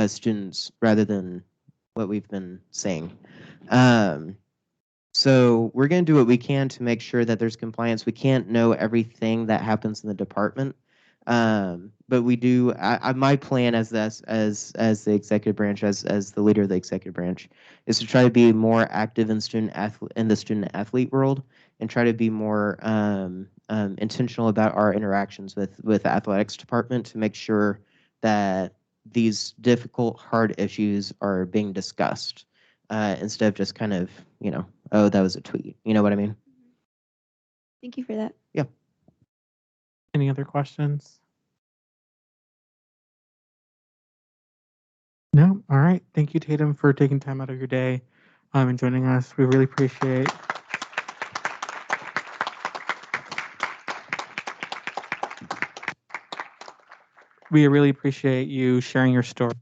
students rather than what we've been saying. So we're going to do what we can to make sure that there's compliance. We can't know everything that happens in the department, but we do. My plan as the executive branch, as the leader of the executive branch, is to try to be more active in the student athlete world, and try to be more intentional about our interactions with the athletics department to make sure that these difficult, hard issues are being discussed instead of just kind of, oh, that was a tweet. You know what I mean? Thank you for that. Yeah. Any other questions? No? All right. Thank you, Tatum, for taking time out of your day and joining us. We really appreciate. We really appreciate you sharing your story.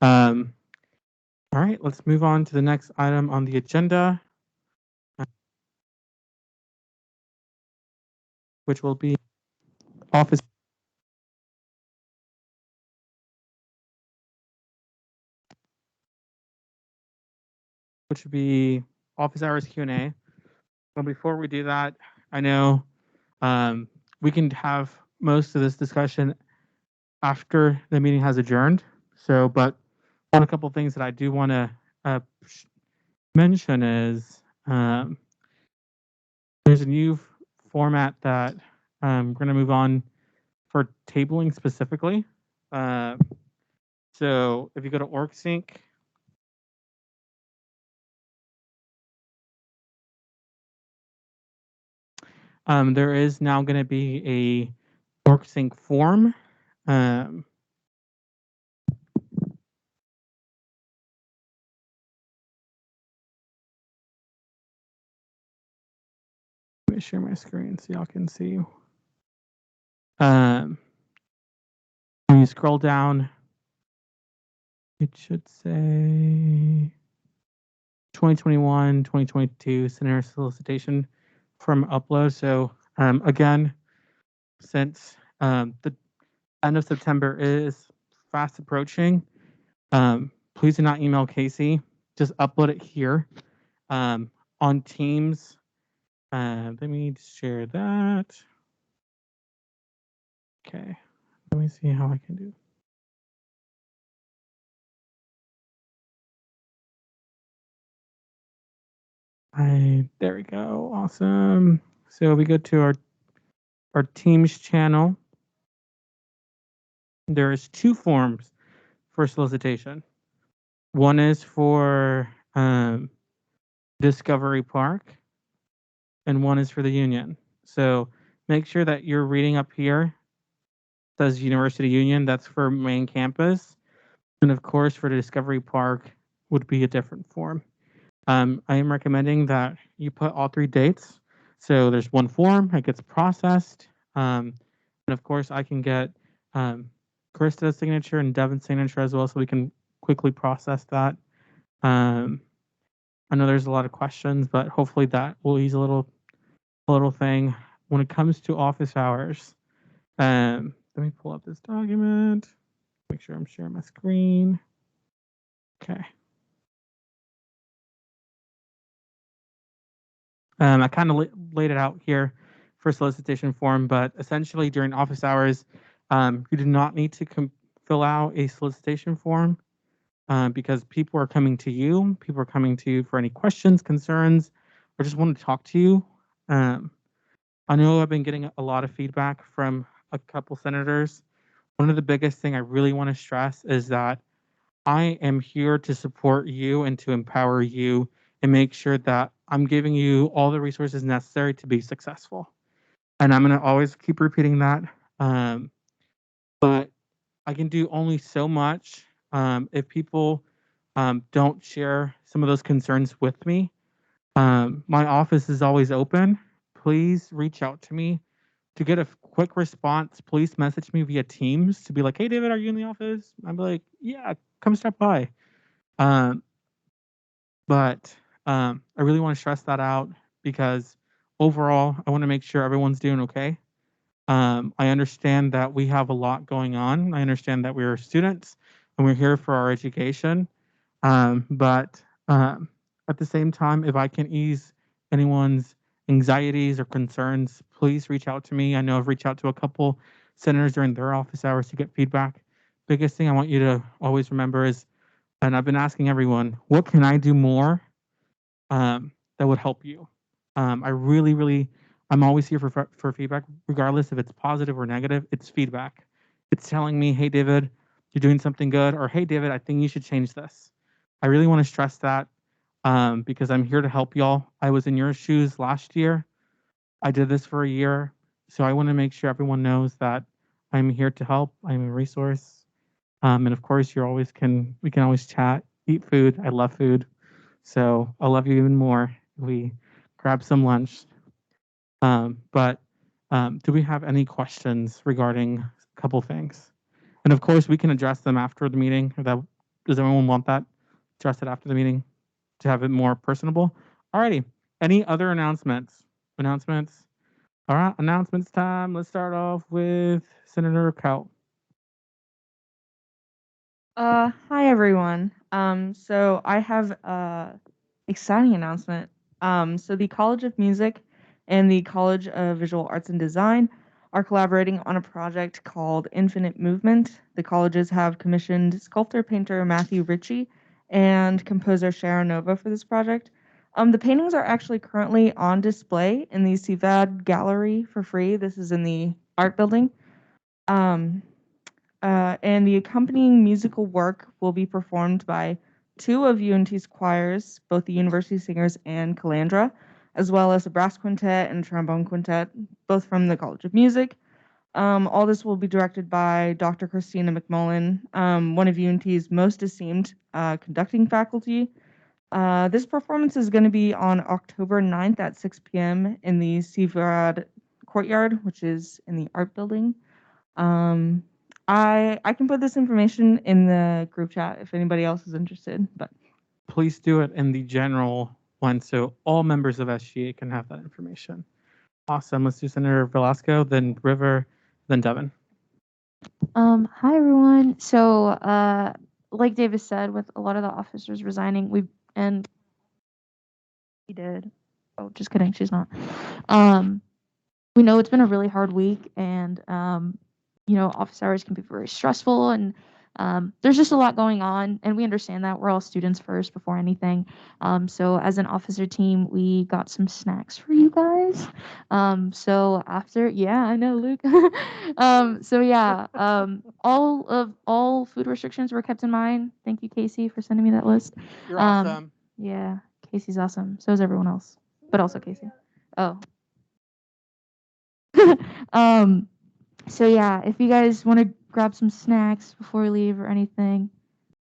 All right, let's move on to the next item on the agenda, which will be office. Which would be office hours Q&A. But before we do that, I know we can have most of this discussion after the meeting has adjourned. So, but one a couple things that I do want to mention is there's a new format that we're going to move on for tabling specifically. So if you go to OrgSync, there is now going to be a OrgSync form. Let me share my screen so y'all can see. When you scroll down, it should say 2021, 2022 Senator solicitation from upload. So again, since the end of September is fast approaching, please do not email Casey. Just upload it here on Teams. Let me share that. Okay, let me see how I can do. There we go. Awesome. So we go to our Teams channel. There's two forms for solicitation. One is for Discovery Park, and one is for the Union. So make sure that you're reading up here. It says University Union. That's for main campus, and of course for the Discovery Park would be a different form. I am recommending that you put all three dates. So there's one form, it gets processed. And of course, I can get Krista's signature and Devin's signature as well, so we can quickly process that. I know there's a lot of questions, but hopefully that will ease a little thing. When it comes to office hours, let me pull up this document, make sure I'm sharing my screen. Okay. I kind of laid it out here for solicitation form, but essentially during office hours, you do not need to fill out a solicitation form because people are coming to you. People are coming to you for any questions, concerns, or just want to talk to you. I know I've been getting a lot of feedback from a couple senators. One of the biggest thing I really want to stress is that I am here to support you and to empower you and make sure that I'm giving you all the resources necessary to be successful. And I'm going to always keep repeating that. But I can do only so much if people don't share some of those concerns with me. My office is always open. Please reach out to me. To get a quick response, please message me via Teams to be like, hey, David, are you in the office? I'd be like, yeah, come stop by. But I really want to stress that out because overall, I want to make sure everyone's doing okay. I understand that we have a lot going on. I understand that we're students and we're here for our education. But at the same time, if I can ease anyone's anxieties or concerns, please reach out to me. I know I've reached out to a couple senators during their office hours to get feedback. Biggest thing I want you to always remember is, and I've been asking everyone, what can I do more that would help you? I'm always here for feedback, regardless if it's positive or negative. It's feedback. It's telling me, hey, David, you're doing something good, or hey, David, I think you should change this. I really want to stress that because I'm here to help y'all. I was in your shoes last year. I did this for a year, so I want to make sure everyone knows that I'm here to help. I'm a resource. And of course, we can always chat, eat food. I love food. So I'll love you even more if we grab some lunch. But do we have any questions regarding a couple things? And of course, we can address them after the meeting. Does everyone want that? Address it after the meeting to have it more personable. Alrighty. Any other announcements? Announcements? All right, announcements time. Let's start off with Senator Cow. Hi everyone. So I have a exciting announcement. So the College of Music and the College of Visual Arts and Design are collaborating on a project called Infinite Movement. The colleges have commissioned sculptor painter Matthew Ritchie and composer Sharon Nova for this project. The paintings are actually currently on display in the CVAD gallery for free. This is in the art building. And the accompanying musical work will be performed by two of UNT's choirs, both the University Singers and Calandra, as well as a brass quintet and trombone quintet, both from the College of Music. All this will be directed by Dr. Christina McMullen, one of UNT's most esteemed conducting faculty. This performance is going to be on October 9th at 6 p.m. in the CVAD courtyard, which is in the art building. I can put this information in the group chat if anybody else is interested. But Please do it in the general one so all members of SGA can have that information. Awesome. Let's do Senator Velasco, then River, then Devin. Hi everyone. So, like Davis said, with a lot of the officers resigning, we did. Oh, just kidding. She's not. We know it's been a really hard week, and office hours can be very stressful, and there's just a lot going on, and we understand that. We're all students first before anything. So as an officer team, we got some snacks for you guys. So after, yeah, I know, Luke. So yeah, all food restrictions were kept in mind. Thank you, Casey, for sending me that list. You're awesome. Yeah, Casey's awesome. So is everyone else, but also Casey. Oh. So yeah, if you guys want to grab some snacks before we leave or anything,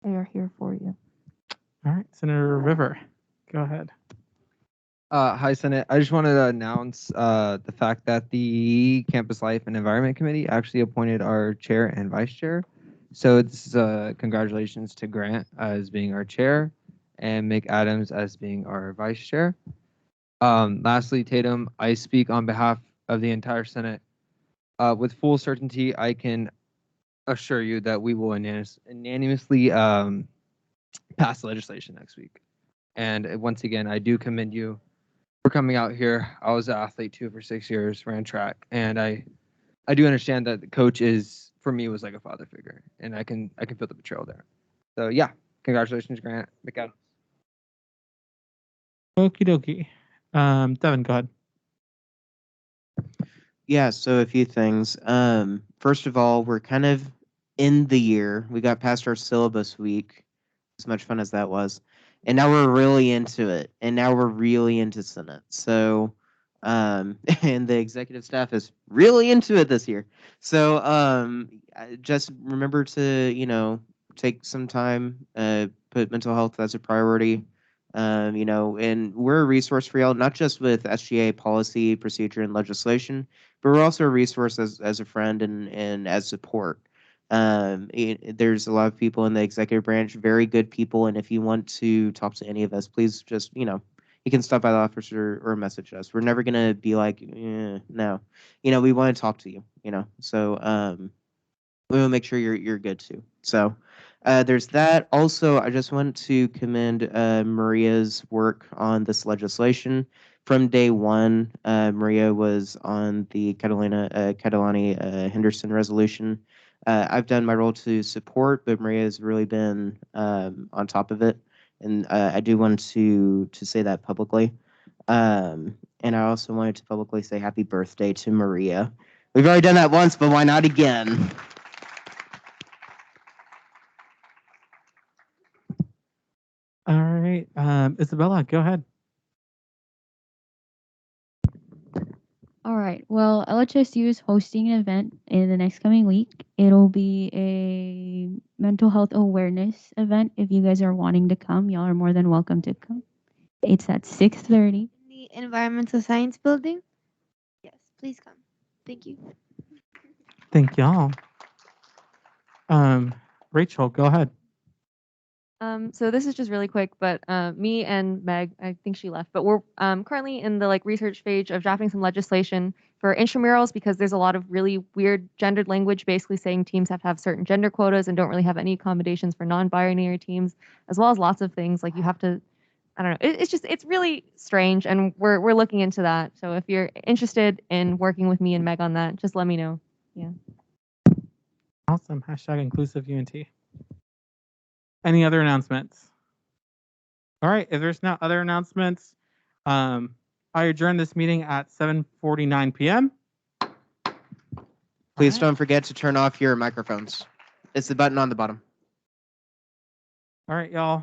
they are here for you. All right, Senator River, go ahead. Hi, Senate. I just wanted to announce the fact that the Campus Life and Environment Committee actually appointed our chair and vice chair. So this is congratulations to Grant as being our chair and Mick Adams as being our vice chair. Lastly, Tatum, I speak on behalf of the entire Senate. With full certainty, I can assure you that we will unanimously pass legislation next week. And once again, I do commend you for coming out here. I was an athlete too for 6 years, ran track, and I do understand that the coach is, for me, was like a father figure, and I can feel the betrayal there. So yeah, congratulations, Grant. McDowall. Okie dokie. Devin, go ahead. Yeah, so a few things. First of all, we're kind of in the year. We got past our syllabus week, as much fun as that was. And now we're really into it. And now we're really into Senate. So, and the executive staff is really into it this year. So, just remember to, take some time, put mental health as a priority. And we're a resource for y'all, not just with SGA policy, procedure, and legislation, but we're also a resource as a friend and as support. There's a lot of people in the executive branch, very good people, and if you want to talk to any of us, please just, you can stop by the office or message us. We're never going to be like, no. We want to talk to you, So we will make sure you're good too. So there's that. Also, I just want to commend Maria's work on this legislation. From day one, Maria was on the Catalani-Henderson resolution. I've done my role to support, but Maria has really been on top of it, and I do want to say that publicly. And I also wanted to publicly say happy birthday to Maria. We've already done that once, but why not again? All right, Isabella, go ahead. Well, LHSU is hosting an event in the next coming week. It'll be a mental health awareness event. If you guys are wanting to come, y'all are more than welcome to come. It's at 6:30. The Environmental Science Building? Yes, please come. Thank you. Thank y'all. Rachel, go ahead. So this is just really quick, but me and Meg, I think she left, but we're currently in the research phase of drafting some legislation for intramurals because there's a lot of really weird gendered language, basically saying teams have to have certain gender quotas and don't really have any accommodations for non-binary teams, as well as lots of things like you have to. I don't know. It's really strange, and we're looking into that. So if you're interested in working with me and Meg on that, just let me know. Yeah. Awesome. Hashtag inclusive UNT. Any other announcements? All right. If there's no other announcements, I adjourn this meeting at 7:49 p.m. Please don't forget to turn off your microphones. It's the button on the bottom. All right, y'all.